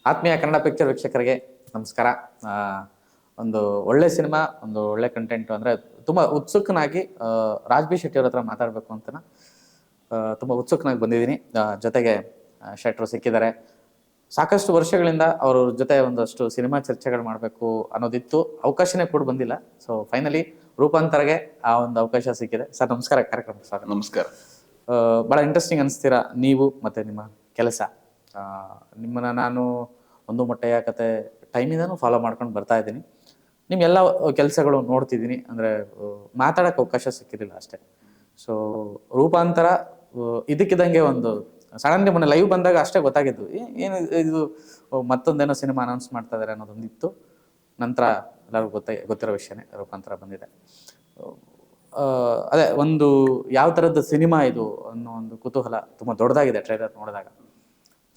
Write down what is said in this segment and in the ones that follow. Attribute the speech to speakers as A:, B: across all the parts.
A: ಆತ್ಮೀಯ ಕನ್ನಡ ಪಿಕ್ಚರ್ ವೀಕ್ಷಕರಿಗೆ ನಮಸ್ಕಾರ. ಆ, ಒಂದು ಒಳ್ಳೆ ಸಿನಿಮಾ, ಒಂದು ಒಳ್ಳೆ ಕಂಟೆಂಟ್ ಅಂದರೆ ತುಂಬ ಉತ್ಸುಕನಾಗಿ ರಾಜ್ ಬಿ ಶೆಟ್ಟಿ ಅವ್ರ ಹತ್ರ ಮಾತಾಡಬೇಕು ಅಂತ ತುಂಬ ಉತ್ಸುಕನಾಗಿ ಬಂದಿದ್ದೀನಿ. ಜೊತೆಗೆ ಶೆಟ್ರು ಸಿಕ್ಕಿದ್ದಾರೆ. ಸಾಕಷ್ಟು ವರ್ಷಗಳಿಂದ ಅವ್ರ ಜೊತೆ ಒಂದಷ್ಟು ಸಿನಿಮಾ ಚರ್ಚೆಗಳು ಮಾಡಬೇಕು ಅನ್ನೋದಿತ್ತು, ಅವಕಾಶನೇ ಕೂಡ ಬಂದಿಲ್ಲ. ಸೊ ಫೈನಲಿ ರೂಪಾಂತರಗೆ ಆ ಒಂದು ಅವಕಾಶ ಸಿಕ್ಕಿದೆ. ಸರ್ ನಮಸ್ಕಾರ, ಕಾರ್ಯಕ್ರಮ ಸ್ವಾಗತ.
B: ನಮಸ್ಕಾರ.
A: ಭಾಳ ಇಂಟ್ರೆಸ್ಟಿಂಗ್ ಅನಿಸ್ತೀರಾ ನೀವು ಮತ್ತು ನಿಮ್ಮ ಕೆಲಸ. ನಿಮ್ಮನ್ನು ನಾನು ಒಂದು ಮೊಟ್ಟೆಯ ಕತೆ ಟೈಮಿಂದನೂ ಫಾಲೋ ಮಾಡ್ಕೊಂಡು ಬರ್ತಾ ಇದ್ದೀನಿ. ನಿಮ್ಮೆಲ್ಲ ಕೆಲಸಗಳು ನೋಡ್ತಿದ್ದೀನಿ, ಅಂದರೆ ಮಾತಾಡೋಕ್ಕೆ ಅವಕಾಶ ಸಿಕ್ಕಿರಲಿಲ್ಲ ಅಷ್ಟೇ. ಸೊ ರೂಪಾಂತರ ಇದಕ್ಕಿದ್ದಂಗೆ ಒಂದು ಸಡನ್ಲಿ ಮೊನ್ನೆ ಲೈವ್ ಬಂದಾಗ ಅಷ್ಟೇ ಗೊತ್ತಾಗಿದ್ದು, ಏನು ಇದು ಮತ್ತೊಂದೇನೋ ಸಿನಿಮಾ ಅನೌನ್ಸ್ ಮಾಡ್ತಾ ಇದ್ದಾರೆ ಅನ್ನೋದೊಂದಿತ್ತು. ನಂತರ ಎಲ್ಲರಿಗೂ ಗೊತ್ತಿರೋ ವಿಷಯನೇ, ರೂಪಾಂತರ ಬಂದಿದೆ. ಅದೇ ಒಂದು ಯಾವ ಥರದ್ದು ಸಿನಿಮಾ ಇದು ಅನ್ನೋ ಒಂದು ಕುತೂಹಲ ತುಂಬ ದೊಡ್ಡದಾಗಿದೆ ಟ್ರೈಲರ್ ನೋಡಿದಾಗ.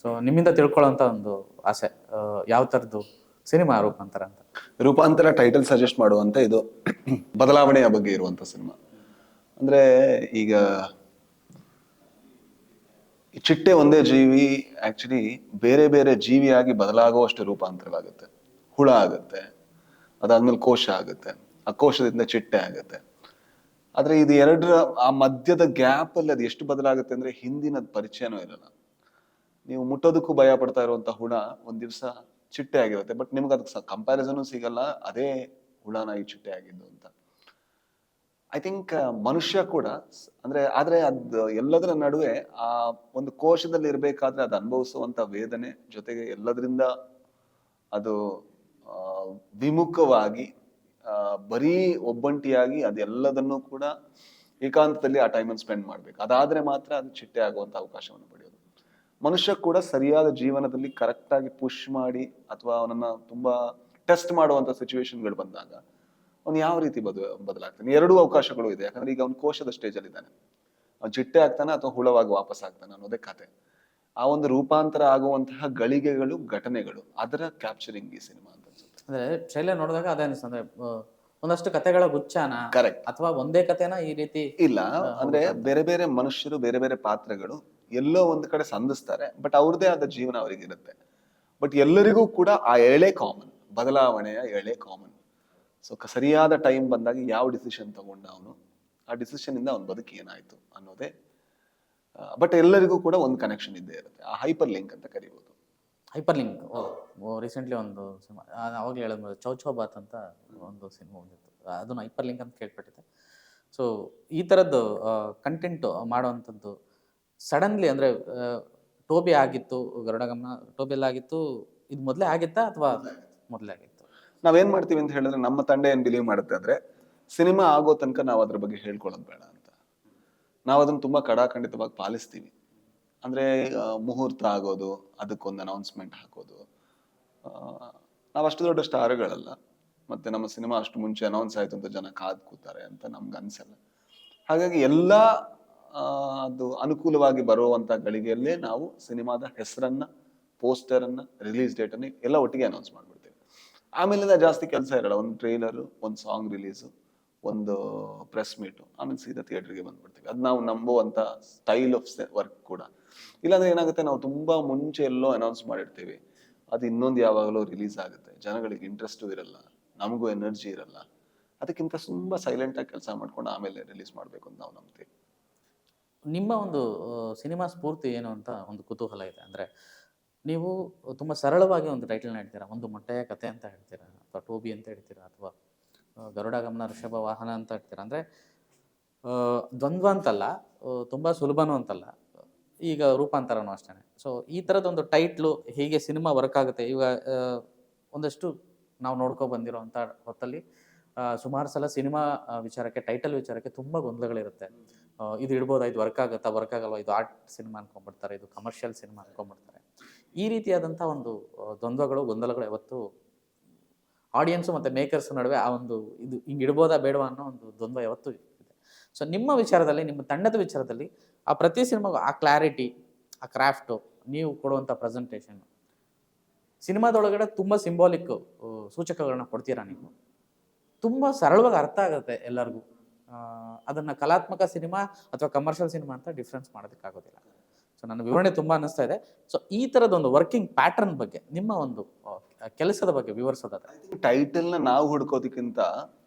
A: ಸೊ ನಿಮ್ಮಿಂದ ತಿಳ್ಕೊಳ್ಳೋಂಥ ಒಂದು ಆಸೆ, ಯಾವ ಥರದ್ದು ಸಿನಿಮಾ ರೂಪಾಂತರ ಅಂತ?
B: ರೂಪಾಂತರ ಟೈಟಲ್ ಸಜೆಸ್ಟ್ ಮಾಡುವಂತ ಇದು ಬದಲಾವಣೆಯ ಬಗ್ಗೆ ಇರುವಂತ ಸಿನಿಮಾ. ಅಂದ್ರೆ ಈಗ ಈ ಚಿಟ್ಟೆ ಒಂದೇ ಜೀವಿ ಆಕ್ಚುಲಿ ಬೇರೆ ಬೇರೆ ಜೀವಿಯಾಗಿ ಬದಲಾಗುವಷ್ಟು ರೂಪಾಂತರವಾಗುತ್ತೆ. ಹುಳ ಆಗುತ್ತೆ, ಅದಾದ್ಮೇಲೆ ಕೋಶ ಆಗುತ್ತೆ, ಆ ಕೋಶದಿಂದ ಚಿಟ್ಟೆ ಆಗುತ್ತೆ. ಆದ್ರೆ ಇದು ಎರಡರ ಆ ಮಧ್ಯದ ಗ್ಯಾಪ್ ಅಲ್ಲಿ ಅದು ಎಷ್ಟು ಬದಲಾಗುತ್ತೆ ಅಂದ್ರೆ ಹಿಂದಿನ ಪರಿಚಯನೂ ಇರಲ್ಲ. ನೀವು ಮುಟ್ಟೋದಕ್ಕೂ ಭಯ ಪಡ್ತಾ ಇರುವಂತ ಹುಳ ಒಂದ್ ದಿವಸ ಚಿಟ್ಟೆ ಆಗಿರುತ್ತೆ, ಬಟ್ ನಿಮ್ಗೆ ಅದಕ್ಕೆ ಕಂಪ್ಯಾರಿಸನ್ ಸಿಗಲ್ಲ, ಅದೇ ಹುಳನ ಈ ಚಿಟ್ಟೆ ಆಗಿದ್ದು ಅಂತ. ಐ ಥಿಂಕ್ ಮನುಷ್ಯ ಕೂಡ ಆದ್ರೆ ಎಲ್ಲದರ ನಡುವೆ ಆ ಒಂದು ಕೋಶದಲ್ಲಿ ಇರ್ಬೇಕಾದ್ರೆ ಅದು ಅನುಭವಿಸುವಂತ ವೇದನೆ ಜೊತೆಗೆ ಎಲ್ಲದರಿಂದ ಅದು ವಿಮುಖವಾಗಿ ಬರೀ ಒಬ್ಬಂಟಿಯಾಗಿ ಅದೆಲ್ಲದನ್ನು ಕೂಡ ಏಕಾಂತದಲ್ಲಿ ಆ ಟೈಮನ್ನು ಸ್ಪೆಂಡ್ ಮಾಡ್ಬೇಕು. ಅದಾದ್ರೆ ಮಾತ್ರ ಅದು ಚಿಟ್ಟೆ ಆಗುವಂತ ಅವಕಾಶವನ್ನು ಪಡೆಯೋದು. ಮನುಷ್ಯ ಕೂಡ ಸರಿಯಾದ ಜೀವನದಲ್ಲಿ ಕರೆಕ್ಟ್ ಆಗಿ ಪುಷ್ ಮಾಡಿ ಅಥವಾ ಅವನನ್ನ ತುಂಬಾ ಟೆಸ್ಟ್ ಮಾಡುವಂತ ಸಿಚುವೇಶನ್ಗಳು ಬಂದಾಗ ಅವ್ನು ಯಾವ ರೀತಿ ಬದಲಾಗ್ತಾನೆ, ಎರಡೂ ಅವಕಾಶಗಳು ಇದೆ. ಯಾಕಂದ್ರೆ ಈಗ ಅವ್ನು ಕೋಶದ ಸ್ಟೇಜ್ ಅಲ್ಲಿ ಇದ್ದಾನೆ, ಅವ್ನು ಚಿಟ್ಟೆ ಆಗ್ತಾನೆ ಅಥವಾ ಹುಳವಾಗಿ ವಾಪಸ್ ಆಗ್ತಾನೆ ಅನ್ನೋದೇ ಕತೆ. ಆ ಒಂದು ರೂಪಾಂತರ ಆಗುವಂತಹ ಗಳಿಗೆಗಳು, ಘಟನೆಗಳು, ಅದರ ಕ್ಯಾಪ್ಚರಿಂಗ್ ಈ ಸಿನಿಮಾ ಅಂತ ಅನ್ಸುತ್ತೆ.
A: ಅಂದ್ರೆ ಟ್ರೈಲರ್ ನೋಡಿದಾಗ ಅದೇ ಅನಿಸ್ತು, ಅಂದ್ರೆ ಒಂದಷ್ಟು ಕತೆಗಳ ಗುಚ್ಚಾನ
B: ಕರೆಕ್ಟ್
A: ಅಥವಾ ಒಂದೇ ಕತೆನ ಈ ರೀತಿ
B: ಇಲ್ಲ, ಅಂದ್ರೆ ಬೇರೆ ಬೇರೆ ಮನುಷ್ಯರು, ಬೇರೆ ಬೇರೆ ಪಾತ್ರಗಳು ಎಲ್ಲೋ ಒಂದ್ ಕಡೆ ಸಂಧಿಸ್ತಾರೆ, ಬಟ್ ಅವ್ರದೇ ಆದ ಜೀವನ ಅವರಿಗಿರುತ್ತೆ. ಬಟ್ ಎಲ್ಲರಿಗೂ ಕೂಡ ಆ ಎಳೆ ಕಾಮನ್, ಬದಲಾವಣೆಯ ಎಳೆ ಕಾಮನ್. ಸೊ ಸರಿಯಾದ ಟೈಮ್ ಬಂದಾಗ ಯಾವ ಡಿಸಿಷನ್ ತಗೊಂಡ ಅವನು, ಆ ಡಿಸಿಷನ್ ಇಂದ ಅವನ ಬದುಕಿ ಏನಾಯ್ತು ಅನ್ನೋದೇ. ಬಟ್ ಎಲ್ಲರಿಗೂ ಕೂಡ ಒಂದು ಕನೆಕ್ಷನ್ ಇದ್ದೇ ಇರುತ್ತೆ, ಆ ಹೈಪರ್ ಲಿಂಕ್ ಅಂತ ಕರಿಬಹುದು.
A: ಹೈಪರ್ ಲಿಂಕ್ ರೀಸೆಂಟ್ಲಿ ಒಂದು ಸಿನಿಮಾ, ಅವಾಗಲೇ ಹೇಳಿದ್ರು ಚೌ ಬಾತ್ ಅಂತ ಒಂದು ಸಿನಿಮಾ ಬಂದಿತ್ತು, ಅದನ್ನು ಹೈಪರ್ ಲಿಂಕ್ ಅಂತ ಕೇಳ್ಪಟ್ಟಿದೆ. ಸೊ ಈ ಥರದ್ದು ಕಂಟೆಂಟ್ ಮಾಡುವಂಥದ್ದು ಸಡನ್ಲಿ ಅಂದರೆ ಟೋಬಿ ಆಗಿತ್ತು, ಗರುಡಗಮನ ಟೋಬಿಯಲ್ಲಿ ಆಗಿತ್ತು, ಇದು ಮೊದಲೇ ಆಗಿತ್ತಾ ಅಥವಾ ಮೊದಲೇ ಆಗಿತ್ತು?
B: ನಾವೇನ್ ಮಾಡ್ತೀವಿ ಅಂತ ಹೇಳಿದ್ರೆ, ನಮ್ಮ ತಂಡ ಏನ್ ಬಿಲೀವ್ ಮಾಡುತ್ತೆ ಅಂದ್ರೆ, ಸಿನಿಮಾ ಆಗೋ ತನಕ ನಾವು ಅದ್ರ ಬಗ್ಗೆ ಹೇಳ್ಕೊಳ್ಳೋದು ಬೇಡ ಅಂತ. ನಾವು ಅದನ್ನ ತುಂಬಾ ಕಡಾಖಂಡಿತವಾಗಿ ಪಾಲಿಸ್ತೀವಿ. ಅಂದ್ರೆ ಮುಹೂರ್ತ ಆಗೋದು, ಅದಕ್ಕೊಂದು ಅನೌನ್ಸ್ಮೆಂಟ್ ಹಾಕೋದು. ನಾವು ಅಷ್ಟು ದೊಡ್ಡ ಸ್ಟಾರ್ಗಳಲ್ಲ, ಮತ್ತೆ ನಮ್ಮ ಸಿನಿಮಾ ಅಷ್ಟು ಮುಂಚೆ ಅನೌನ್ಸ್ ಆಯ್ತು ಅಂತ ಜನ ಕಾದ್ ಕೂತಾರೆ ಅಂತ ನಮ್ಗೆ ಅನ್ಸಲ್ಲ. ಹಾಗಾಗಿ ಎಲ್ಲಾ ಅದು ಅನುಕೂಲವಾಗಿ ಬರುವಂತ ಗಳಿಗೆಯಲ್ಲೇ ನಾವು ಸಿನಿಮಾದ ಹೆಸರನ್ನ, ಪೋಸ್ಟರ್ ಅನ್ನ, ರಿಲೀಸ್ ಡೇಟ್ ಅನ್ನ ಎಲ್ಲ ಒಟ್ಟಿಗೆ ಅನೌನ್ಸ್ ಮಾಡ್ಬಿಡ್ತೇವೆ. ಆಮೇಲಿಂದ ಜಾಸ್ತಿ ಕೆಲಸ ಇರಲ್ಲ. ಒಂದು ಟ್ರೈಲರ್, ಒಂದು ಸಾಂಗ್ ರಿಲೀಸು, ಒಂದು ಪ್ರೆಸ್ ಮೀಟು, ಆಮೇಲೆ ಸೀದಾ ಥಿಯೇಟರ್ಗೆ ಬಂದ್ಬಿಡ್ತೀವಿ. ಅದು ನಾವು ನಂಬುವಂತ ಸ್ಟೈಲ್ ಆಫ್ ವರ್ಕ್ ಕೂಡ. ಇಲ್ಲಾಂದ್ರೆ ಏನಾಗುತ್ತೆ, ನಾವು ತುಂಬಾ ಮುಂಚೆ ಎಲ್ಲೋ ಅನೌನ್ಸ್ ಮಾಡಿರ್ತೀವಿ, ಅದು ಇನ್ನೊಂದು ಯಾವಾಗಲೂ ರಿಲೀಸ್ ಆಗುತ್ತೆ, ಜನಗಳಿಗೆ ಇಂಟ್ರೆಸ್ಟು ಇರಲ್ಲ, ನಮಗೂ ಎನರ್ಜಿ ಇರಲ್ಲ. ಅದಕ್ಕಿಂತ ತುಂಬಾ ಸೈಲೆಂಟ್ ಆಗಿ ಕೆಲಸ ಮಾಡ್ಕೊಂಡು ಆಮೇಲೆ ರಿಲೀಸ್ ಮಾಡ್ಬೇಕು ಅಂತ ನಾವು ನಂಬ್ತೀವಿ.
A: ನಿಮ್ಮ ಒಂದು ಸಿನಿಮಾ ಸ್ಫೂರ್ತಿ ಏನು ಅಂತ ಒಂದು ಕುತೂಹಲ ಇದೆ. ಅಂದರೆ ನೀವು ತುಂಬ ಸರಳವಾಗಿ ಒಂದು ಟೈಟಲ್ನ ಹೇಳ್ತೀರಾ, ಒಂದು ಮೊಟ್ಟೆಯ ಕತೆ ಅಂತ ಹೇಳ್ತೀರಾ, ಅಥವಾ ಟೋಬಿ ಅಂತ ಹೇಳ್ತೀರಾ, ಅಥವಾ ಗರುಡಗಮನ ಋಷಭ ವಾಹನ ಅಂತ ಹೇಳ್ತೀರಾ. ಅಂದರೆ ದ್ವಂದ್ವ ಅಂತಲ್ಲ, ತುಂಬ ಸುಲಭನೂ ಅಂತಲ್ಲ, ಈಗ ರೂಪಾಂತರನೂ ಅಷ್ಟೇ. ಸೊ ಈ ಥರದೊಂದು ಟೈಟ್ಲು ಹೀಗೆ ಸಿನಿಮಾ ವರ್ಕ್ ಆಗುತ್ತೆ. ಈಗ ಒಂದಷ್ಟು ನಾವು ನೋಡ್ಕೊ ಬಂದಿರೋವಂಥ ಹೊತ್ತಲ್ಲಿ ಸುಮಾರು ಸಲ ಸಿನಿಮಾ ವಿಚಾರಕ್ಕೆ, ಟೈಟಲ್ ವಿಚಾರಕ್ಕೆ ತುಂಬ ಗೊಂದಲಗಳಿರುತ್ತೆ. ಇದು ಇಡ್ಬೋದಾ, ಇದು ವರ್ಕ್ ಆಗಲ್ವಾ, ಇದು ಆರ್ಟ್ ಸಿನಿಮಾ ಅನ್ಕೊಂಡ್ಬಿಡ್ತಾರೆ, ಇದು ಕಮರ್ಷಿಯಲ್ ಸಿನಿಮಾ ಅನ್ಕೊಂಡ್ಬಿಡ್ತಾರೆ. ಈ ರೀತಿಯಾದಂಥ ಒಂದು ದ್ವಂದ್ವಗಳು, ಗೊಂದಲಗಳು ಯಾವತ್ತು ಆಡಿಯನ್ಸು ಮತ್ತು ಮೇಕರ್ಸ್ ನಡುವೆ ಆ ಒಂದು ಇದು ಹಿಂಗೆ ಇಡ್ಬೋದಾ ಬೇಡವಾ ಅನ್ನೋ ಒಂದು ದ್ವಂದ್ವ ಯಾವತ್ತೂ ಇದೆ. ಸೊ ನಿಮ್ಮ ವಿಚಾರದಲ್ಲಿ, ನಿಮ್ಮ ತಂಡದ ವಿಚಾರದಲ್ಲಿ ಆ ಪ್ರತಿ ಸಿನಿಮಾಗೂ ಆ ಕ್ಲಾರಿಟಿ, ಆ ಕ್ರಾಫ್ಟು, ನೀವು ಕೊಡುವಂಥ ಪ್ರೆಸೆಂಟೇಷನ್, ಸಿನಿಮಾದೊಳಗಡೆ ತುಂಬ ಸಿಂಬಾಲಿಕ್ ಸೂಚಕಗಳನ್ನ ಕೊಡ್ತೀರಾ ನೀವು, ತುಂಬ ಸರಳವಾಗಿ ಅರ್ಥ ಆಗುತ್ತೆ ಎಲ್ಲರಿಗೂ. ಅದನ್ನು ಕಲಾತ್ಮಕ ಸಿನಿಮಾ ಅಥವಾ ಕಮರ್ಷಿಯಲ್ ಸಿನಿಮಾ ಅಂತ ಡಿಫ್ರೆನ್ಸ್ ಮಾಡೋದಕ್ಕಾಗೋದಿಲ್ಲ. ಸೊ ನನ್ನ ವಿವರಣೆ ತುಂಬ ಅನ್ನಿಸ್ತಾ ಇದೆ. ಸೊ ಈ ಥರದೊಂದು ವರ್ಕಿಂಗ್ ಪ್ಯಾಟರ್ನ್ ಬಗ್ಗೆ ನಿಮ್ಮ ಒಂದು ಕೆಲಸದ ಬಗ್ಗೆ ವಿವರಿಸೋದಾದ್ರೆ.
B: ಟೈಟಲ್ನ ನಾವು ಹುಡ್ಕೋದಕ್ಕಿಂತ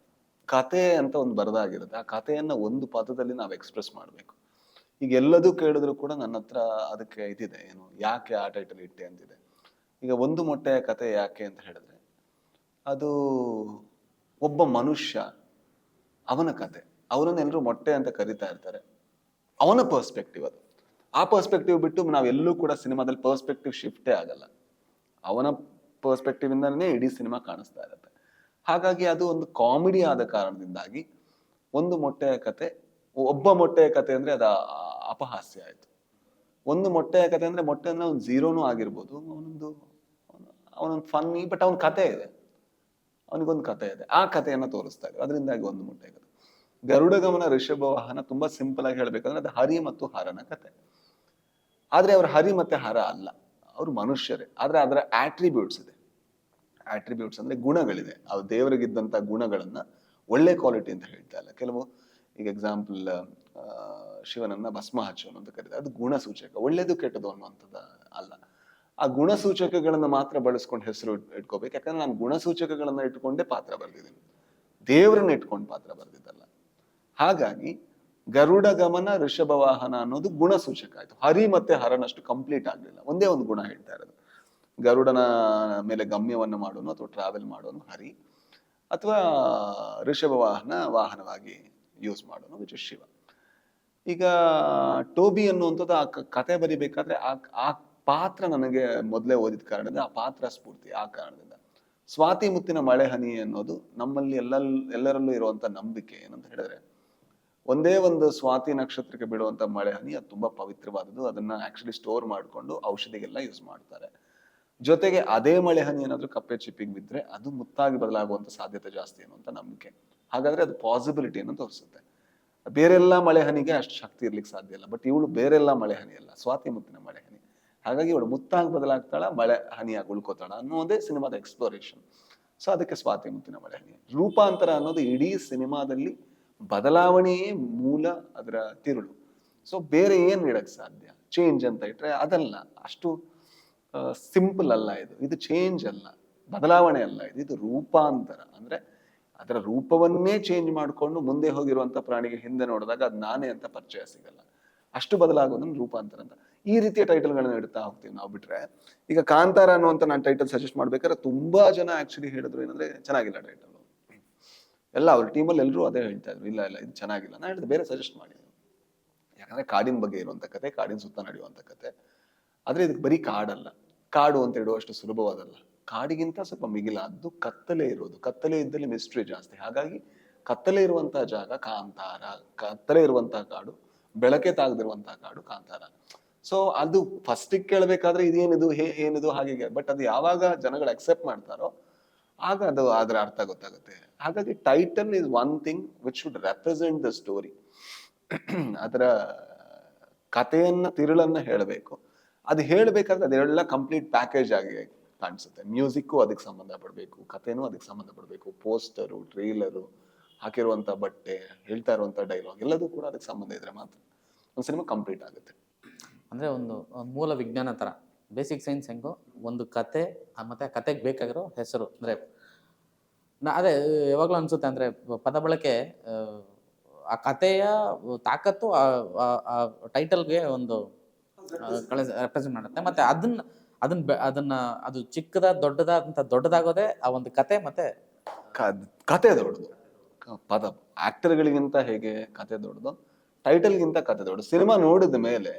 B: ಕತೆ ಅಂತ ಒಂದು ಬರದಾಗಿರುತ್ತೆ. ಆ ಕಥೆಯನ್ನ ಒಂದು ಪದದಲ್ಲಿ ನಾವು ಎಕ್ಸ್ಪ್ರೆಸ್ ಮಾಡಬೇಕು. ಈಗ ಎಲ್ಲದೂ ಕೇಳಿದ್ರು ಕೂಡ ನನ್ನ ಹತ್ರ ಅದಕ್ಕೆ ಇದಿದೆ, ಏನು ಯಾಕೆ ಆ ಟೈಟಲ್ ಇಟ್ಟೆ ಅಂತಿದೆ. ಈಗ ಒಂದು ಮೊಟ್ಟೆಯ ಕತೆ ಯಾಕೆ ಅಂತ ಹೇಳಿದ್ರೆ, ಅದು ಒಬ್ಬ ಮನುಷ್ಯ, ಅವನ ಕತೆ, ಅವನನ್ನೆಲ್ಲರೂ ಮೊಟ್ಟೆ ಅಂತ ಕರಿತಾ ಇರ್ತಾರೆ, ಅವನ ಪರ್ಸ್ಪೆಕ್ಟಿವ್ ಅದು. ಆ ಪರ್ಸ್ಪೆಕ್ಟಿವ್ ಬಿಟ್ಟು ನಾವೆಲ್ಲೂ ಕೂಡ ಸಿನಿಮಾದಲ್ಲಿ ಪರ್ಸ್ಪೆಕ್ಟಿವ್ ಶಿಫ್ಟೇ ಆಗಲ್ಲ. ಅವನ ಪರ್ಸ್ಪೆಕ್ಟಿವ್ ಇಂದಾನೇ ಇಡೀ ಸಿನಿಮಾ ಕಾಣಿಸ್ತಾ ಇರುತ್ತೆ. ಹಾಗಾಗಿ ಅದು ಒಂದು ಕಾಮಿಡಿ ಆದ ಕಾರಣದಿಂದಾಗಿ ಒಂದು ಮೊಟ್ಟೆಯ ಕತೆ, ಒಬ್ಬ ಮೊಟ್ಟೆಯ ಕತೆ ಅಂದ್ರೆ ಅದು ಅಪಹಾಸ್ಯ ಆಯ್ತು. ಒಂದು ಮೊಟ್ಟೆಯ ಕತೆ ಅಂದ್ರೆ ಮೊಟ್ಟೆ ಅಂದ್ರೆ ಒಂದು ಝೀರೋನೂ ಆಗಿರ್ಬೋದು, ಅವನೊಂದು ಫನ್ನಿ, ಬಟ್ ಅವನ ಕತೆ ಇದೆ, ಅವನಿಗೊಂದು ಕತೆ ಇದೆ, ಆ ಕಥೆಯನ್ನ ತೋರಿಸ್ತಾ ಇದೆ, ಅದರಿಂದಾಗಿ ಒಂದು ಮೊಟ್ಟೆಯ ಕತೆ. ಗರುಡ ಗಮನ ಋಷಭ ವಾಹನ ತುಂಬಾ ಸಿಂಪಲ್ ಆಗಿ ಹೇಳ್ಬೇಕಂದ್ರೆ ಅದು ಹರಿ ಮತ್ತು ಹರನ ಕತೆ. ಆದ್ರೆ ಅವ್ರ ಹರಿ ಮತ್ತೆ ಹರ ಅಲ್ಲ, ಅವ್ರು ಮನುಷ್ಯರೇ. ಆದ್ರೆ ಅದರ ಆಟ್ರಿಬ್ಯೂಟ್ಸ್ ಇದೆ. ಆಟ್ರಿಬ್ಯೂಟ್ಸ್ ಅಂದ್ರೆ ಗುಣಗಳಿದೆ. ಆ ದೇವರಿಗಿದ್ದಂತ ಗುಣಗಳನ್ನ ಒಳ್ಳೆ ಕ್ವಾಲಿಟಿ ಅಂತ ಹೇಳ್ತಾ ಇಲ್ಲ. ಕೆಲವು ಈಗ ಎಕ್ಸಾಂಪಲ್ ಶಿವನನ್ನ ಭಸ್ಮ ಹಚ್ಚೋನು ಅಂತ ಕರೀತಾರೆ, ಅದು ಗುಣಸೂಚಕ, ಒಳ್ಳೇದು ಕೆಟ್ಟದು ಅನ್ನುವಂಥದ್ದು ಅಲ್ಲ. ಆ ಗುಣಸೂಚಕಗಳನ್ನ ಮಾತ್ರ ಬಳಸ್ಕೊಂಡು ಹೆಸರು ಇಟ್ಕೋಬೇಕು. ಯಾಕಂದ್ರೆ ನಾನು ಗುಣಸೂಚಕಗಳನ್ನ ಇಟ್ಕೊಂಡೇ ಪಾತ್ರ ಬರ್ದಿದ್ದೀನಿ, ದೇವರನ್ನ ಇಟ್ಕೊಂಡು ಪಾತ್ರ ಬರ್ದಿದ್ದಲ್ಲ. ಹಾಗಾಗಿ ಗರುಡ ಗಮನ ಋಷಭ ವಾಹನ ಅನ್ನೋದು ಗುಣಸೂಚಕ ಆಯ್ತು. ಹರಿ ಮತ್ತೆ ಹರನಷ್ಟು ಕಂಪ್ಲೀಟ್ ಆಗ್ಲಿಲ್ಲ, ಒಂದೇ ಒಂದು ಗುಣ ಹೇಳ್ತಾ ಇರೋದು. ಗರುಡನ ಮೇಲೆ ಗಮ್ಯವನ್ನು ಮಾಡೋನು ಅಥವಾ ಟ್ರಾವೆಲ್ ಮಾಡೋನು ಹರಿ, ಅಥವಾ ಋಷಭ ವಾಹನವಾಗಿ ಯೂಸ್ ಮಾಡೋನು ವಿಚ್ ಶಿವ. ಈಗ ಟೋಬಿ ಅನ್ನುವಂಥದ್ದು ಆ ಕತೆ ಬರಿಬೇಕಾದ್ರೆ ಆ ಪಾತ್ರ ನನಗೆ ಮೊದಲೇ ಓದಿದ ಕಾರಣದಿಂದ, ಆ ಪಾತ್ರ ಸ್ಫೂರ್ತಿ ಆ ಕಾರಣದಿಂದ. ಸ್ವಾತಿ ಮುತ್ತಿನ ಮಳೆ ಹನಿ ಅನ್ನೋದು ನಮ್ಮಲ್ಲಿ ಎಲ್ಲರಲ್ಲೂ ಇರುವಂತ ನಂಬಿಕೆ. ಏನಂತ ಹೇಳಿದ್ರೆ, ಒಂದೇ ಒಂದು ಸ್ವಾತಿ ನಕ್ಷತ್ರಕ್ಕೆ ಬೀಳುವಂತ ಮಳೆ ಹನಿ ಅದು ತುಂಬಾ ಪವಿತ್ರವಾದದ್ದು. ಅದನ್ನ ಆಕ್ಚುಲಿ ಸ್ಟೋರ್ ಮಾಡ್ಕೊಂಡು ಔಷಧಿಗೆಲ್ಲ ಯೂಸ್ ಮಾಡ್ತಾರೆ. ಜೊತೆಗೆ ಅದೇ ಮಳೆ ಹನಿ ಏನಾದ್ರೂ ಕಪ್ಪೆ ಚಿಪ್ಪಿಗೆ ಬಿದ್ರೆ ಅದು ಮುತ್ತಾಗಿ ಬದಲಾಗುವಂತ ಸಾಧ್ಯತೆ ಜಾಸ್ತಿ ಅನ್ನುವಂತ ನಂಬಿಕೆ. ಹಾಗಾದ್ರೆ ಅದು ಪಾಸಿಬಿಲಿಟಿಯನ್ನು ತೋರಿಸುತ್ತೆ. ಬೇರೆಲ್ಲ ಮಳೆ ಹನಿಗೆ ಅಷ್ಟು ಶಕ್ತಿ ಇರ್ಲಿಕ್ಕೆ ಸಾಧ್ಯ ಇಲ್ಲ, ಬಟ್ ಇವಳು ಬೇರೆಲ್ಲ ಮಳೆ ಹನಿ ಅಲ್ಲ, ಸ್ವಾತಿ ಮುತ್ತಿನ ಮಳೆ ಹನಿ. ಹಾಗಾಗಿ ಇವಳು ಮುತ್ತಾಗಿ ಬದಲಾಗ್ತಾಳ, ಮಳೆ ಹನಿಯಾಗಿ ಉಳ್ಕೋತಾಳ ಅನ್ನೋದೇ ಸಿನಿಮಾದ ಎಕ್ಸ್ಪ್ಲೋರೇಷನ್. ಸೊ ಅದಕ್ಕೆ ಸ್ವಾತಿ ಮುತ್ತಿನ ಮಳೆ ಹನಿ. ರೂಪಾಂತರ ಅನ್ನೋದು ಇಡೀ ಸಿನಿಮಾದಲ್ಲಿ ಬದಲಾವಣೆಯೇ ಮೂಲ, ಅದರ ತಿರುಳು. ಸೊ ಬೇರೆ ಏನ್ ಇಡಕ್ ಸಾಧ್ಯ? ಚೇಂಜ್ ಅಂತ ಇಟ್ರೆ ಅದಲ್ಲ, ಅಷ್ಟು ಸಿಂಪಲ್ ಅಲ್ಲ ಇದು ಚೇಂಜ್ ಅಲ್ಲ, ಬದಲಾವಣೆ ಅಲ್ಲ, ಇದು ರೂಪಾಂತರ. ಅಂದ್ರೆ ಅದರ ರೂಪವನ್ನೇ ಚೇಂಜ್ ಮಾಡ್ಕೊಂಡು ಮುಂದೆ ಹೋಗಿರುವಂತ ಪ್ರಾಣಿಗೆ ಹಿಂದೆ ನೋಡಿದಾಗ ಅದು ನಾನೇ ಅಂತ ಪರಿಚಯ ಸಿಗಲ್ಲ. ಅಷ್ಟು ಬದಲಾಗೋದನ್ನ ರೂಪಾಂತರ ಅಂತ. ಈ ರೀತಿಯ ಟೈಟಲ್ಗಳನ್ನ ಇಡ್ತಾ ಹೋಗ್ತೀವಿ ನಾವು. ಬಿಟ್ರೆ ಈಗ ಕಾಂತಾರ ಅನ್ನುವಂತ ನಾನು ಟೈಟಲ್ ಸಜೆಸ್ಟ್ ಮಾಡ್ಬೇಕಾದ್ರೆ ತುಂಬಾ ಜನ ಆಕ್ಚುಲಿ ಹೇಳಿದ್ರು ಏನಂದ್ರೆ ಚೆನ್ನಾಗಿಲ್ಲ ಟೈಟಲ್. ಎಲ್ಲ ಅವ್ರ ಟೀಮಲ್ಲಿ ಎಲ್ಲರೂ ಅದೇ ಹೇಳ್ತಾ ಇದ್ರು, ಇಲ್ಲ ಇದು ಚೆನ್ನಾಗಿಲ್ಲ. ನಾನು ಹೇಳಿದೆ ಬೇರೆ ಸಜೆಸ್ಟ್ ಮಾಡಿ. ಯಾಕಂದ್ರೆ ಕಾಡಿನ ಬಗ್ಗೆ ಇರುವಂತ ಕತೆ, ಕಾಡಿನ ಸುತ್ತ ನಡೆಯುವಂತ ಕತೆ. ಆದ್ರೆ ಇದಕ್ಕೆ ಬರೀ ಕಾಡಲ್ಲ, ಕಾಡು ಅಂತ ಇಡುವಷ್ಟು ಸುಲಭವಾದಲ್ಲ. ಕಾಡಿಗಿಂತ ಸ್ವಲ್ಪ ಮಿಗಿಲಾದ್ದು ಕತ್ತಲೆ ಇರೋದು. ಕತ್ತಲೆ ಇದ್ದಲ್ಲಿ ಮಿಸ್ಟ್ರಿ ಜಾಸ್ತಿ. ಹಾಗಾಗಿ ಕತ್ತಲೆ ಇರುವಂತಹ ಜಾಗ ಕಾಂತಾರ, ಕತ್ತಲೆ ಇರುವಂತಹ ಕಾಡು, ಬೆಳಕೆ ತಾಗದಿರುವಂತಹ ಕಾಡು ಕಾಂತಾರ. ಸೊ ಅದು ಫಸ್ಟಿಗೆ ಕೇಳಬೇಕಾದ್ರೆ ಇದೇನಿದು ಏನಿದು ಹಾಗೆ, ಬಟ್ ಅದು ಯಾವಾಗ ಜನಗಳು ಅಕ್ಸೆಪ್ಟ್ ಮಾಡ್ತಾರೋ ಆಗ ಅದು ಅದರ ಅರ್ಥ ಗೊತ್ತಾಗುತ್ತೆ. ಹಾಗಾಗಿ title is one thing which should represent the story. ಅದರ ಕಥೆಯನ್ನ, ತಿರುಳನ್ನ ಹೇಳಬೇಕು. ಅದು ಹೇಳ್ಬೇಕಾದ್ರೆ ಅದೆಲ್ಲ ಕಂಪ್ಲೀಟ್ ಪ್ಯಾಕೇಜ್ ಆಗಿ ಕಾಣಿಸುತ್ತೆ. ಮ್ಯೂಸಿಕ್ಕು ಅದಕ್ಕೆ ಸಂಬಂಧ ಪಡ್ಬೇಕು, ಕಥೆನೂ ಅದಕ್ಕೆ ಸಂಬಂಧ ಪಡ್ಬೇಕು, ಪೋಸ್ಟರು, ಟ್ರೇಲರು, ಹಾಕಿರುವಂತ ಬಟ್ಟೆ, ಹೇಳ್ತಾ ಇರುವಂತ ಡೈಲಾಗ್ ಎಲ್ಲದೂ ಕೂಡ ಅದಕ್ಕೆ ಸಂಬಂಧ ಇದ್ರೆ ಮಾತ್ರ ಒಂದು ಸಿನಿಮಾ ಕಂಪ್ಲೀಟ್ ಆಗುತ್ತೆ.
A: ಅಂದ್ರೆ ಒಂದು ಮೂಲ ವಿಜ್ಞಾನ ತರ, ಬೇಸಿಕ್ ಸೈನ್ಸ್ ಹೆಂಗೋ ಒಂದು ಕತೆ, ಮತ್ತೆ ಆ ಕತೆಗೆ ಬೇಕಾಗಿರೋ ಹೆಸರು. ಅಂದ್ರೆ ಅದೇ ಯಾವಾಗಲೂ ಅನ್ಸುತ್ತೆ, ಅಂದ್ರೆ ಪದ ಬಳಕೆ ಆ ಕಥೆಯ ತಾಕತ್ತು ಆ ಟೈಟಲ್ಗೆ ಒಂದು ರೆಪ್ರೆಸೆಂಟ್ ಮಾಡುತ್ತೆ. ಮತ್ತೆ ಅದನ್ನ ಅದು ಚಿಕ್ಕದ ದೊಡ್ಡದ ಅಂತ ದೊಡ್ಡದಾಗೋದೇ ಆ ಒಂದು ಕತೆ. ಮತ್ತೆ
B: ಕತೆ ದೊಡ್ಡದು, ಪದ ಆಕ್ಟರ್ಗಳಿಗಿಂತ ಹೇಗೆ ಕತೆ ದೊಡ್ಡದು, ಟೈಟಲ್ಗಿಂತ ಕತೆ ದೊಡ್ಡದು. ಸಿನಿಮಾ ನೋಡಿದ ಮೇಲೆ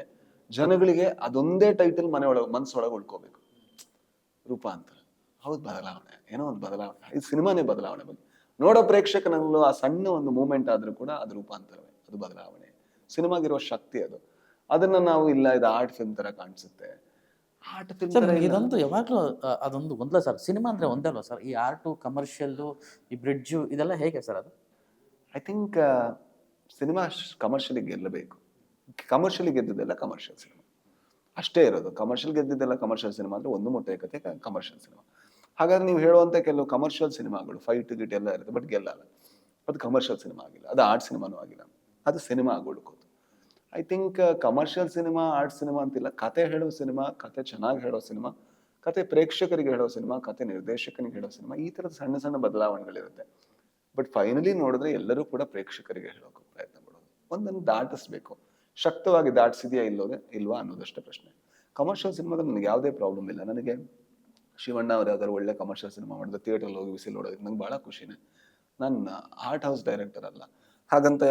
B: ಜನಗಳಿಗೆ ಅದೊಂದೇ ಟೈಟಲ್ ಮನಸ್ಸೊಳಗೆ ಉಳ್ಕೋಬೇಕು. ರೂಪಾಂತರ, ಹೌದು, ಬದಲಾವಣೆ, ಏನೋ ಒಂದು ಬದಲಾವಣೆ. ಇದು ಸಿನಿಮಾನೇ ಬದಲಾವಣೆ ಬಗ್ಗೆ ನೋಡೋ ಪ್ರೇಕ್ಷಕನಲ್ಲೂ ಆ ಸಣ್ಣ ಒಂದು ಮೂಮೆಂಟ್ ಆದ್ರೂ ಕೂಡ ಅದು ರೂಪಾಂತರವೇ, ಅದು ಬದಲಾವಣೆ. ಸಿನಿಮಾಗಿರೋ ಶಕ್ತಿ ಅದು. ಅದನ್ನ ನಾವು ಇಲ್ಲ ಇದು ಆರ್ಟ್ ಫಿಲ್ಮ್ ತರ ಕಾಣಿಸುತ್ತೆ, ಆರ್ಟ್ ಫಿಲ್ಮ್
A: ಇದಂತೂ ಯಾವಾಗ್ಲೂ ಅದೊಂದು ಒಂದಲ್ಲ ಸರ್. ಸಿನಿಮಾ ಅಂದ್ರೆ ಒಂದೇ ಅಲ್ವಾ ಸರ್? ಈ ಆರ್ಟು, ಕಮರ್ಷಿಯಲ್ಲು, ಈ ಬ್ರಿಡ್ಜು, ಇದೆಲ್ಲ ಹೇಗೆ ಸರ್ ಅದು?
B: ಐ ಥಿಂಕ್ ಸಿನಿಮಾ ಕಮರ್ಷಿಯಲಿ ಗೆಲ್ಲಬೇಕು. ಕಮರ್ಷಿಯಲಿ ಗೆದ್ದಿದ್ದೆಲ್ಲ ಕಮರ್ಷಿಯಲ್ ಸಿನಿಮಾ ಅಷ್ಟೇ ಇರೋದು. ಕಮರ್ಷಿಯಲ್ ಗೆದ್ದಿದ್ದೆಲ್ಲ ಕಮರ್ಷಿಯಲ್ ಸಿನಿಮಾ ಅಂದ್ರೆ ಒಂದು ಮೊಟ್ಟೆಯ ಕತೆ ಕಮರ್ಷಿಯಲ್ ಸಿನಿಮಾ. ಹಾಗಾದ್ರೆ ನೀವು ಹೇಳುವಂತ ಕೆಲವು ಕಮರ್ಷಿಯಲ್ ಸಿನಿಮಾಗಳು ಫೈಟ್ ಗಿಟ್ ಎಲ್ಲ ಇರುತ್ತೆ, ಬಟ್ ಗೆಲ್ಲಲ್ಲ. ಅದು ಕಮರ್ಷಿಯಲ್ ಸಿನಿಮಾ ಆಗಿಲ್ಲ, ಅದು ಆರ್ಟ್ ಸಿನಿಮಾನೂ ಆಗಿಲ್ಲ, ಅದು ಸಿನಿಮಾ ಆಗಿ ಉಳ್ಕೋದು. I think commercial cinema, art cinema ಅಂತಿಲ್ಲ. ಕತೆ ಹೇಳೋ ಸಿನಿಮಾ, ಕತೆ ಚೆನ್ನಾಗಿ ಹೇಳೋ ಸಿನಿಮಾ, ಕತೆ ಪ್ರೇಕ್ಷಕರಿಗೆ ಹೇಳೋ ಸಿನಿಮಾ, ಕತೆ ನಿರ್ದೇಶಕನಿಗೆ ಹೇಳೋ ಸಿನಿಮಾ, ಈ ತರದ ಸಣ್ಣ ಸಣ್ಣ ಬದಲಾವಣೆಗಳಿರುತ್ತೆ. ಬಟ್ ಫೈನಲಿ ನೋಡಿದ್ರೆ ಎಲ್ಲರೂ ಕೂಡ ಪ್ರೇಕ್ಷಕರಿಗೆ ಹೇಳೋಕೆ ಪ್ರಯತ್ನ ಪಡೋದು. ಒಂದನ್ನು ದಾಟಿಸ್ಬೇಕು. ಶಕ್ತವಾಗಿ ದಾಟಿಸಿದೆಯಾ ಇಲ್ವಾ ಅನ್ನೋದಷ್ಟೇ ಪ್ರಶ್ನೆ. ಕಮರ್ಷಿಯಲ್ ಸಿನಿಮಾದಲ್ಲಿ ನನಗೆ ಯಾವುದೇ ಪ್ರಾಬ್ಲಮ್ ಇಲ್ಲ. ನನಗೆ ಶಿವಣ್ಣ ಅವ್ರು ಯಾವ್ದಾದ್ರು ಒಳ್ಳೆ ಕಮರ್ಷಿಯಲ್ ಸಿನಿಮಾ ಮಾಡಿದ್ರೆ ಥಿಯೇಟರ್ ಹೋಗಿ ವಿಸಿಲ್ ಹೊಡೋದಕ್ಕೆ ನಂಗೆ ಬಹಳ ಖುಷಿನೇ. ನಾನು ಆರ್ಟ್ ಹೌಸ್ ಡೈರೆಕ್ಟರ್ ಅಲ್ಲ. ಹಾಗಂತ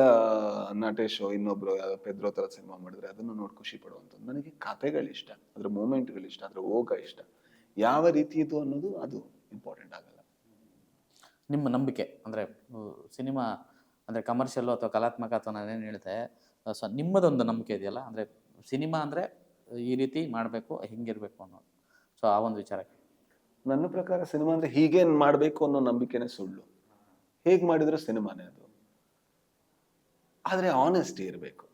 B: ನಟೇಶ್ ಇನ್ನೊಬ್ರು ಪೆದ್ರೋ ತರ ಸಿನಿಮಾ ಮಾಡಿದ್ರೆ ಅದನ್ನು ನೋಡಿ ಖುಷಿ ಪಡುವಂಥದ್ದು. ನನಗೆ ಕಥೆಗಳಿಷ್ಟ, ಅದ್ರ ಮೂಮೆಂಟ್ಗಳಿಷ್ಟ, ಅದ್ರ ಹೋಗ ಇಷ್ಟ. ಯಾವ ರೀತಿ ಇದು ಅನ್ನೋದು ಅದು ಇಂಪಾರ್ಟೆಂಟ್ ಆಗಲ್ಲ.
A: ನಿಮ್ಮ ನಂಬಿಕೆ ಅಂದರೆ ಸಿನಿಮಾ ಅಂದರೆ ಕಮರ್ಷಿಯಲ್ಲು ಅಥವಾ ಕಲಾತ್ಮಕ ಅಥವಾ ನಾನೇನು ಹೇಳಿದೆ, ಸೊ ನಿಮ್ಮದೊಂದು ನಂಬಿಕೆ ಇದೆಯಲ್ಲ, ಅಂದರೆ ಸಿನಿಮಾ ಅಂದರೆ ಈ ರೀತಿ ಮಾಡಬೇಕು, ಹಿಂಗಿರಬೇಕು ಅನ್ನೋದು. ಸೊ ಆ ಒಂದು ವಿಚಾರಕ್ಕೆ
B: ನನ್ನ ಪ್ರಕಾರ ಸಿನಿಮಾ ಅಂದ್ರೆ ಹೀಗೇನ್ ಮಾಡ್ಬೇಕು ಅನ್ನೋ ನಂಬಿಕೆನೇ ಸುಳ್ಳು. ಹೇಗ್ ಮಾಡಿದ್ರೆ ಸಿನಿಮಾನೇ ಅದು. ಆದ್ರೆ ಆನೆಸ್ಟಿ ಇರಬೇಕು.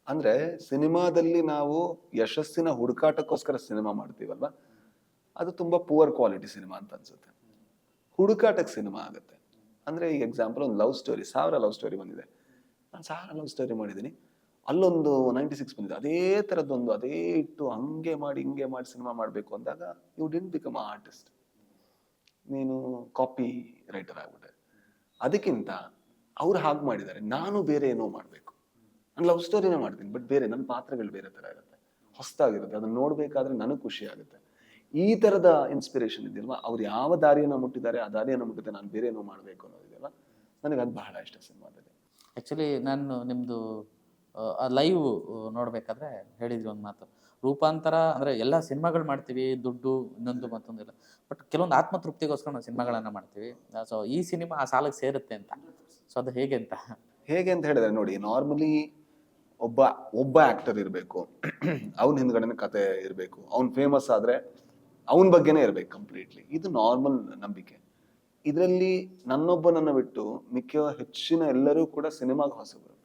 B: ಅಂದ್ರೆ ಸಿನಿಮಾದಲ್ಲಿ ನಾವು ಯಶಸ್ಸಿನ ಹುಡುಕಾಟಕ್ಕೋಸ್ಕರ ಸಿನಿಮಾ ಮಾಡ್ತೀವಲ್ವಾ, ಅದು ತುಂಬಾ ಪುವರ್ ಕ್ವಾಲಿಟಿ ಸಿನಿಮಾ ಅಂತ ಅನ್ಸುತ್ತೆ. ಹುಡುಕಾಟಕ್ಕೆ ಸಿನಿಮಾ ಆಗುತ್ತೆ. ಅಂದ್ರೆ ಈಗ ಎಕ್ಸಾಂಪಲ್ ಒಂದು ಲವ್ ಸ್ಟೋರಿ, 1000 ಲವ್ ಸ್ಟೋರಿ ಬಂದಿದೆ. ನಾನು 1000 ಲವ್ ಸ್ಟೋರಿ ಮಾಡಿದ್ದೀನಿ, ಅಲ್ಲೊಂದು 96 ಬಂದಿದೆ. ಅದೇ ತರದೊಂದು ಅದೇ ಇಟ್ಟು ಹಂಗೆ ಮಾಡಿ ಹಿಂಗೆ ಮಾಡಿ ಸಿನಿಮಾ ಮಾಡಬೇಕು ಅಂದಾಗ ಯು ಡಿಂಟ್ ಬಿಕಮ್ ಆರ್ಟಿಸ್ಟ್, ನೀನು ಕಾಪಿ ರೈಟರ್ ಆಗ್ಬಿಟ್ಟೆ. ಅದಕ್ಕಿಂತ ಅವ್ರು ಹಾಗೆ ಮಾಡಿದ್ದಾರೆ, ನಾನು ಬೇರೆ ಏನೋ ಮಾಡಬೇಕು. ನಾನು ಲವ್ ಸ್ಟೋರಿನೇ ಮಾಡ್ತೀನಿ, ಬಟ್ ಬೇರೆ ನನ್ನ ಪಾತ್ರಗಳು ಬೇರೆ ತರ ಇರುತ್ತೆ, ಹೊಸದಾಗಿರುತ್ತೆ. ಅದನ್ನ ನೋಡ್ಬೇಕಾದ್ರೆ ನನಗೆ ಖುಷಿ ಆಗುತ್ತೆ. ಈ ತರದ ಇನ್ಸ್ಪಿರೇಷನ್ ಇದೆಯಲ್ವಾ, ಅವ್ರು ಯಾವ ದಾರಿಯನ್ನ ಮುಟ್ಟಿದ್ದಾರೆ ಆ ದಾರಿಯನ್ನ ಮುಟ್ಟಿದೆ, ನಾನು ಬೇರೆ ಏನೋ ಮಾಡಬೇಕು ಅನ್ನೋದಿದೆಯಲ್ಲ, ನನಗೆ ಅದು ಬಹಳ ಇಷ್ಟ ಸಿನಿಮಾದಲ್ಲಿ.
A: ಆ್ಯಕ್ಚುಲಿ ನಾನು ನಿಮ್ಮದು ಲೈವ್ ನೋಡಬೇಕಾದ್ರೆ ಹೇಳಿದ್ರಿ ಒಂದು ಮಾತು, ರೂಪಾಂತರ ಅಂದರೆ ಎಲ್ಲ ಸಿನಿಮಾಗಳು ಮಾಡ್ತೀವಿ, ದುಡ್ಡು ಇನ್ನೊಂದು ಮತ್ತೊಂದಿಲ್ಲ, ಬಟ್ ಕೆಲವೊಂದು ಆತ್ಮತೃಪ್ತಿಗೋಸ್ಕರ ನಾವು ಸಿನಿಮಾಗಳನ್ನು ಮಾಡ್ತೀವಿ. ಸೊ ಈ ಸಿನಿಮಾ ಆ ಸಾಲಕ್ಕೆ ಸೇರುತ್ತೆ ಅಂತ. ಸೊ ಅದು ಹೇಗೆ ಅಂತ
B: ಹೇಗೆ ಅಂತ ಹೇಳಿದ್ರೆ ನೋಡಿ, ನಾರ್ಮಲಿ ಒಬ್ಬ ಒಬ್ಬ ಆಕ್ಟರ್ ಇರಬೇಕು, ಅವನ ಹಿಂದ್ಗಡೆನೆ ಕತೆ ಇರಬೇಕು, ಅವ್ನ್ ಫೇಮಸ್ ಆದ್ರೆ ಅವನ ಬಗ್ಗೆನೇ ಇರ್ಬೇಕು ಕಂಪ್ಲೀಟ್ಲಿ. ಇದು ನಾರ್ಮಲ್ ನಂಬಿಕೆ. ಇದರಲ್ಲಿ ನನ್ನೊಬ್ಬನನ್ನ ಬಿಟ್ಟು ಮಿಕ್ಕ ಹೆಚ್ಚಿನ ಎಲ್ಲರೂ ಕೂಡ ಸಿನಿಮಾಗೆ ಹೊಸಬರು.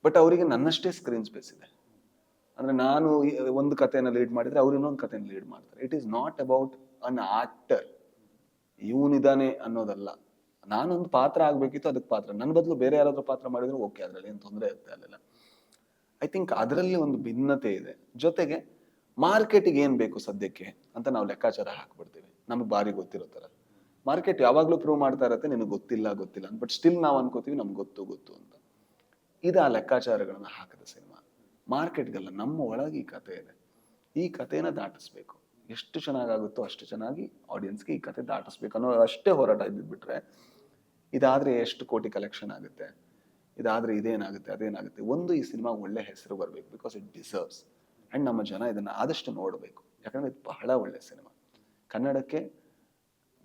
B: ಬಟ್ ಅವರಿಗೆ ನನ್ನಷ್ಟೇ ಸ್ಕ್ರೀನ್ ಸ್ಪೇಸ್ ಇದೆ. ಅಂದ್ರೆ ನಾನು ಒಂದು ಕಥೆನ ಲೀಡ್ ಮಾಡಿದ್ರೆ ಅವ್ರು ಇನ್ನೊಂದು ಕಥೆನ ಲೀಡ್ ಮಾಡ್ತಾರೆ. It is not about an actor, ಇವನಿದಾನೆ ಅನ್ನೋದಲ್ಲ. ನಾನೊಂದು ಪಾತ್ರ ಆಗ್ಬೇಕಿತ್ತು, ಅದಕ್ಕೆ ಪಾತ್ರ. ನನ್ನ ಬದಲು ಬೇರೆ ಯಾರಾದ್ರೂ ಪಾತ್ರ ಮಾಡಿದ್ರು ಓಕೆ, ಅದ್ರಲ್ಲಿ ಏನು ತೊಂದರೆ ಇರುತ್ತೆ ಅಲ್ಲೆಲ್ಲ. ಐ ಥಿಂಕ್ ಅದರಲ್ಲಿ ಒಂದು ಭಿನ್ನತೆ ಇದೆ. ಜೊತೆಗೆ ಮಾರ್ಕೆಟಿಗೆ ಏನ್ ಬೇಕು ಸದ್ಯಕ್ಕೆ ಅಂತ ನಾವು ಲೆಕ್ಕಾಚಾರ ಹಾಕ್ಬಿಡ್ತೀವಿ, ನಮ್ಗೆ ಬಾರಿ ಗೊತ್ತಿರೋ ತರ. ಮಾರ್ಕೆಟ್ ಯಾವಾಗ್ಲೂ ಪ್ರೂವ್ ಮಾಡ್ತಾ ಇರತ್ತೆ ನಿನಗೆ ಗೊತ್ತಿಲ್ಲ ಅಂತ, ಬಟ್ ಸ್ಟಿಲ್ ನಾವು ಅನ್ಕೋತೀವಿ ನಮ್ಗೆ ಗೊತ್ತು ಅಂತ. ಇದು ಆ ಲೆಕ್ಕಾಚಾರಗಳನ್ನ ಹಾಕದ ಸಿನಿಮಾ. ಮಾರ್ಕೆಟ್ಗೆಲ್ಲ, ನಮ್ಮ ಒಳಗೆ ಈ ಕತೆ ಇದೆ, ಈ ಕಥೆನ ದಾಟಿಸ್ಬೇಕು. ಎಷ್ಟು ಚೆನ್ನಾಗಾಗುತ್ತೋ ಅಷ್ಟು ಚೆನ್ನಾಗಿ ಆಡಿಯನ್ಸ್ಗೆ ಈ ಕತೆ ದಾಟಿಸ್ಬೇಕು ಅನ್ನೋ ಅಷ್ಟೇ ಹೋರಾಟ ಇದ್ಬಿಟ್ರೆ, ಇದಾದ್ರೆ ಎಷ್ಟು ಕೋಟಿ ಕಲೆಕ್ಷನ್ ಆಗುತ್ತೆ, ಇದಾದ್ರೆ ಇದೇನಾಗುತ್ತೆ ಅದೇನಾಗುತ್ತೆ. ಒಂದು, ಈ ಸಿನಿಮಾ ಒಳ್ಳೆ ಹೆಸರು ಬರಬೇಕು, ಬಿಕಾಸ್ ಇಟ್ ಡಿಸರ್ವ್ಸ್. ಅಂಡ್ ನಮ್ಮ ಜನ ಇದನ್ನ ಆದಷ್ಟು ನೋಡಬೇಕು, ಯಾಕಂದ್ರೆ ಇದು ಬಹಳ ಒಳ್ಳೆ ಸಿನಿಮಾ. ಕನ್ನಡಕ್ಕೆ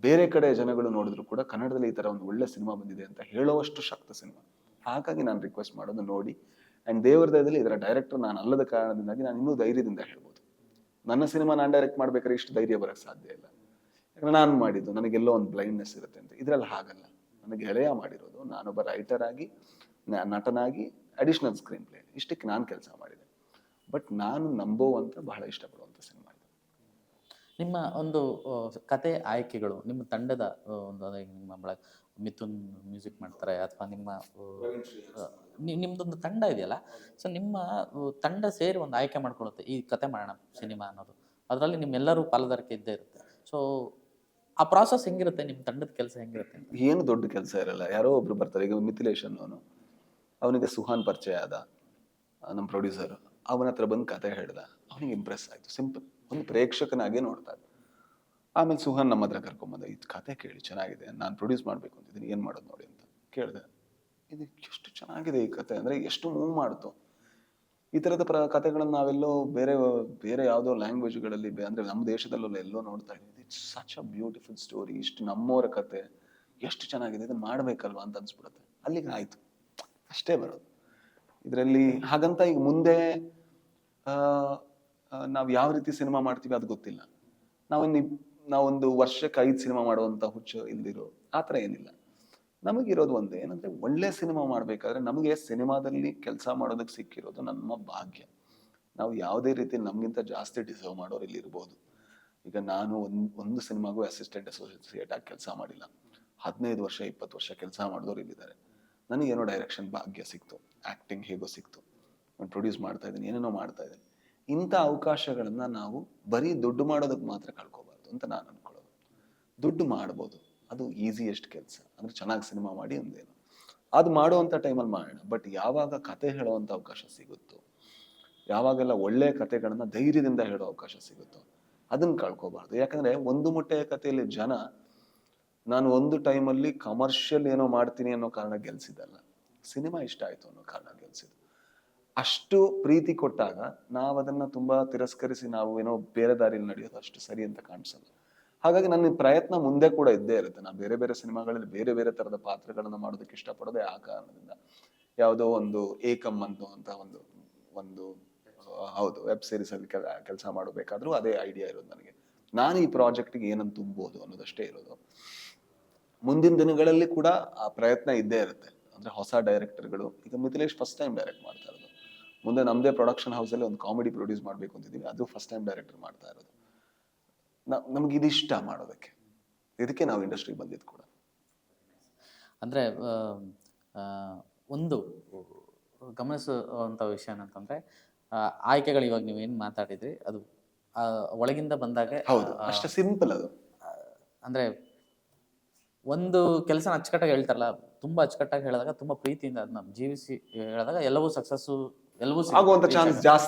B: ಬೇರೆ ಕಡೆ ಜನಗಳು ನೋಡಿದ್ರು ಕೂಡ ಕನ್ನಡದಲ್ಲಿ ಈ ತರ ಒಂದು ಒಳ್ಳೆ ಸಿನಿಮಾ ಬಂದಿದೆ ಅಂತ ಹೇಳುವಷ್ಟು ಶಕ್ತ ಸಿನಿಮಾ. ಹಾಗಾಗಿ ನಾನು ರಿಕ್ವೆಸ್ಟ್ ಮಾಡೋದು ನೋಡಿ. ಅಂಡ್ ದೇವರ ದಯದಲ್ಲಿ ಇದರ ಡೈರೆಕ್ಟರ್ ನಾನು ಅಲ್ಲದ ಕಾರಣದಿಂದಾಗಿ ನಾನು ಇನ್ನೂ ಧೈರ್ಯದಿಂದ ಹೇಳ್ಬೋದು, ನನ್ನ ಸಿನಿಮಾ ನಾನು ಡೈರೆಕ್ಟ್ ಮಾಡ್ಬೇಕಾದ್ರೆ ಇಷ್ಟು ಧೈರ್ಯ ಬರಕ್ ಸಾಧ್ಯ ಇಲ್ಲ. ಯಾಕಂದ್ರೆ ನಾನು ಮಾಡಿದ್ದು, ನನಗೆಲ್ಲೋ ಒಂದು ಬ್ಲೈಂಡ್ನೆಸ್ ಇರುತ್ತೆ ಅಂತ. ಇದ್ರಲ್ಲಿ ಹಾಗಲ್ಲ, ನನಗೆ ಗೆಳೆಯ ಮಾಡಿರೋದು, ನಾನೊಬ್ಬ ರೈಟರ್ ಆಗಿ, ನಟನಾಗಿ, ಅಡಿಷನಲ್ ಸ್ಕ್ರೀನ್ ಪ್ಲೇ, ಇಷ್ಟಕ್ಕೆ ನಾನು ಕೆಲಸ ಮಾಡಿದೆ. ಬಟ್ ನಾನು ನಂಬೋವಂತ ಬಹಳ ಇಷ್ಟಪಡುವಂತ ಸಿನಿಮಾ ಇದು.
A: ನಿಮ್ಮ ಒಂದು ಕತೆ ಆಯ್ಕೆಗಳು, ನಿಮ್ಮ ತಂಡದ ಒಂದು ಅದೇ ನಿಮ್ಮ ಮಿಥುನ್ ಮ್ಯೂಸಿಕ್ ಮಾಡ್ತಾರೆ ಅಥವಾ ನಿಮ್ಮ ನಿಮ್ದೊಂದು ತಂಡ ಇದೆಯಲ್ಲ, ಸೊ ನಿಮ್ಮ ತಂಡ ಸೇರಿ ಒಂದು ಆಯ್ಕೆ ಮಾಡ್ಕೊಳ್ಳುತ್ತೆ, ಈ ಕತೆ ಮಾಡೋಣ ಸಿನಿಮಾ ಅನ್ನೋದು. ಅದರಲ್ಲಿ ನಿಮ್ಮೆಲ್ಲರೂ ಪಾಲುದಾರಿಕೆ ಇದ್ದೇ ಇರುತ್ತೆ. ಸೊ ಆ ಪ್ರಾಸೆಸ್ ಹೆಂಗಿರುತ್ತೆ, ನಿಮ್ಮ ತಂಡದ ಕೆಲಸ ಹೆಂಗಿರುತ್ತೆ ಅಂತ?
B: ಏನು ದೊಡ್ಡ ಕೆಲಸ ಇರಲ್ಲ. ಯಾರೋ ಒಬ್ರು ಬರ್ತಾರೆ. ಈಗ ಮಿಥಿಲೇಶ್ ಅನ್ನೋನು, ಅವನಿಗೆ ಸುಹಾನ್ ಪರಿಚಯ ಆದ, ನಮ್ಮ ಪ್ರೊಡ್ಯೂಸರ್. ಅವನ ಹತ್ರ ಬಂದು ಕತೆ ಹೇಳ್ದ, ಅವನಿಗೆ ಇಂಪ್ರೆಸ್ ಆಯ್ತು. ಸಿಂಪಲ್, ಒಂದು ಪ್ರೇಕ್ಷಕನಾಗೆ ನೋಡ್ತಾ ಇದ್ದ. ಆಮೇಲೆ ಸುಹಾನ್ ನಮ್ಮ ಹತ್ರ ಕರ್ಕೊಂಬಂದ, ಇದು ಕತೆ ಕೇಳಿ ಚೆನ್ನಾಗಿದೆ, ನಾನು ಪ್ರೊಡ್ಯೂಸ್ ಮಾಡ್ಬೇಕು ಅಂತಿದ್ದೀನಿ, ಏನ್ ಮಾಡೋದು ನೋಡಿ ಅಂತ ಕೇಳಿದೆ. ಇದು ಎಷ್ಟು ಚೆನ್ನಾಗಿದೆ ಈ ಕತೆ, ಅಂದ್ರೆ ಎಷ್ಟು ಮೂವ್ ಮಾಡ್ತು. ಈ ತರದ ಕಥೆಗಳನ್ನ ನಾವೆಲ್ಲೋ ಬೇರೆ ಬೇರೆ ಯಾವುದೋ ಲ್ಯಾಂಗ್ವೇಜ್ಗಳಲ್ಲಿ, ಅಂದ್ರೆ ನಮ್ಮ ದೇಶದಲ್ಲೂ ಎಲ್ಲೋ ನೋಡ್ತಾ ಇದ್ದೀವಿ. It's such a beautiful story, ಇಷ್ಟು ನಮ್ಮವರ ಕತೆ, ಎಷ್ಟು ಚೆನ್ನಾಗಿದೆ, ಇದನ್ನ ಮಾಡ್ಬೇಕಲ್ವಾ ಅಂತ ಅನ್ಸ್ಬಿಡುತ್ತೆ. ಅಲ್ಲಿಗೆ ಆಯ್ತು, ಅಷ್ಟೇ ಬರೋದು ಇದರಲ್ಲಿ. ಹಾಗಂತ ಈಗ ಮುಂದೆ ನಾವು ಯಾವ ರೀತಿ ಸಿನಿಮಾ ಮಾಡ್ತೀವಿ ಅದು ಗೊತ್ತಿಲ್ಲ. ನಾವೊಂದು ವರ್ಷಕ್ಕೆ 5 ಸಿನಿಮಾ ಮಾಡುವಂತ ಹುಚ್ಚು ಇಲ್ದಿರೋ ಆತರ ಏನಿಲ್ಲ. ನಮಗಿರೋದು ಒಂದೇ, ಏನಂದ್ರೆ ಒಳ್ಳೆ ಸಿನಿಮಾ ಮಾಡ್ಬೇಕಾದ್ರೆ ನಮಗೆ ಸಿನಿಮಾದಲ್ಲಿ ಕೆಲಸ ಮಾಡೋದಕ್ಕೆ ಸಿಕ್ಕಿರೋದು ನಮ್ಮ ಭಾಗ್ಯ. ನಾವು ಯಾವುದೇ ರೀತಿ ನಮ್ಗಿಂತ ಜಾಸ್ತಿ ಡಿಸರ್ವ್ ಮಾಡೋರು ಇಲ್ಲಿ ಇರ್ಬೋದು. ಈಗ ನಾನು ಒಂದು ಸಿನಿಮಾಗೂ ಅಸಿಸ್ಟೆಂಟ್ ಅಸೋಸಿಯೇಟ್ ಆಗಿ ಕೆಲಸ ಮಾಡಿಲ್ಲ. 15 ವರ್ಷ 20 ವರ್ಷ ಕೆಲಸ ಮಾಡಿದವರು ಇಲ್ಲಿದ್ದಾರೆ. ನನಗೇನೋ ಡೈರೆಕ್ಷನ್ ಭಾಗ್ಯ ಸಿಕ್ತು, ಆಕ್ಟಿಂಗ್ ಹೇಗೋ ಸಿಕ್ತು. ನಾನು ಪ್ರೊಡ್ಯೂಸ್ ಮಾಡ್ತಾ ಇದ್ದೀನಿ, ಏನೇನೋ ಮಾಡ್ತಾ ಇದ್ದೀನಿ. ಇಂಥ ಅವಕಾಶಗಳನ್ನ ನಾವು ಬರೀ ದುಡ್ಡು ಮಾಡೋದಕ್ಕೆ ಮಾತ್ರ ಕಳ್ಕೊಬಾರ್ದು ಅಂತ ನಾನು ಅನ್ಕೊಳ್ಳೋದು. ದುಡ್ಡು ಮಾಡ್ಬೋದು, ಅದು ಈಸಿಯೆಸ್ಟ್ ಕೆಲಸ. ಅಂದ್ರೆ ಚೆನ್ನಾಗಿ ಸಿನಿಮಾ ಮಾಡಿ ಒಂದೇನು ಅದು ಮಾಡುವಂಥ ಟೈಮಲ್ಲಿ ಮಾಡೋಣ. ಬಟ್ ಯಾವಾಗ ಕತೆ ಹೇಳುವಂಥ ಅವಕಾಶ ಸಿಗುತ್ತೋ, ಯಾವಾಗೆಲ್ಲ ಒಳ್ಳೆಯ ಕತೆಗಳನ್ನ ಧೈರ್ಯದಿಂದ ಹೇಳೋ ಅವಕಾಶ ಸಿಗುತ್ತೋ ಅದನ್ನ ಕಳ್ಕೊಬಾರ್ದು. ಯಾಕಂದ್ರೆ ಒಂದು ಮೊಟ್ಟೆಯ ಕಥೆಯಲ್ಲಿ ಜನ ನಾನು ಒಂದು ಟೈಮಲ್ಲಿ ಕಮರ್ಷಿಯಲ್ ಏನೋ ಮಾಡ್ತೀನಿ ಅನ್ನೋ ಕಾರಣ ಗೆಲ್ಸಿದ್ದಲ್ಲ, ಸಿನಿಮಾ ಇಷ್ಟ ಆಯ್ತು ಅನ್ನೋ ಕಾರಣ ಗೆಲ್ಸಿದ್ದು. ಅಷ್ಟು ಪ್ರೀತಿ ಕೊಟ್ಟಾಗ ನಾವು ಅದನ್ನ ತುಂಬಾ ತಿರಸ್ಕರಿಸಿ ನಾವು ಏನೋ ಬೇರೆ ದಾರಿಯಲ್ಲಿ ನಡೆಯೋದು ಅಷ್ಟು ಸರಿ ಅಂತ ಕಾಣಿಸಲ್ಲ. ಹಾಗಾಗಿ ನನ್ನ ಪ್ರಯತ್ನ ಮುಂದೆ ಕೂಡ ಇದ್ದೇ ಇರುತ್ತೆ. ನಾನು ಬೇರೆ ಬೇರೆ ಸಿನಿಮಾಗಳಲ್ಲಿ ಬೇರೆ ಬೇರೆ ತರದ ಪಾತ್ರಗಳನ್ನ ಮಾಡೋದಕ್ಕೆ ಇಷ್ಟಪಡೋದೇ ಆ ಕಾರಣದಿಂದ. ಯಾವುದೋ ಒಂದು ಏಕಮ್ ಅಂತ ಒಂದು ಒಂದು ಹೌದು ವೆಬ್ ಸೀರೀಸ್ ಅಲ್ಲಿ ಕೆಲಸ ಮಾಡಬೇಕಾದ್ರೂ ಅದೇ ಐಡಿಯಾ ಇರೋದು ನನಗೆ. ನಾನು ಈ ಪ್ರಾಜೆಕ್ಟ್ಗೆ ಏನನ್ನು ತುಂಬಬಹುದು ಅನ್ನೋದಷ್ಟೇ ಇರೋದು. ಮುಂದಿನ ದಿನಗಳಲ್ಲಿ ಕೂಡ ಆ ಪ್ರಯತ್ನ ಇದ್ದೇ ಇರುತ್ತೆ. ಅಂದ್ರೆ ಹೊಸ ಡೈರೆಕ್ಟರ್ಗಳು, ಈಗ ಮಿಥಿಲೇಶ್ ಫಸ್ಟ್ ಟೈಮ್ ಡೈರೆಕ್ಟ್ ಮಾಡ್ತಾ ಇರೋದು. ಮುಂದೆ ನಮ್ದೇ ಪ್ರೊಡಕ್ಷನ್ ಹೌಸ್ ಅಲ್ಲಿ ಒಂದು ಕಾಮಿಡಿ ಪ್ರೊಡ್ಯೂಸ್ ಮಾಡ್ಬೇಕು ಅಂತಿದ್ದೀವಿ, ಅದು ಫಸ್ಟ್ ಟೈಮ್ ಡೈರೆಕ್ಟರ್ ಮಾಡ್ತಾ ಇರೋದು. ನಮ್ಗೆ ಇದಿಷ್ಟ ಮಾಡೋದಕ್ಕೆ, ಇದಕ್ಕೆ ನಾವು ಇಂಡಸ್ಟ್ರಿಗೆ ಬಂದಿದ್ದು ಕೂಡ.
A: ಅಂದರೆ ಒಂದು ಗಮನಿಸುವಂಥ ವಿಷಯ ಏನಂತಂದರೆ, ಆಯ್ಕೆಗಳು ಇವಾಗ ನೀವೇನು ಮಾತಾಡಿದ್ರಿ ಅದು ಒಳಗಿಂದ ಬಂದಾಗ
B: ಹೌದು, ಅಷ್ಟು ಸಿಂಪಲ್ ಅದು.
A: ಅಂದರೆ ಒಂದು ಕೆಲಸ ಅಚ್ಚುಕಟ್ಟಾಗಿ ಹೇಳ್ತಾರಲ್ಲ, ತುಂಬ ಅಚ್ಚುಕಟ್ಟಾಗಿ ಹೇಳಿದಾಗ, ತುಂಬ ಪ್ರೀತಿಯಿಂದ ಅದನ್ನ ಜೀವಿಸಿ ಹೇಳಿದಾಗ ಎಲ್ಲವೂ ಸಕ್ಸಸ್ಸು, ಎಲ್ಲವೂ
B: ಆಗುವಂಥ ಚಾನ್ಸ್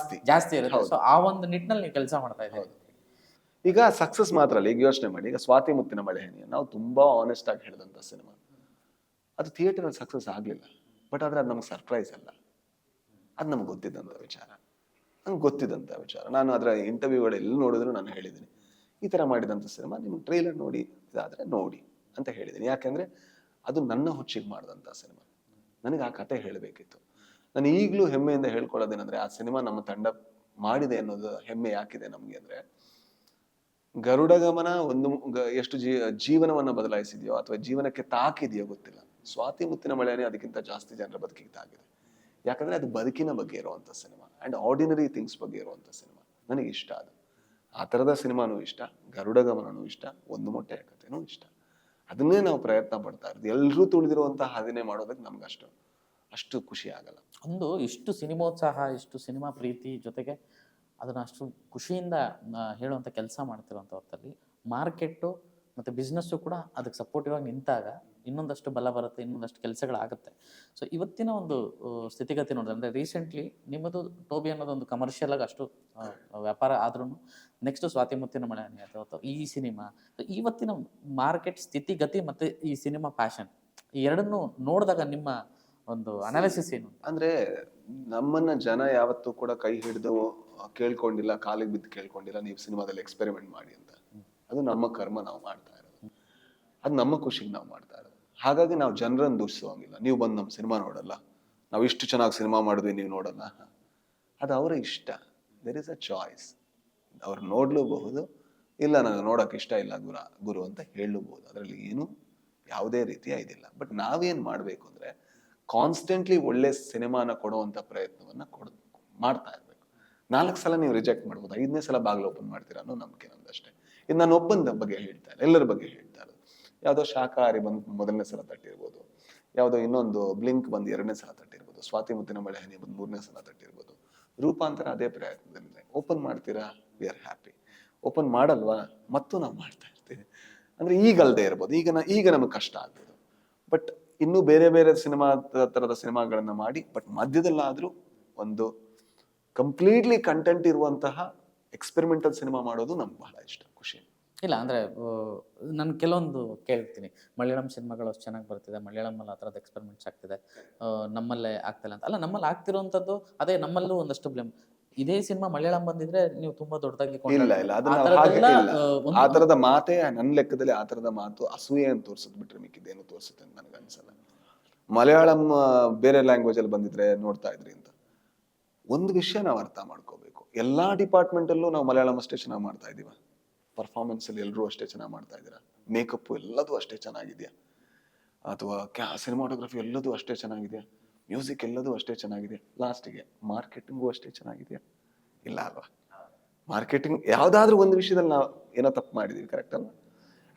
B: ಜಾಸ್ತಿ
A: ಇರುತ್ತೆ. ಸೊ ಆ ಒಂದು ನಿಟ್ಟಿನಲ್ಲಿ ನೀವು ಕೆಲಸ ಮಾಡ್ತಾ ಇದ್ದೀವಿ.
B: ಈಗ ಸಕ್ಸಸ್ ಮಾತ್ರ ಅಲ್ಲ, ಈಗ ಯೋಚನೆ ಮಾಡಿ, ಈಗ ಸ್ವಾತಿ ಮುತ್ತಿನ ಮಳೆ ಹನಿ ನಾವು ತುಂಬಾ ಆನೆಸ್ಟ್ ಆಗಿ ಹೇಳಿದಂತ ಸಿನಿಮಾ, ಅದು ಥಿಯೇಟರ್ ಅಲ್ಲಿ ಸಕ್ಸಸ್ ಆಗ್ಲಿಲ್ಲ. ಬಟ್ ಆದ್ರೆ ಅದು ನಮ್ಗೆ ಸರ್ಪ್ರೈಸ್ ಅಲ್ಲ, ಅದು ನಮ್ಗೆ ಗೊತ್ತಿದ್ದಂತ ವಿಚಾರ. ನಂಗೆ ಗೊತ್ತಿದ್ದಂತ ವಿಚಾರ. ನಾನು ಅದರ ಇಂಟರ್ವ್ಯೂಗಳು ಎಲ್ಲಿ ನೋಡಿದ್ರು ನಾನು ಹೇಳಿದ್ದೀನಿ, ಈ ತರ ಮಾಡಿದಂತ ಸಿನಿಮಾ ನಿಮ್ಗೆ ಟ್ರೈಲರ್ ನೋಡಿ ಇದಾದ್ರೆ ನೋಡಿ ಅಂತ ಹೇಳಿದ್ದೀನಿ. ಯಾಕೆಂದ್ರೆ ಅದು ನನ್ನ ಹುಚ್ಚಿಗೆ ಮಾಡಿದಂತ ಸಿನಿಮಾ, ನನಗೆ ಆ ಕತೆ ಹೇಳಬೇಕಿತ್ತು. ನಾನು ಈಗಲೂ ಹೆಮ್ಮೆಯಿಂದ ಹೇಳ್ಕೊಳ್ಳೋದೇನಂದ್ರೆ, ಆ ಸಿನಿಮಾ ನಮ್ಮ ತಂಡ ಮಾಡಿದೆ ಅನ್ನೋದು ಹೆಮ್ಮೆ ಯಾಕಿದೆ ನಮ್ಗೆ ಅಂದ್ರೆ, ಗರುಡ ಗಮನ ಎಷ್ಟು ಜೀವನವನ್ನ ಬದಲಾಯಿಸಿದೆಯೋ ಅಥವಾ ಜೀವನಕ್ಕೆ ತಾಕಿದೆಯೋ ಗೊತ್ತಿಲ್ಲ, ಸ್ವಾತಿ ಮುತ್ತಿನ ಮಳೆನೇ ಅದಕ್ಕಿಂತ ಜಾಸ್ತಿ ಜನರ ಬದುಕಿಗೆ ತಾಗಿದೆ. ಯಾಕಂದ್ರೆ ಅದು ಬದುಕಿನ ಬಗ್ಗೆ ಇರುವಂತ ಸಿನಿಮಾ ಅಂಡ್ ಆರ್ಡಿನರಿ ಥಿಂಗ್ಸ್ ಬಗ್ಗೆ ಇರುವಂತ ಸಿನಿಮಾ. ನನಗೆ ಇಷ್ಟ ಅದು. ಆ ತರದ ಸಿನಿಮಾನೂ ಇಷ್ಟ, ಗರುಡ ಗಮನನೂ ಇಷ್ಟ, ಒಂದು ಮೊಟ್ಟೆಯ ಕಥೆನೂ ಇಷ್ಟ. ಅದನ್ನೇ ನಾವು ಪ್ರಯತ್ನ ಪಡ್ತಾ ಇರೋದು. ಎಲ್ಲರೂ ತುಳಿದಿರುವಂತಹ ಹಾದಿನೇ ಮಾಡೋದಕ್ಕೆ ನಮ್ಗೆ ಅಷ್ಟು ಖುಷಿ ಆಗಲ್ಲ.
A: ಒಂದು ಇಷ್ಟು ಸಿನಿಮೋತ್ಸಾಹ, ಇಷ್ಟು ಸಿನಿಮಾ ಪ್ರೀತಿ ಜೊತೆಗೆ ಅದನ್ನು ಅಷ್ಟು ಖುಷಿಯಿಂದ ಹೇಳುವಂಥ ಕೆಲಸ ಮಾಡ್ತಿರುವಂಥ ಹೊತ್ತಲ್ಲಿ ಮಾರ್ಕೆಟು ಮತ್ತು ಬಿಸ್ನೆಸ್ಸು ಕೂಡ ಅದಕ್ಕೆ ಸಪೋರ್ಟಿವ್ ಆಗಿ ನಿಂತಾಗ ಇನ್ನೊಂದಷ್ಟು ಬಲ ಬರುತ್ತೆ, ಇನ್ನೊಂದಷ್ಟು ಕೆಲಸಗಳಾಗುತ್ತೆ. ಸೊ ಇವತ್ತಿನ ಒಂದು ಸ್ಥಿತಿಗತಿ ನೋಡಿದ್ರೆ, ಅಂದರೆ ರೀಸೆಂಟ್ಲಿ ನಿಮ್ಮದು ಟೋಬಿ ಅನ್ನೋದೊಂದು ಕಮರ್ಷಿಯಲ್ ಆಗಿ ಅಷ್ಟು ವ್ಯಾಪಾರ ಆದ್ರೂ ನೆಕ್ಸ್ಟ್ ಸ್ವಾತಿ ಮುತ್ತಿನ ಮಳೆ ಅಥವಾ ಈ ಸಿನಿಮಾ, ಇವತ್ತಿನ ಮಾರ್ಕೆಟ್ ಸ್ಥಿತಿಗತಿ ಮತ್ತು ಈ ಸಿನಿಮಾ ಪ್ಯಾಷನ್, ಈ ಎರಡನ್ನೂ ನೋಡಿದಾಗ ನಿಮ್ಮ ಒಂದು ಅನಾಲಿಸಿಸ್ ಏನು?
B: ಅಂದ್ರೆ ನಮ್ಮನ್ನ ಜನ ಯಾವತ್ತೂ ಕೂಡ ಕೈ ಹಿಡಿದು ಕೇಳ್ಕೊಂಡಿಲ್ಲ, ಕಾಲಿಗೆ ಬಿದ್ದು ಕೇಳ್ಕೊಂಡಿಲ್ಲ ನೀವು ಸಿನಿಮಾದಲ್ಲಿ ಎಕ್ಸ್ಪೆರಿಮೆಂಟ್ ಮಾಡಿ ಅಂತ. ಅದು ನಮ್ಮ ಕರ್ಮ, ನಾವು ಮಾಡ್ತಾ ಇರೋದು, ಅದು ನಮ್ಮ ಖುಷಿಗೆ ನಾವು ಮಾಡ್ತಾ ಇರೋದು. ಹಾಗಾಗಿ ನಾವು ಜನರನ್ನು ದೂಷಿಸುವಂಗಿಲ್ಲ. ನೀವು ಬಂದು ನಮ್ಮ ಸಿನಿಮಾ ನೋಡಲ್ಲ, ನಾವು ಇಷ್ಟು ಚೆನ್ನಾಗಿ ಸಿನಿಮಾ ಮಾಡಿದ್ವಿ ನೀವು ನೋಡಲ್ಲ, ಅದು ಅವರ ಇಷ್ಟ. There is a choice. ಅವ್ರು ನೋಡ್ಲೂಬಹುದು, ಇಲ್ಲ ನನಗೆ ನೋಡೋಕೆ ಇಷ್ಟ ಇಲ್ಲ ಗುರು ಅಂತ ಹೇಳಲೂಬಹುದು. ಅದರಲ್ಲಿ ಏನು ಯಾವುದೇ ರೀತಿಯ ಇದಿಲ್ಲ. ಬಟ್ ನಾವೇನ್ ಮಾಡ್ಬೇಕು ಅಂದ್ರೆ, ಕಾನ್ಸ್ಟೆಂಟ್ಲಿ ಒಳ್ಳೆ ಸಿನಿಮಾನ ಕೊಡುವಂತ ಪ್ರಯತ್ನವನ್ನ ಮಾಡ್ತಾ ಇರ್ಬೇಕು. 4 ಸಲ ನೀವು ರಿಜೆಕ್ಟ್ ಮಾಡ್ಬೋದು, 5ನೇ ಸಲ ಬಾಗಿಲು ಓಪನ್ ಮಾಡ್ತೀರಾ ಅನ್ನೋ ನಂಬಿಕೆ ನಮ್ದಷ್ಟೇ. ಇದು ನಾನು ಒಬ್ಬನ ಬಗ್ಗೆ ಹೇಳ್ತಾ ಇಲ್ಲ, ಎಲ್ಲರ ಬಗ್ಗೆ ಹೇಳ್ತಾ ಇರೋದು. ಯಾವುದೋ ಶಾಖಾಹಾರಿ ಬಂದು 1ನೇ ಸಲ ತಟ್ಟಿರ್ಬೋದು, ಯಾವುದೋ ಇನ್ನೊಂದು ಬ್ಲಿಂಕ್ ಬಂದು 2ನೇ ಸಲ ತಟ್ಟಿರ್ಬೋದು, ಸ್ವಾತಿ ಮುತ್ತಿನ ಮಳೆ ಹನಿ ಬಂದು 3ನೇ ಸಲ ತಟ್ಟಿರ್ಬೋದು. ರೂಪಾಂತರ ಅದೇ ಪ್ರಯತ್ನದಲ್ಲಿದೆ. ಓಪನ್ ಮಾಡ್ತೀರಾ, ವಿ ಆರ್ ಹ್ಯಾಪಿ. ಓಪನ್ ಮಾಡಲ್ವಾ, ಮತ್ತು ನಾವು ಮಾಡ್ತಾ ಇರ್ತೀವಿ. ಅಂದ್ರೆ ಈಗಲ್ದೇ ಇರ್ಬೋದು, ಈಗ ನಮಗೆ ಕಷ್ಟ ಆಗ್ಬೋದು. ಬಟ್ ಇನ್ನೂ ಬೇರೆ ಬೇರೆ ತರದ ಸಿನಿಮಾಗಳನ್ನ ಮಾಡಿ, ಬಟ್ ಮಧ್ಯದಲ್ಲಾದ್ರೂ ಒಂದು ಕಂಪ್ಲೀಟ್ಲಿ ಕಂಟೆಂಟ್ ಇರುವಂತಹ ಎಕ್ಸ್ಪೆರಿಮೆಂಟಲ್ ಸಿನಿಮಾ ಮಾಡೋದು ನಮ್ಗೆ ಬಹಳ ಇಷ್ಟ, ಖುಷಿ.
A: ಇಲ್ಲ ಅಂದರೆ ನಾನು ಕೆಲವೊಂದು ಕೇಳ್ತೀನಿ, ಮಲಯಾಳಂ ಸಿನಿಮಾಗಳು ಅಷ್ಟು ಚೆನ್ನಾಗಿ ಬರ್ತಿದೆ, ಮಲಯಾಳಮಲ್ಲಿ ಆ ಥರದ್ದು ಎಕ್ಸ್ಪೆರಿಮೆಂಟ್ಸ್ ಆಗ್ತಿದೆ, ನಮ್ಮಲ್ಲೇ ಆಗ್ತಿಲ್ಲ ಅಂತ. ಅಲ್ಲ, ನಮ್ಮಲ್ಲಿ ಆಗ್ತಿರೋವಂಥದ್ದು ಅದೇ, ನಮ್ಮಲ್ಲೂ ಒಂದಷ್ಟು ಬ್ಲೇಮ್. ಇದೇ ಸಿನಿಮಾ ಮಲಯಾಳಂ ಬಂದಿದ್ರೆ ನೀವು ತುಂಬಾ ದೊಡ್ಡದಾಗಿ
B: ಇಲ್ಲ, ಆ ತರದ ಮಾತೇ ನನ್ನ ಲೆಕ್ಕದಲ್ಲಿ, ಆ ತರದ ಮಾತು ಅಸೂಯೆ ಅಂತ ತೋರ್ಸದ್ ಬಿಟ್ರೆ ಮಿಕ್ಕಿದ್ದೇನು ತೋರ್ಸುತ್ತೆ ಅಂತ ನನಗೆ ಅನ್ಸಲ್ಲ. ಮಲಯಾಳಂ ಬೇರೆ ಲ್ಯಾಂಗ್ವೇಜ್ ಅಲ್ಲಿ ಬಂದಿದ್ರೆ ನೋಡ್ತಾ ಇದ್ರಿ ಅಂತ. ಒಂದು ವಿಷಯ ನಾವು ಅರ್ಥ ಮಾಡ್ಕೋಬೇಕು, ಎಲ್ಲಾ ಡಿಪಾರ್ಟ್ಮೆಂಟ್ ಅಲ್ಲೂ ನಾವು ಮಲಯಾಳಂ ಅಷ್ಟೇ ಚೆನ್ನಾಗಿ ಮಾಡ್ತಾ ಇದೀವ? ಪರ್ಫಾರ್ಮೆನ್ಸ್ ಅಲ್ಲಿ ಎಲ್ಲರೂ ಅಷ್ಟೇ ಚೆನ್ನಾಗಿ ಮಾಡ್ತಾ ಇದ್ದೀರಾ? ಮೇಕಪ್ ಎಲ್ಲದೂ ಅಷ್ಟೇ ಚೆನ್ನಾಗಿದೆಯಾ? ಅಥವಾ ಸಿನಿಮಾಟೋಗ್ರಫಿ ಎಲ್ಲದೂ ಅಷ್ಟೇ ಚೆನ್ನಾಗಿದೆಯಾ? ಮ್ಯೂಸಿಕ್ ಎಲ್ಲದೂ ಅಷ್ಟೇ ಚೆನ್ನಾಗಿದೆ? ಲಾಸ್ಟಿಗೆ ಮಾರ್ಕೆಟಿಂಗು ಅಷ್ಟೇ ಚೆನ್ನಾಗಿದೆಯಾ? ಇಲ್ಲ ಅಲ್ವಾ? ಮಾರ್ಕೆಟಿಂಗ್ ಯಾವ್ದಾದ್ರು ಒಂದು ವಿಷಯದಲ್ಲಿ ನಾವು ಏನೋ ತಪ್ಪು ಮಾಡಿದೀವಿ, ಕರೆಕ್ಟ್ ಅಲ್ವಾ?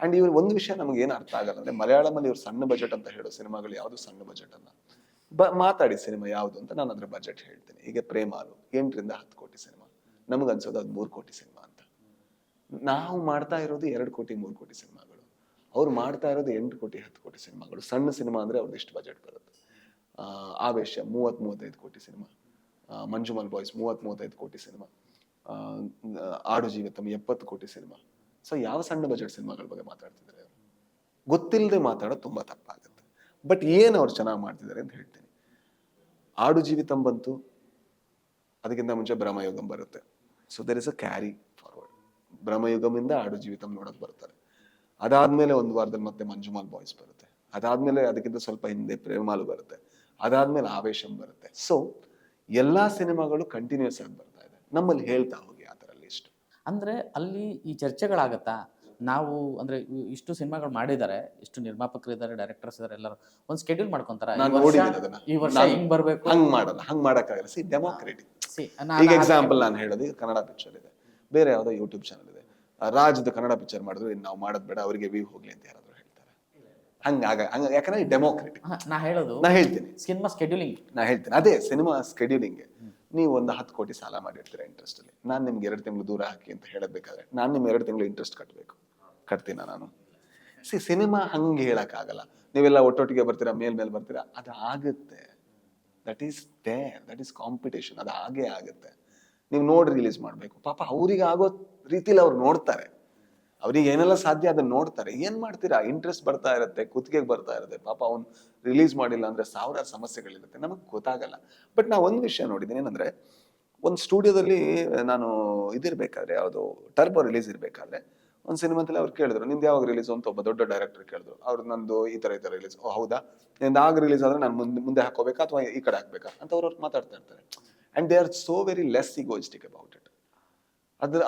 B: ಅಂಡ್ ಇವ್ರು ಒಂದು ವಿಷಯ ನಮ್ಗೆ ಏನು ಅರ್ಥ ಆಗಲ್ಲ ಅಂದ್ರೆ, ಮಲಯಾಳಮಲ್ಲಿ ಇವ್ರು ಸಣ್ಣ ಬಜೆಟ್ ಅಂತ ಹೇಳೋ ಸಿನಿಮಾಗಳು ಯಾವುದು ಸಣ್ಣ ಬಜೆಟ್ ಅಲ್ಲ. ಮಾತಾಡಿ ಸಿನಿಮಾ ಯಾವುದು ಅಂತ ನಾನು ಅದ್ರ ಬಜೆಟ್ ಹೇಳ್ತೀನಿ. ಈಗ ಪ್ರೇಮಾಲು 8 ರಿಂದ 10 ಕೋಟಿ ಸಿನಿಮಾ, ನಮಗನ್ಸೋದು ಅದು 3 ಕೋಟಿ ಸಿನಿಮಾ ಅಂತ. ನಾವು ಮಾಡ್ತಾ ಇರೋದು 2 ಕೋಟಿ 3 ಕೋಟಿ ಸಿನಿಮಾಗಳು, ಅವ್ರು ಮಾಡ್ತಾ ಇರೋದು 8 ಕೋಟಿ 10 ಕೋಟಿ ಸಿನಿಮಾಗಳು. ಸಣ್ಣ ಸಿನಿಮಾ ಅಂದ್ರೆ ಅವ್ರದ್ದು ಇಷ್ಟು ಬಜೆಟ್ ಬರುತ್ತೆ. ಆವೇಶ 30-35 ಕೋಟಿ ಸಿನಿಮಾ, ಮಂಜುಮಲ್ ಬಾಯ್ಸ್ 30-35 ಕೋಟಿ ಸಿನಿಮಾ, ಆಡು ಜೀವಿತಂ 70 ಕೋಟಿ ಸಿನಿಮಾ. ಸೊ ಯಾವ ಸಣ್ಣ ಬಜೆಟ್ ಸಿನಿಮಾಗಳ ಬಗ್ಗೆ ಮಾತಾಡ್ತಿದ್ದಾರೆ ಅವರು? ಗೊತ್ತಿಲ್ಲದೆ ಮಾತಾಡೋದು ತುಂಬಾ ತಪ್ಪಾಗುತ್ತೆ. ಬಟ್ ಏನ್ ಅವ್ರು ಚೆನ್ನಾಗಿ ಮಾಡ್ತಿದ್ದಾರೆ ಅಂತ ಹೇಳ್ತೀನಿ. ಆಡು ಜೀವಿತಂ ಬಂತು, ಅದಕ್ಕಿಂತ ಮುಂಚೆ ಬ್ರಹ್ಮಯುಗಂ ಬರುತ್ತೆ. So there is a carry forward. ಬ್ರಹ್ಮಯುಗಮಿಂದ ಆಡು ಜೀವಿತಂ ನೋಡಕ್ ಬರ್ತಾರೆ. ಅದಾದ್ಮೇಲೆ ಒಂದು ವಾರದಲ್ಲಿ ಮತ್ತೆ ಮಂಜುಮಲ್ ಬಾಯ್ಸ್ ಬರುತ್ತೆ. ಅದಾದ್ಮೇಲೆ ಅದಕ್ಕಿಂತ ಸ್ವಲ್ಪ ಹಿಂದೆ ಪ್ರೇಮಾಲು ಬರುತ್ತೆ. ಅದಾದ್ಮೇಲೆ ಆವೇಶಂ ಬರುತ್ತೆ. ಸೊ ಎಲ್ಲಾ ಸಿನಿಮಾಗಳು ಕಂಟಿನ್ಯೂಸ್ ಆಗಿ ಬರ್ತಾ ಇದೆ. ನಮ್ಮಲ್ಲಿ ಹೇಳ್ತಾ ಹೋಗಿ ಆ ಥರ ಲಿಸ್ಟ್.
A: ಅಂದ್ರೆ ಅಲ್ಲಿ ಈ ಚರ್ಚೆಗಳಾಗತ್ತಾ? ನಾವು ಅಂದ್ರೆ ಇಷ್ಟು ಸಿನಿಮಾಗಳು ಮಾಡಿದ್ದಾರೆ, ಇಷ್ಟು ನಿರ್ಮಾಪಕರು ಇದ್ದಾರೆ, ಡೈರೆಕ್ಟರ್ಸ್ ಇದ್ದಾರೆ, ಎಲ್ಲರೂ ಒಂದು ಸ್ಕೆಡ್ಯೂಲ್ ಮಾಡ್ಕೊಂತಾರ,
B: ನಾನು ನೋಡಿದ್ದೀನಿ ಅದನ್ನ.
A: ಈ ವರ್ಷ ಹಿಂಗ್ ಬರ್ಬೇಕು,
B: ಹಂಗ್ ಮಾಡಲ್ಲ, ಹಂಗ್ ಮಾಡಕ್ಕಾಗಲ್ಲ. C democratic. ಈಗ ಎಕ್ಸಾಂಪಲ್ ನಾನು ಹೇಳೋದು, ಈಗ ಕನ್ನಡ ಪಿಕ್ಚರ್ ಇದೆ, ಬೇರೆ ಯಾವುದೋ ಯೂಟ್ಯೂಬ್ ಚಾನಲ್ ಇದೆ, ರಾಜ್ಯದ ಕನ್ನಡ ಪಿಕ್ಚರ್ ಮಾಡಿದ್ರು ನಾವು ಮಾಡೋದ್ ಬೇಡ, ಅವರಿಗೆ ವ್ಯೂ ಹೋಗ್ಲಿ ಅಂತ ಯಾರಾದ್ರೂ ಹೇಳ್ತಾರೆ? ಹಂಗ ಯಾಕಂದ್ರೆ ಡೆಮೋಕ್ರೆಟಿಕ್.
A: ನಾ ಹೇಳೋದು
B: ನಾ ಹೇಳ್ತೀನಿ,
A: ಸಿನಿಮಾ ಸ್ಕೆಡ್ಯೂಲಿಂಗ್
B: ನಾ ಹೇಳ್ತೀನಿ ಅದೇ ಸಿನಿಮಾ ಸ್ಕೆಡ್ಯೂಲಿಂಗ್. ನೀವು ಒಂದು 10 ಕೋಟಿ ಸಾಲ ಮಾಡಿರ್ತೀರ ಇಂಟ್ರೆಸ್ಟ್ ಅಲ್ಲಿ, ನಾನು ನಿಮ್ಗೆ 2 ತಿಂಗಳು ದೂರ ಹಾಕಿ ಅಂತ ಹೇಳಬೇಕಾದ್ರೆ ನಾನು ನಿಮ್ಗೆ 2 ತಿಂಗಳು ಇಂಟ್ರೆಸ್ಟ್ ಕಟ್ತೀನ ನಾನು? ಸಿನಿಮಾ ಹಂಗೆ ಹೇಳಕ್ ಆಗಲ್ಲ. ನೀವೆಲ್ಲ ಒಟ್ಟೊಟ್ಟಿಗೆ ಬರ್ತೀರಾ, ಮೇಲ್ ಬರ್ತೀರಾ, ಅದು ಆಗುತ್ತೆ. That is competition. ಅದು ಹಾಗೆ ಆಗುತ್ತೆ. ನೀವು ನೋಡಿ ರಿಲೀಸ್ ಮಾಡ್ಬೇಕು. ಪಾಪ ಅವ್ರಿಗೆ ಆಗೋ ರೀತಿಲಿ ಅವ್ರು ನೋಡ್ತಾರೆ, ಅವ್ರಿಗೆ ಏನೆಲ್ಲ ಸಾಧ್ಯ ಅದನ್ನ ನೋಡ್ತಾರೆ. ಏನ್ ಮಾಡ್ತೀರಾ, ಇಂಟ್ರೆಸ್ಟ್ ಬರ್ತಾ ಇರುತ್ತೆ, ಕುತ್ತಿಗೆಗೆ ಬರ್ತಾ ಇರುತ್ತೆ. ಪಾಪ ಅವ್ನು ರಿಲೀಸ್ ಮಾಡಿಲ್ಲ ಅಂದ್ರೆ ಸಾವಿರಾರು ಸಮಸ್ಯೆಗಳಿರುತ್ತೆ, ನಮಗ್ ಗೊತ್ತಾಗಲ್ಲ. ಬಟ್ ನಾ ಒಂದ್ ವಿಷಯ ನೋಡಿದ್ದೀನಿ, ಏನಂದ್ರೆ ಒಂದು ಸ್ಟುಡಿಯೋದಲ್ಲಿ ನಾನು ಇದಿರ್ಬೇಕಾದ್ರೆ, ಯಾವುದು ಟರ್ಬೋ ರಿಲೀಸ್ ಇರ್ಬೇಕಾದ್ರೆ ಒಂದು ಸಿನಿಮಾದಲ್ಲಿ ಅವ್ರು ಕೇಳಿದ್ರು, ನಿಂದು ಯಾವಾಗ ರಿಲೀಸ್ ಅಂತ ಒಬ್ಬ ದೊಡ್ಡ ಡೈರೆಕ್ಟರ್ ಕೇಳಿದ್ರು. ಅವ್ರು ನಂದು ಈ ತರ ರಿಲೀಸ್. ಓ ಹೌದಾ, ನಿಂದು ಆಗ ರಿಲೀಸ್ ಆದ್ರೆ ನಾನು ಮುಂದೆ ಹಾಕೋಬೇಕಾ ಅಥವಾ ಈ ಕಡೆ ಹಾಕ್ಬೇಕಾ ಅಂತ ಅವ್ರು ಮಾತಾಡ್ತಾ ಇರ್ತಾರೆ. And they are so very less egoistic about it.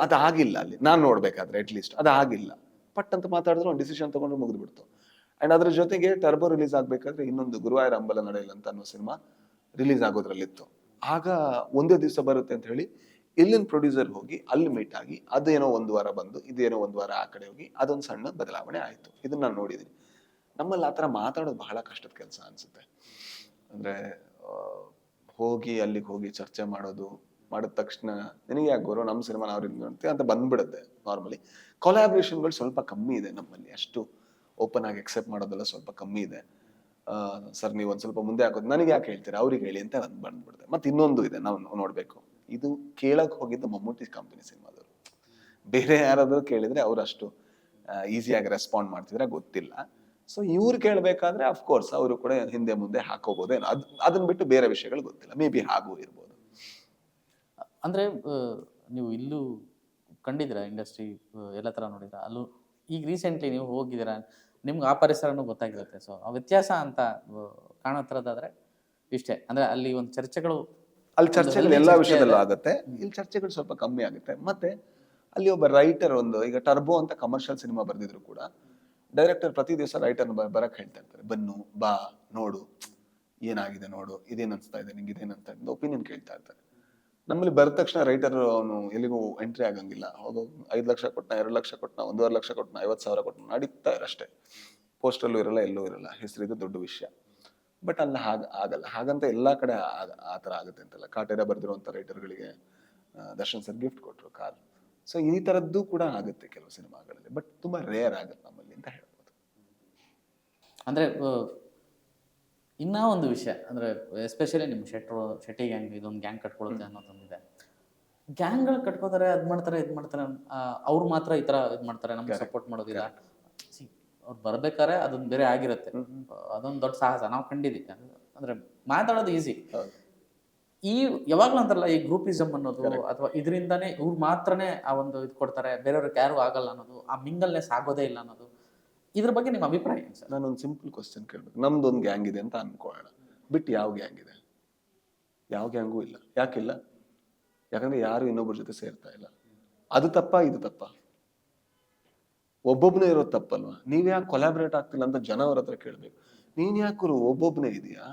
B: ಅದಾಗಿಲ್ಲ ಅಲ್ಲಿ ನಾನು ನೋಡ್ಬೇಕಾದ್ರೆ, ಅಟ್ ಲೀಸ್ಟ್ ಅದಾಗಿಲ್ಲ. ಪಟ್ ಅಂತ ಮಾತಾಡಿದ್ರು, ಒಂದು ಡಿಸಿಷನ್ ತಗೊಂಡು ಮುಗಿದ್ಬಿಡ್ತು. ಅಂಡ್ ಅದ್ರ ಜೊತೆಗೆ ಟರ್ಬೋ ರಿಲೀಸ್ ಆಗ್ಬೇಕಾದ್ರೆ ಇನ್ನೊಂದು ಗುರುವಾಯೂರ್ ಅಂಬಲ ನಡೆಯಲ್ಲ ಅಂತ ಅನ್ನೋ ಸಿನಿಮಾ ರಿಲೀಸ್ ಆಗೋದ್ರಲ್ಲಿತ್ತು. ಆಗ ಒಂದೇ ದಿವಸ ಬರುತ್ತೆ ಅಂತ ಹೇಳಿ ಇಲ್ಲಿನ ಪ್ರೊಡ್ಯೂಸರ್ ಹೋಗಿ ಅಲ್ಲಿ ಮೀಟ್ ಆಗಿ, ಅದೇನೋ 1 ವಾರ ಬಂದು, ಇದೇನೋ 1 ವಾರ ಆ ಕಡೆ ಹೋಗಿ, ಅದೊಂದು ಸಣ್ಣ ಬದಲಾವಣೆ ಆಯ್ತು. ಇದನ್ನ ನಾನು ನೋಡಿದ್ದೀನಿ. ನಮ್ಮಲ್ಲಿ ಆತರ ಮಾತಾಡೋದು ಬಹಳ ಕಷ್ಟದ ಕೆಲಸ ಅನ್ಸುತ್ತೆ. ಅಂದ್ರೆ ಹೋಗಿ ಅಲ್ಲಿಗೆ ಹೋಗಿ ಚರ್ಚೆ ಮಾಡಿದ ತಕ್ಷಣ ನಿನಗೆ ಯಾಕೆ ಗುರು ನಮ್ಮ ಸಿನಿಮಾ ನಾವು ನೋಡ್ತೀವಿ ಅಂತ ಬಂದ್ಬಿಡುತ್ತೆ. ನಾರ್ಮಲಿ ಕೊಲಾಬ್ರೇಷನ್ಗಳು ಸ್ವಲ್ಪ ಕಮ್ಮಿ ಇದೆ ನಮ್ಮಲ್ಲಿ. ಅಷ್ಟು ಓಪನ್ ಆಗಿ ಎಕ್ಸೆಪ್ಟ್ ಮಾಡೋದೆಲ್ಲ ಸ್ವಲ್ಪ ಕಮ್ಮಿ ಇದೆ. ಸರ್ ನೀವು ಒಂದ್ ಸ್ವಲ್ಪ ಮುಂದೆ ಹಾಕೋದು, ನನಗೆ ಯಾಕೆ ಹೇಳ್ತೀರಾ, ಅವ್ರಿಗೆ ಹೇಳಿ ಅಂತ ಬಂದ್ಬಿಡುತ್ತೆ. ಮತ್ತೆ ಇನ್ನೊಂದು ಇದೆ, ನಾವು ನೋಡ್ಬೇಕು, ಇದು ಕೇಳಕ್ ಹೋಗಿದ್ದು ಮಮ್ಮೂಟಿ ಕಂಪನಿ ಸಿನಿಮಾದವರು. ಬೇರೆ ಯಾರಾದ್ರೂ ಕೇಳಿದ್ರೆ ಅವ್ರು ಅಷ್ಟು ಈಸಿಯಾಗಿ ರೆಸ್ಪಾಂಡ್ ಮಾಡ್ತಿದ್ರೆ ಗೊತ್ತಿಲ್ಲ. ಸೊ ಇವ್ರು ಕೇಳಬೇಕಾದ್ರೆ ಅಫ್ಕೋರ್ಸ್ ಅವರು ಕೂಡ ಹಿಂದೆ ಮುಂದೆ ಹಾಕೋಬಹುದೇನೋ, ಅದನ್ನ ಬಿಟ್ಟು ಬೇರೆ ವಿಷಯಗಳು ಗೊತ್ತಿಲ್ಲ. ಮೇ ಬಿ ಹಾಗೂ ಇರ್ಬೋದು.
A: ಅಂದ್ರೆ ನೀವು ಇಲ್ಲೂ ಕಂಡಿದ್ದೀರಾ ಇಂಡಸ್ಟ್ರಿ ಎಲ್ಲ ಥರ ನೋಡಿದ್ರ? ಅಲ್ಲೂ ಈಗ ರೀಸೆಂಟ್ಲಿ ನೀವು ಹೋಗಿದ್ದೀರಾ, ನಿಮ್ಗೆ ಆ ಪರಿಸರನೂ ಗೊತ್ತಾಗಿರುತ್ತೆ. ಸೊ ಆ ವ್ಯತ್ಯಾಸ ಅಂತ ಕಾಣೋ ಥರದ್ದಾದ್ರೆ ಇಷ್ಟೇ. ಅಂದ್ರೆ ಅಲ್ಲಿ ಒಂದು ಚರ್ಚೆಗಳು,
B: ಅಲ್ಲಿ ಚರ್ಚೆಗಳು ಎಲ್ಲಾ ವಿಷಯದಲ್ಲೂ ಆಗುತ್ತೆ, ಇಲ್ಲಿ ಚರ್ಚೆಗಳು ಸ್ವಲ್ಪ ಕಮ್ಮಿ ಆಗುತ್ತೆ. ಮತ್ತೆ ಅಲ್ಲಿ ಒಬ್ಬ ರೈಟರ್, ಒಂದು ಈಗ ಟರ್ಬೋ ಅಂತ ಕಮರ್ಷಿಯಲ್ ಸಿನಿಮಾ ಬರ್ದಿದ್ರು ಕೂಡ ಡೈರೆಕ್ಟರ್ ಪ್ರತಿ ದಿವಸ ರೈಟರ್ ಬರಕ್ ಹೇಳ್ತಾ ಇರ್ತಾರೆ, ಬನ್ನು ಬಾ ನೋಡು, ಏನಾಗಿದೆ ನೋಡು, ಇದೇನ್ ಅನ್ಸ್ತಾ ಇದೆ ನಿಂಗೆ, ಇದೇನ್ ಅನ್ಸ್ತಾ ಇದೆ, ಒಪಿನಿಯನ್ ಕೇಳ್ತಾ ಇರ್ತಾರೆ. ನಮ್ಮಲ್ಲಿ ಬರದ ತಕ್ಷಣ ರೈಟರ್ ಅವನು ಎಲ್ಲಿಗೂ ಎಂಟ್ರಿ ಆಗಂಗಿಲ್ಲ. ಹೋಗೋ 5 ಲಕ್ಷ ಕೊಟ್ಟನ, 2 ಲಕ್ಷ ಕೊಟ್ಟನ, 1.5 ಲಕ್ಷ ಕೊಟ್ಟನ, 50,000 ಕೊಟ್ಟನ, ನಡೀತಾ ಅಷ್ಟೇ. ಪೋಸ್ಟಲ್ಲೂ ಇರಲ್ಲ, ಎಲ್ಲೂ ಇರಲ್ಲ, ಹೆಸರಿದು ದೊಡ್ಡ ವಿಷಯ. ಬಟ್ ಅಲ್ಲಿ ಆಗಲ್ಲ. ಹಾಗಂತ ಎಲ್ಲಾ ಕಡೆ ಆ ತರ ಆಗುತ್ತೆ ಅಂತಲ್ಲ. ಕಾಟೇರ ಬರ್ದಿರುವಂತ ರೈಟರ್ಗಳಿಗೆ ದರ್ಶನ್ ಸರ್ ಗಿಫ್ಟ್ ಕೊಟ್ರು ಕಾರ್. ಸೊ ಈ ತರದ್ದು ಕೂಡ ಆಗುತ್ತೆ ಕೆಲವು ಸಿನಿಮಾಗಳಲ್ಲಿ, ಬಟ್ ತುಂಬಾ ರೇರ್ ಆಗುತ್ತೆ ನಮ್ಮಲ್ಲಿ ಅಂತ ಹೇಳ್ಬೋದು.
A: ಅಂದ್ರೆ ಇನ್ನೂ ಒಂದು ವಿಷಯ ಅಂದ್ರೆ ಎಸ್ಪೆಷಲಿ ನಿಮ್ಮ ಶೆಟ್ಟಿ ಗ್ಯಾಂಗ್ ಇದೊಂದು ಗ್ಯಾಂಗ್ ಕಟ್ಕೊಳ್ಳುತ್ತೆ ಅನ್ನೋದೊಂದಿದೆ. ಗ್ಯಾಂಗ್ಗಳು ಕಟ್ಕೋತಾರೆ, ಇದು ಮಾಡ್ತಾರೆ ಅವ್ರು ಮಾತ್ರ ಈ ತರ ಇದು ಮಾಡ್ತಾರೆ, ನಮ್ಗೆ ಸಪೋರ್ಟ್ ಮಾಡೋದಿಲ್ಲ. ಅವ್ರು ಬರ್ಬೇಕಾರೆ ಅದೊಂದು ಬೇರೆ ಆಗಿರುತ್ತೆ, ಅದೊಂದು ದೊಡ್ಡ ಸಾಹಸ ನಾವು ಕಂಡಿದ್ದೀವಿ. ಅಂದ್ರೆ ಮಾತಾಡೋದು ಈಸಿ. ಈ ಯಾವಾಗ್ಲೂ ಅಂತಾರಲ್ಲ, ಈ ಗ್ರೂಪಿಸಮ್ ಅನ್ನೋದು ಅಥವಾ ಇದರಿಂದಾನೇ ಇವ್ರು ಮಾತ್ರನೇ ಆ ಒಂದು ಇದು ಕೊಡ್ತಾರೆ, ಬೇರೆಯವ್ರಿಗೆ ಯಾರು ಆಗಲ್ಲ ಅನ್ನೋದು, ಆ ಮಿಂಗಲ್ನೆಸ್ ಆಗೋದೇ ಇಲ್ಲ ಅನ್ನೋದು, ಇದ್ರ ಬಗ್ಗೆ ನಿಮ್ಮ ಅಭಿಪ್ರಾಯ ಏನು ಸರ್?
B: ನಾನೊಂದು ಸಿಂಪಲ್ ಕ್ವಶನ್ ಕೇಳ್ಬೇಕು. ನಮ್ದೊಂದು ಗ್ಯಾಂಗ್ ಇದೆ ಅಂತ ಅನ್ಕೊಳ್ಳೋಣ, ಬಿಟ್ಟು ಯಾವ ಗ್ಯಾಂಗ್ ಇದೆ? ಯಾವ ಗ್ಯಾಂಗೂ ಇಲ್ಲ. ಯಾಕಿಲ್ಲ? ಯಾಕಂದ್ರೆ ಯಾರು ಇನ್ನೊಬ್ಬರ ಜೊತೆ ಸೇರ್ತಾ ಇಲ್ಲ. ಅದು ತಪ್ಪಾ, ಇದು ತಪ್ಪಾ? ಒಬ್ಬೊಬ್ನೇ ಇರೋದು ತಪ್ಪಲ್ವಾ? ನೀವ್ ಯಾಕೆ ಕೊಲಾಬ್ರೇಟ್ ಆಗ್ತಿಲ್ಲ ಅಂತ ಜನ ಅವ್ರ ಹತ್ರ ಕೇಳ್ಬೇಕು. ನೀನ್ ಯಾಕರು ಒಬ್ಬೊಬ್ನೇ ಇದೆಯಾ?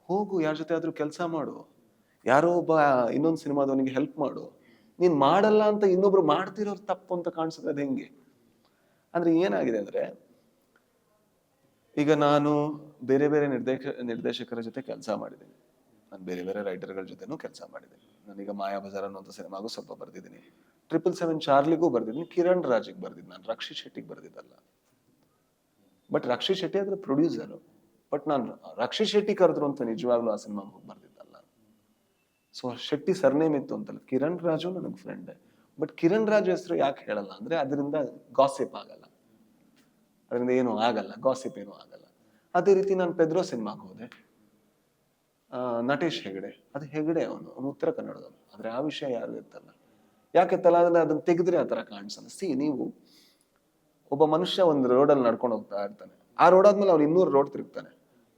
B: ಹೋಗು, ಯಾರ ಜೊತೆ ಆದ್ರೂ ಕೆಲಸ ಮಾಡು, ಯಾರೋ ಒಬ್ಬ ಇನ್ನೊಂದು ಸಿನಿಮಾದವನಿಗೆ ಹೆಲ್ಪ್ ಮಾಡು. ನೀನ್ ಮಾಡಲ್ಲ ಅಂತ ಇನ್ನೊಬ್ರು ಮಾಡ್ತಿರೋರು ತಪ್ಪು ಅಂತ ಕಾಣಿಸುತ್ತೆ. ಅದು ಹೆಂಗೆ ಅಂದ್ರೆ, ಏನಾಗಿದೆ ಅಂದ್ರೆ ಈಗ ನಾನು ಬೇರೆ ಬೇರೆ ನಿರ್ದೇಶಕರ ಜೊತೆ ಕೆಲಸ ಮಾಡಿದ್ದೀನಿ. ನಾನು ಬೇರೆ ಬೇರೆ ರೈಟರ್ಗಳ ಜೊತೆನೂ ಕೆಲಸ ಮಾಡಿದ್ದೀನಿ. ನಾನೀಗ ಮಾಯಾ ಬಜಾರ್ ಅನ್ನುವಂಥ ಸಿನಿಮಾಗೂ ಸ್ವಲ್ಪ ಬರ್ದಿದ್ದೀನಿ. 777 ಚಾರ್ಲಿಗೂ ಬರ್ದಿದ್ದೀನಿ, ಕಿರಣ್ ರಾಜ್ಗೆ ಬರ್ದಿದ್ದೀನಿ, ನಾನು ರಕ್ಷಿತ್ ಶೆಟ್ಟಿಗೆ ಬರ್ದಿದ್ದಲ್ಲ. ಬಟ್ ರಕ್ಷಿತ್ ಶೆಟ್ಟಿ ಅದ್ರ ಪ್ರೊಡ್ಯೂಸರು. ಬಟ್ ನಾನು ರಕ್ಷಿತ್ ಶೆಟ್ಟಿ ಕರೆದ್ರು ಅಂತ ನಿಜವಾಗ್ಲೂ ಆ ಸಿನಿಮಾ ಬರ್ದಿದ್ದಲ್ಲ. ಸೊ ಶೆಟ್ಟಿ ಸರ್ನೇಮ್ ಇತ್ತು ಅಂತಲ್ಲ. ಕಿರಣ್ ರಾಜು ನನಗೆ ಫ್ರೆಂಡ್. ಬಟ್ ಕಿರಣ್ ರಾಜು ಹೆಸರು ಯಾಕೆ ಹೇಳಲ್ಲ ಅಂದ್ರೆ ಅದರಿಂದ ಗಾಸಿಪ್ ಆಗಲ್ಲ, ಅದರಿಂದ ಏನು ಆಗಲ್ಲ, ಗಾಸಿಪ್ ಏನು ಆಗಲ್ಲ. ಅದೇ ರೀತಿ ನಾನು ಪೆದ್ರೋ ಸಿನಿಮಾಗೆ ಹೋದೆ. ನಟೇಶ್ ಹೆಗಡೆ, ಅದು ಹೆಗಡೆ ಅವನು ಉತ್ತರ ಕನ್ನಡದವನು. ಆದ್ರೆ ಆ ವಿಷಯ ಯಾರು ಎತ್ತಲ್ಲ. ಯಾಕೆ ಎತ್ತಲ್ಲ ಅಂದ್ರೆ ಅದನ್ನ ತೆಗೆದ್ರೆ ಆ ತರ ಕಾಣಿಸಲ್ಲ. ನೀವು ಒಬ್ಬ ಮನುಷ್ಯ ಒಂದು ರೋಡಲ್ಲಿ ನಡ್ಕೊಂಡು ಹೋಗ್ತಾ ಇರ್ತಾನೆ, ಆ ರೋಡ್ ಆದ್ಮೇಲೆ ಅವ್ನು 200 ರೋಡ್ ತಿರುಗ್ತಾನೆ.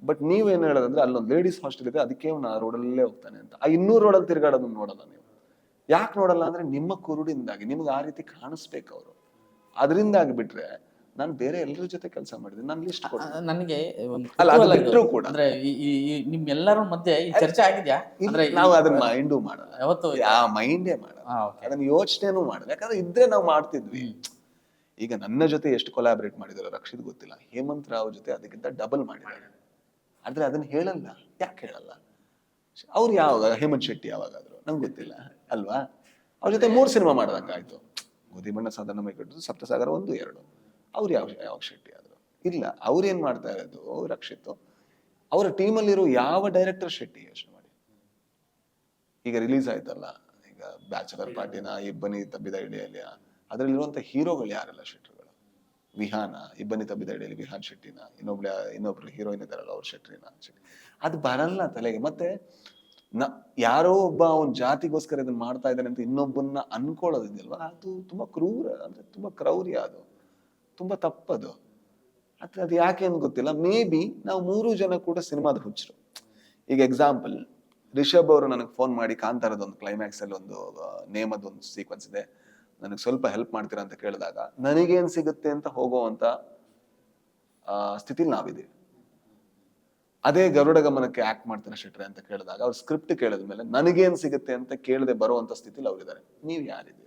B: ಬಟ್ ನೀವೇನ್ ಹೇಳೋದಂದ್ರೆ ಅಲ್ಲೊಂದು ಲೇಡೀಸ್ ಹಾಸ್ಟೆಲ್ ಇದೆ, ಅದಕ್ಕೆ ಅವ್ನು ಆ ರೋಡಲ್ಲೇ ಹೋಗ್ತಾನೆ ಅಂತ. ಆ 200 ರೋಡಲ್ಲಿ ತಿರ್ಗಾಡೋದನ್ನ ನೋಡಲ್ಲ ನೀವು. ಯಾಕೆ ನೋಡಲ್ಲ ಅಂದ್ರೆ ನಿಮ್ಮ ಕುರುಡಿಂದಾಗಿ ನಿಮ್ಗೆ ಆ ರೀತಿ ಕಾಣಿಸ್ಬೇಕು ಅವರು. ಅದರಿಂದಾಗಿ ಬಿಟ್ರೆ ನಾನು ಬೇರೆ ಎಲ್ಲರ ಜೊತೆ ಕೆಲಸ ಮಾಡಿದ್ದೀನಿ. ನಾನು ಲಿಸ್ಟ್
A: ನನಗೆ ಒಂದು
B: ಅಲ್ಲ, ಅದು
A: ಕುತೂಹಲ ಇದು.
B: ಬಿಟ್ರೂ ಕೂಡ
A: ಅಂದ್ರೆ ಈ ನಿಮ್ಮೆಲ್ಲರ ಮಧ್ಯೆ ಈ ಚರ್ಚೆ ಆಗಿದ್ಯಾ? ಅಂದ್ರೆ
B: ನಾವು ಅದನ್ನ ಮೈಂಡು ಮಾಡಲ್ಲ,
A: ಯಾವತ್ತು
B: ಮೈಂಡೇ ಮಾಡಲ್ಲ,
A: okay.
B: ಅದನ್ನ ಯೋಚನೆನೂ ಮಾಡಲ್ಲ. ಯಾಕಂದ್ರೆ ಇದ್ರೆ ನಾವು ಮಾಡ್ತಿದ್ವಿ. ಈಗ ನನ್ನ ಜೊತೆ ಎಷ್ಟು ಕೊಲಾಬ್ರೇಟ್ ಮಾಡಿದಾರೋ ರಕ್ಷಿತ್ ಗೊತ್ತಿಲ್ಲ, ಹೇಮಂತ್ ರಾವ್ ಜೊತೆ ಅದಕ್ಕಿಂತ ಡಬಲ್ ಮಾಡಿದ್ದಾರೆ. ಆದ್ರೆ ಅದನ್ನ ಹೇಳಲ್ಲ. ಯಾಕೆ ಹೇಳಲ್ಲ? ಅವ್ರು ಯಾವಾಗ, ಹೇಮಂತ್ ಶೆಟ್ಟಿ ಯಾವಾಗಾದ್ರು ನಂಗೆ ಗೊತ್ತಿಲ್ಲ ಅಲ್ವಾ? ಅವ್ರ ಜೊತೆ 3 ಸಿನಿಮಾ ಮಾಡ್ದಂಗಾಯ್ತು. ಗೋಧಿ ಬಣ್ಣ ಸಾಧಾರಣ ಮೈಕಟ್ಟು, ಸಪ್ತಸಾಗರ 1, 2. ಅವ್ರು ಯಾವ ಶೆಟ್ಟಿ ಆದ್ರು ಇಲ್ಲ. ಅವ್ರು ಏನ್ ಮಾಡ್ತಾ ಇರೋದು ರಕ್ಷಿತ್, ಅವರ ಟೀಮಲ್ಲಿರೋ ಯಾವ ಡೈರೆಕ್ಟರ್ ಶೆಟ್ಟಿ ಯೋಚನೆ ಮಾಡಿ. ಈಗ ರಿಲೀಸ್ ಆಯ್ತಲ್ಲ ಈಗ ಬ್ಯಾಚಲರ್ ಪಾರ್ಟಿನ, ಇಬ್ಬನಿ ತಬ್ಬಿದ ಇಡಿಯಲ್ಲಿ, ಅದ್ರಲ್ಲಿರುವಂತ ಹೀರೋಗಳು ಯಾರೆಲ್ಲ ಶೆಟ್ರುಗಳು? ವಿಹಾನ, ಇಬ್ಬನಿ ತಬ್ಬಿದ ಇಡಿಯಲ್ಲಿ ವಿಹಾನ್ ಶೆಟ್ಟಿನ, ಇನ್ನೊಬ್ರು ಹೀರೋಯಿನ್ ಇದಾರಲ್ಲ ಅವ್ರ ಶೆಟ್ರಿನ. ಅದು ಬರಲ್ಲ ತಲೆಗೆ. ಮತ್ತೆ ಯಾರೋ ಒಬ್ಬ ಅವನ್ ಜಾತಿಗೋಸ್ಕರ ಇದನ್ನ ಮಾಡ್ತಾ ಇದ್ದಾನೆ ಅಂತ ಇನ್ನೊಬ್ಬನ್ನ ಅನ್ಕೊಳ್ಳೋದಿದೆಯಲ್ವಾ, ಅದು ತುಂಬಾ ಕ್ರೂರ, ಅಂದ್ರೆ ತುಂಬಾ ಕ್ರೌರ್ಯ, ಅದು ತುಂಬಾ ತಪ್ಪದು. ಅದು ಯಾಕೆ ಅಂತ ಗೊತ್ತಿಲ್ಲ. ಮೇ ಬಿ ನಾವು 3 ಜನ ಕೂಡ ಸಿನಿಮಾದ ಹುಚ್ಚರು. ಈಗ ಎಕ್ಸಾಂಪಲ್, ರಿಷಬ್ ಅವರು ನನಗೆ ಫೋನ್ ಮಾಡಿ ಕಾಂತಾರದ ಒಂದು ಕ್ಲೈಮ್ಯಾಕ್ಸ್ ಅಲ್ಲಿ ಒಂದು ನೇಮದ ಒಂದು ಸೀಕ್ವೆನ್ಸ್ ಇದೆ, ನನಗೆ ಸ್ವಲ್ಪ ಹೆಲ್ಪ್ ಮಾಡ್ತೀರಾ ಅಂತ ಕೇಳಿದಾಗ ನನಗೇನ್ ಸಿಗುತ್ತೆ ಅಂತ ಹೋಗುವಂತ ಸ್ಥಿತಿಲಿ ನಾವಿದ್ದೀವಿ. ಅದೇ ಗರುಡ ಗಮನಕ್ಕೆ ಆಕ್ಟ್ ಮಾಡ್ತಾರೆ ಶೆಟ್ರೆ ಅಂತ ಕೇಳಿದಾಗ, ಅವ್ರ ಸ್ಕ್ರಿಪ್ಟ್ ಕೇಳಿದ್ಮೇಲೆ ನನಗೇನ್ ಸಿಗುತ್ತೆ ಅಂತ ಕೇಳದೆ ಬರುವಂತ ಸ್ಥಿತಿಲಿ ಅವ್ರಿದ್ದಾರೆ. ನೀವ್ ಯಾರಿದ್ದೀರಾ?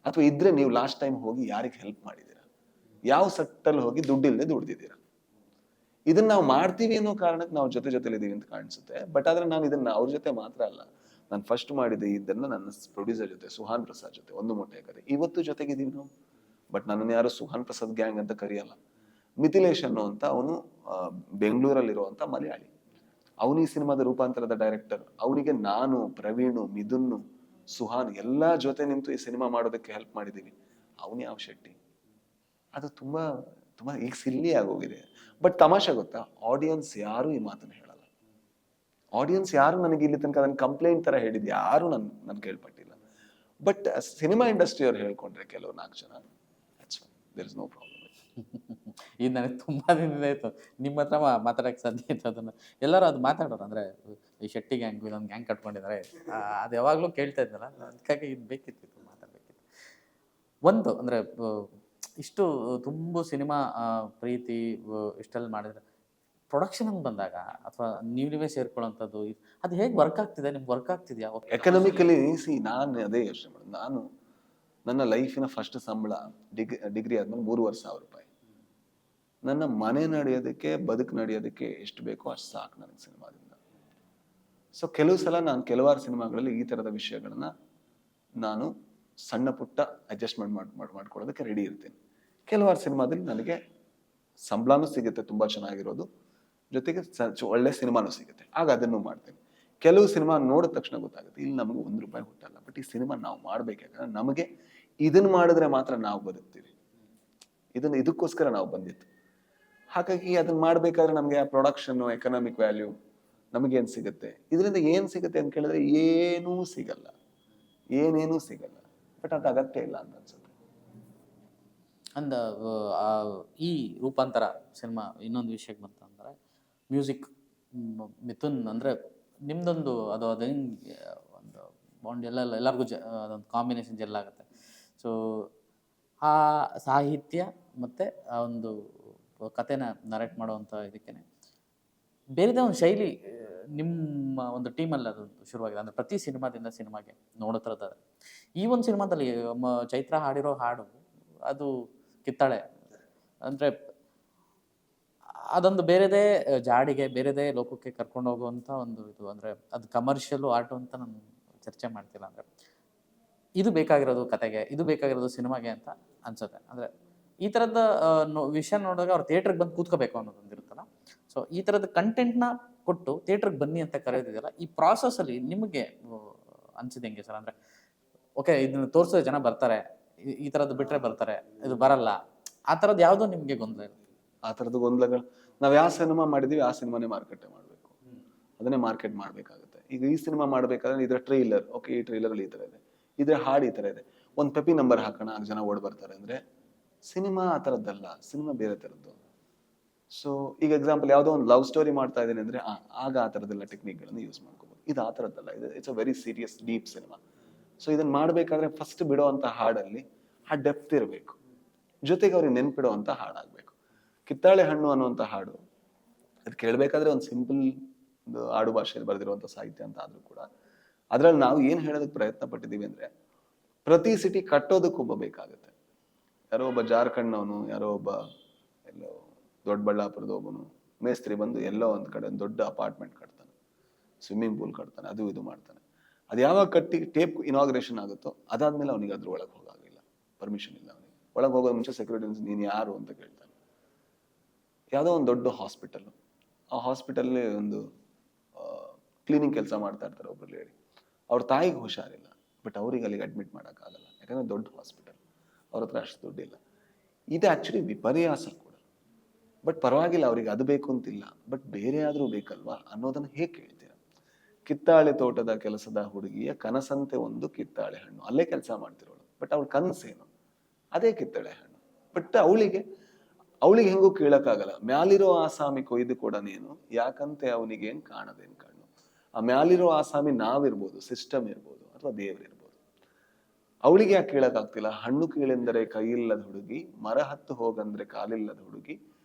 B: ಅಥವಾ ಇದ್ರೆ ನೀವು ಲಾಸ್ಟ್ ಟೈಮ್ ಹೋಗಿ ಯಾರಿಗೆ ಹೆಲ್ಪ್ ಮಾಡಿದ್ದೀರಾ? ಯಾವ ಸೆಟ್ಟಲ್ಲಿ ಹೋಗಿ ದುಡ್ಡಿಲ್ಲದೆ ದುಡ್ದಿದ್ದೀರಾ? ಇದನ್ನ ನಾವು ಮಾಡ್ತೀವಿ ಅನ್ನೋ ಕಾರಣಕ್ಕೆ ನಾವು ಜೊತೆಲಿ ಇದೀವಿ ಅಂತ ಕಾಣಿಸುತ್ತೆ. ಬಟ್ ಆದ್ರೆ ನಾನು ಇದನ್ನ ಅವ್ರ ಜೊತೆ ಮಾತ್ರ ಅಲ್ಲ, ನಾನು ಫಸ್ಟ್ ಮಾಡಿದ್ದೆ ಇದನ್ನ ನನ್ನ ಪ್ರೊಡ್ಯೂಸರ್ ಜೊತೆ, ಸುಹಾನ್ ಪ್ರಸಾದ್ ಜೊತೆ, ಒಂದು ಮೊಟ್ಟೆ ಕತೆ. ಇವತ್ತು ಜೊತೆಗಿದ್ದೀವಿ ನಾವು. ಬಟ್ ನನ್ನನ್ನು ಯಾರು ಸುಹಾನ್ ಪ್ರಸಾದ್ ಗ್ಯಾಂಗ್ ಅಂತ ಕರೆಯಲ್ಲ. ಮಿಥಿಲೇಶ್ ಅನ್ನೋ ಅಂತ ಅವನು ಬೆಂಗಳೂರಲ್ಲಿರುವಂತ ಮಲಯಾಳಿ. ಅವನು ಈ ಸಿನಿಮಾದ ರೂಪಾಂತರದ ಡೈರೆಕ್ಟರ್. ಅವನಿಗೆ ನಾನು, ಪ್ರವೀಣು, ಮಿಥುನ್, ಸುಹಾನ್ ಎಲ್ಲಾ ಜೊತೆ ನಿಂತು ಈ ಸಿನಿಮಾ ಮಾಡೋದಕ್ಕೆ ಹೆಲ್ಪ್ ಮಾಡಿದೀವಿ. ಅವನು ಯಾವ ಶೆಟ್ಟಿ? ಅದು ತುಂಬಾ ತುಂಬಾ ಈಗ ಸಿಲ್ಲಿ ಆಗೋಗಿದೆ. ಬಟ್ ತಮಾಷೆ ಗೊತ್ತಾ, ಆಡಿಯನ್ಸ್ ಯಾರು ಈ ಮಾತನ್ನ ಹೇಳಲ್ಲ. ಆಡಿಯನ್ಸ್ ಯಾರು ನನಗೆ ಇಲ್ಲಿ ತನಕ ಅದನ್ನ ಕಂಪ್ಲೇಂಟ್ ತರ ಹೇಳಿದ್ ಯಾರು ನನ್ ಕೇಳ್ಪಟ್ಟಿಲ್ಲ. ಬಟ್ ಸಿನಿಮಾ ಇಂಡಸ್ಟ್ರಿ ಅವ್ರು ಹೇಳ್ಕೊಂಡ್ರೆ ಕೆಲವು 4 ಜನ, ದೇರ್ ಇಸ್ ನೋ ಪ್ರಾಬ್ಲಮ್.
A: ಇದು ನನಗೆ ತುಂಬಾ ದಿನದಿಂದ ಆಯ್ತು ನಿಮ್ಮ ಹತ್ರ ಮಾತಾಡಕ್ಕೆ ಸಾಧ್ಯ ಆಯ್ತು. ಅದನ್ನ ಎಲ್ಲರೂ ಅದು ಮಾತಾಡೋರು, ಅಂದ್ರೆ ಈ ಶೆಟ್ಟಿ ಗ್ಯಾಂಗ್ ಇದೊಂದು ಗ್ಯಾಂಗ್ ಕಟ್ಕೊಂಡಿದ್ದಾರೆ, ಅದು ಯಾವಾಗಲೂ ಕೇಳ್ತಾ ಇದ್ನಲ್ಲ, ಅದಕ್ಕಾಗಿ ಇದು ಬೇಕಿತ್ತು, ಮಾತಾಡಬೇಕಿತ್ತು. ಒಂದು ಅಂದ್ರೆ ಇಷ್ಟು ತುಂಬ ಸಿನಿಮಾ ಪ್ರೀತಿ ಇಷ್ಟೆಲ್ಲ ಮಾಡಿದ್ರೆ ಪ್ರೊಡಕ್ಷನ್ ಅಂತ ಬಂದಾಗ ಅಥವಾ ನೀವೇ ಸೇರ್ಕೊಳ್ಳೋಂಥದ್ದು, ಅದು ಹೇಗೆ ವರ್ಕ್ ಆಗ್ತಿದೆ? ನಿಮ್ಗೆ ವರ್ಕ್ ಆಗ್ತಿದ್ಯಾ?
B: ಎಕನಾಮಿಕಲಿ ನಾನು ಅದೇ ಯೋಚನೆ ಮಾಡೋದು. ನಾನು ನನ್ನ ಲೈಫಿನ ಫಸ್ಟ್ ಸಂಬಳ ಡಿಗ್ರಿ ಆದ್ಮೇಲೆ 3,500 ರೂಪಾಯಿ. ನನ್ನ ಮನೆ ನಡೆಯೋದಕ್ಕೆ, ಬದುಕು ನಡೆಯೋದಕ್ಕೆ ಎಷ್ಟು ಬೇಕೋ ಅಷ್ಟು ಸಾಕು ನನಗೆ ಸಿನಿಮಾದಿಂದ. ಸೊ ಕೆಲವು ಸಲ ನಾನು ಕೆಲವಾರು ಸಿನಿಮಾಗಳಲ್ಲಿ ಈ ತರದ ವಿಷಯಗಳನ್ನ ನಾನು ಸಣ್ಣ ಪುಟ್ಟ ಅಡ್ಜಸ್ಟ್ಮೆಂಟ್ ಮಾಡ್ಕೊಳ್ಳೋದಕ್ಕೆ ರೆಡಿ ಇರ್ತೀನಿ. ಕೆಲವಾರು ಸಿನಿಮಾದಲ್ಲಿ ನನಗೆ ಸಂಬಳನೂ ಸಿಗುತ್ತೆ ತುಂಬಾ ಚೆನ್ನಾಗಿರೋದು, ಜೊತೆಗೆ ಒಳ್ಳೆ ಸಿನಿಮಾನೂ ಸಿಗುತ್ತೆ, ಆಗ ಅದನ್ನು ಮಾಡ್ತೀನಿ. ಕೆಲವು ಸಿನಿಮಾ ನೋಡಿದ ತಕ್ಷಣ ಗೊತ್ತಾಗುತ್ತೆ ಇಲ್ಲಿ ನಮಗೆ 1 ರೂಪಾಯಿ ಹುಟ್ಟಲ್ಲ, ಬಟ್ ಈ ಸಿನಿಮಾ ನಾವು ಮಾಡ್ಬೇಕಾದ್ರೆ ನಮಗೆ ಇದನ್ನ ಮಾಡಿದ್ರೆ ಮಾತ್ರ ನಾವು ಬದುಕ್ತೀವಿ, ಇದಕ್ಕೋಸ್ಕರ ನಾವು ಬಂದಿತ್ತು. ಹಾಗಾಗಿ ಅದನ್ನ ಮಾಡ್ಬೇಕಾದ್ರೆ ನಮ್ಗೆ ಆ ಪ್ರೊಡಕ್ಷನ್, ಎಕನಾಮಿಕ್ ವ್ಯಾಲ್ಯೂ ನಮಗೇನ್ ಸಿಗುತ್ತೆ, ಇದರಿಂದ ಏನ್ ಸಿಗುತ್ತೆ ಅಂತ ಕೇಳಿದ್ರೆ ಏನೂ ಸಿಗಲ್ಲ, ಏನೇನೂ ಸಿಗಲ್ಲ. ಬಟ್ ಅದು ಅಗತ್ಯ ಇಲ್ಲ ಅಂತ ಅನ್ಸುತ್ತೆ.
A: ಅಂದ ಈ ರೂಪಾಂತರ ಸಿನಿಮಾ ಇನ್ನೊಂದು ವಿಷಯಕ್ಕೆ ಬಂತಂದ್ರೆ ಮ್ಯೂಸಿಕ್. ಮಿಥುನ್ ಅಂದರೆ ನಿಮ್ದೊಂದು ಅದು ಹೆಂಗೆ ಒಂದು ಬಾಂಡ್ ಎಲ್ಲರಿಗೂ ಅದೊಂದು ಕಾಂಬಿನೇಷನ್ ಜೆಲ್ಲಾಗುತ್ತೆ. ಸೊ ಆ ಸಾಹಿತ್ಯ ಮತ್ತು ಆ ಒಂದು ಕಥೆನ ನರೇಟ್ ಮಾಡುವಂಥ ಇದಕ್ಕೇ ಬೇರೆದೇ ಒಂದು ಶೈಲಿ ನಿಮ್ಮ ಒಂದು ಟೀಮಲ್ಲಿ ಅದು ಶುರುವಾಗಿದೆ. ಅಂದರೆ ಪ್ರತಿ ಸಿನಿಮಾದಿಂದ ಸಿನಿಮಾಗೆ ನೋಡೋ ಥರದ್ದು. ಈ ಒಂದು ಸಿನಿಮಾದಲ್ಲಿ ಚೈತ್ರ ಹಾಡಿರೋ ಹಾಡು ಅದು ಕಿತ್ತಾಳೆ. ಅಂದರೆ ಅದೊಂದು ಬೇರೆದೇ ಜಾಡಿಗೆ ಬೇರೆದೇ ಲೋಕಕ್ಕೆ ಕರ್ಕೊಂಡು ಹೋಗುವಂಥ ಒಂದು ಇದು. ಅಂದರೆ ಅದು ಕಮರ್ಷಿಯಲ್ ಆರ್ಟು ಅಂತ ನಾನು ಚರ್ಚೆ ಮಾಡ್ತಿಲ್ಲ. ಅಂದರೆ ಇದು ಬೇಕಾಗಿರೋದು ಕತೆಗೆ, ಇದು ಬೇಕಾಗಿರೋದು ಸಿನಿಮಾಗೆ ಅಂತ ಅನ್ಸುತ್ತೆ. ಅಂದರೆ ಈ ಥರದ ವಿಷಯ ನೋಡಿದಾಗ ಅವ್ರು ಥಿಯೇಟ್ರಿಗೆ ಬಂದು ಕೂತ್ಕೋಬೇಕು ಅನ್ನೋದೊಂದು ಇರುತ್ತಲ್ಲ. ಸೊ ಈ ಥರದ ಕಂಟೆಂಟ್ನ ಕೊಟ್ಟು ಥಿಯೇಟ್ರಿಗೆ ಬನ್ನಿ ಅಂತ ಕರೆಯೋದಿದೆಯಲ್ಲ, ಈ ಪ್ರಾಸೆಸ್ಸಲ್ಲಿ ನಿಮಗೆ ಅನ್ಸಿದ್ದು ಹೆಂಗೆ ಸರ್? ಅಂದರೆ ಓಕೆ ಇದನ್ನ ತೋರಿಸಿದ್ರೆ ಜನ ಬರ್ತಾರೆ, ಈ ಥರದ್ದು ಬಿಟ್ಟರೆ ಬರ್ತಾರೆ, ಇದು ಬರಲ್ಲ, ಆ ಥರದ್ದು ಯಾವುದೋ ನಿಮಗೆ ಗೊಂದಲ ಇಲ್ಲ?
B: ಆ ಥರದ್ದು ಗೊಂದಲಗಳು ನಾವು ಯಾವ ಸಿನಿಮಾ ಮಾಡಿದೀವಿ ಆ ಸಿನಿಮಾನೇ ಮಾರ್ಕೆಟ್ ಮಾಡಬೇಕು, ಅದನ್ನೇ ಮಾರ್ಕೆಟ್ ಮಾಡಬೇಕಾಗುತ್ತೆ. ಈಗ ಈ ಸಿನಿಮಾ ಮಾಡಬೇಕಾದ್ರೆ ಇದರ ಟ್ರೈಲರ್, ಓಕೆ ಈ ಟ್ರೈಲರಲ್ಲಿ ಈ ಥರ ಇದೆ, ಇದರ ಹಾಡು ಈ ಥರ ಇದೆ, ಒಂದು ಪೆಪಿ ನಂಬರ್ ಹಾಕೋಣ ಜನ ಓಡ್ ಬರ್ತಾರೆ. ಅಂದರೆ ಸಿನಿಮಾ ಆ ಥರದ್ದಲ್ಲ, ಸಿನಿಮಾ ಬೇರೆ ಥರದ್ದು. ಸೊ ಈಗ ಎಕ್ಸಾಂಪಲ್ ಯಾವುದೋ ಒಂದು ಲವ್ ಸ್ಟೋರಿ ಮಾಡ್ತಾ ಇದ್ದೀನಿ ಅಂದರೆ ಆಗ ಆ ಥರದ್ದೆಲ್ಲ ಟೆಕ್ನಿಕ್ಗಳನ್ನು ಯೂಸ್ ಮಾಡ್ಕೋಬೋದು. ಇದು ಆ ಥರದ್ದಲ್ಲ, ಇದು it's a very serious deep cinema. So ಇದನ್ನು ಮಾಡಬೇಕಾದ್ರೆ ಫಸ್ಟ್ ಬಿಡೋ ಅಂಥ ಹಾಡಲ್ಲಿ ಆ ಡೆಪ್ತ್ ಇರಬೇಕು, ಜೊತೆಗೆ ಅವ್ರಿಗೆ ನೆನ್ಪಿಡೋ ಅಂಥ ಹಾಡಾಗಬೇಕು. ಕಿತ್ತಾಳೆ ಹಣ್ಣು ಅನ್ನುವಂಥ ಹಾಡು ಅದು ಕೇಳಬೇಕಾದ್ರೆ ಒಂದು ಸಿಂಪಲ್ ಒಂದು ಆಡು ಭಾಷೆಯಲ್ಲಿ ಬರೆದಿರುವಂಥ ಸಾಹಿತ್ಯ ಅಂತ ಆದರೂ ಕೂಡ ಅದರಲ್ಲಿ ನಾವು ಏನು ಹೇಳೋದಕ್ಕೆ ಪ್ರಯತ್ನ ಪಟ್ಟಿದ್ದೀವಿ ಅಂದರೆ ಪ್ರತಿ ಸಿಟಿ ಕಟ್ಟೋದಕ್ಕೊಬ್ಬ ಬೇಕಾಗುತ್ತೆ. ಯಾರೋ ಒಬ್ಬ ಜಾರ್ಖಂಡ್ನವನು, ಯಾರೋ ಒಬ್ಬ ಎಲ್ಲೋ ದೊಡ್ಡಬಳ್ಳಾಪುರದ ಒಬ್ಬನು ಮೇಸ್ತ್ರಿ ಬಂದು ಎಲ್ಲೋ ಒಂದು ಕಡೆ ಒಂದು ದೊಡ್ಡ ಅಪಾರ್ಟ್ಮೆಂಟ್ ಕಟ್ತಾನೆ, ಸ್ವಿಮ್ಮಿಂಗ್ ಪೂಲ್ ಕಟ್ತಾನೆ, ಅದು ಇದು ಮಾಡ್ತಾನೆ. ಅದು ಯಾವಾಗ ಕಟ್ಟಿ ಟೇಪ್ ಇನಾಗ್ರೇಷನ್ ಆಗುತ್ತೋ ಅದಾದ್ಮೇಲೆ ಅವನಿಗೆ ಅದ್ರ ಒಳಗೆ ಹೋಗಾಗಿಲ್ಲ, ಪರ್ಮಿಷನ್ ಇಲ್ಲ ಅವನಿಗೆ. ಒಳಗೆ ಹೋಗೋ ಮುಂಚೆ ಸೆಕ್ಯೂರಿಟಿ ನೀನು ಯಾರು ಅಂತ ಕೇಳ್ತಾನೆ. ಯಾವುದೋ ಒಂದು ದೊಡ್ಡ ಹಾಸ್ಪಿಟಲ್, ಆ ಹಾಸ್ಪಿಟಲ್ಲಿ ಒಂದು ಕ್ಲೀನಿಂಗ್ ಕೆಲಸ ಮಾಡ್ತಾ ಇರ್ತಾರೆ ಒಬ್ರು ಲೇಡಿ, ಅವ್ರ ತಾಯಿಗೆ ಹುಷಾರಿಲ್ಲ, ಬಟ್ ಅವ್ರಿಗೆ ಅಲ್ಲಿಗೆ ಅಡ್ಮಿಟ್ ಮಾಡೋಕ್ಕಾಗಲ್ಲ, ಯಾಕಂದ್ರೆ ದೊಡ್ಡ ಹಾಸ್ಪಿಟಲ್, ಅವ್ರ ಹತ್ರ ಅಷ್ಟು ದುಡ್ಡಿಲ್ಲ. ಇದು ಆ್ಯಕ್ಚುಲಿ ವಿಪರ್ಯಾಸ ಕೂಡ. ಬಟ್ ಪರವಾಗಿಲ್ಲ, ಅವ್ರಿಗೆ ಅದು ಬೇಕು ಅಂತಿಲ್ಲ, ಬಟ್ ಬೇರೆ ಆದರೂ ಬೇಕಲ್ವಾ ಅನ್ನೋದನ್ನ ಹೇಗೆ ಕೇಳ್ತೀರ? ಕಿತ್ತಾಳೆ ತೋಟದ ಕೆಲಸದ ಹುಡುಗಿಯ ಕನಸಂತೆ ಒಂದು ಕಿತ್ತಾಳೆ ಹಣ್ಣು, ಅಲ್ಲೇ ಕೆಲಸ ಮಾಡ್ತಿರೋಳು, ಬಟ್ ಅವಳ ಕನಸೇನು? ಅದೇ ಕಿತ್ತಾಳೆ ಹಣ್ಣು. ಬಟ್ ಅವಳಿಗೆ ಹೆಂಗೂ ಕೇಳಕ್ಕಾಗಲ್ಲ, ಮ್ಯಾಲಿರೋ ಆಸಾಮಿ ಕೊಯ್ದು ಕೊಡ ನೀನು, ಯಾಕಂತೆ ಅವನಿಗೇನು ಕಾಣದೇನು ಕಣ್ಣು. ಆ ಮ್ಯಾಲಿರೋ ಆಸಾಮಿ ನಾವಿರ್ಬೋದು, ಸಿಸ್ಟಮ್ ಇರ್ಬೋದು, ಅಥವಾ ದೇವರಿರ್ಬೋದು. ಅವಳಿಗೆ ಯಾಕೆ ಕೇಳಕ್ಕಾಗ್ತಿಲ್ಲ? ಹಣ್ಣು ಕೀಳೆಂದರೆ ಕೈಯಿಲ್ಲದ ಹುಡುಗಿ, ಮರ ಹತ್ತು ಹೋಗಂದ್ರೆ ಕಾಲಿಲ್ಲದ ಹುಡುಗಿ,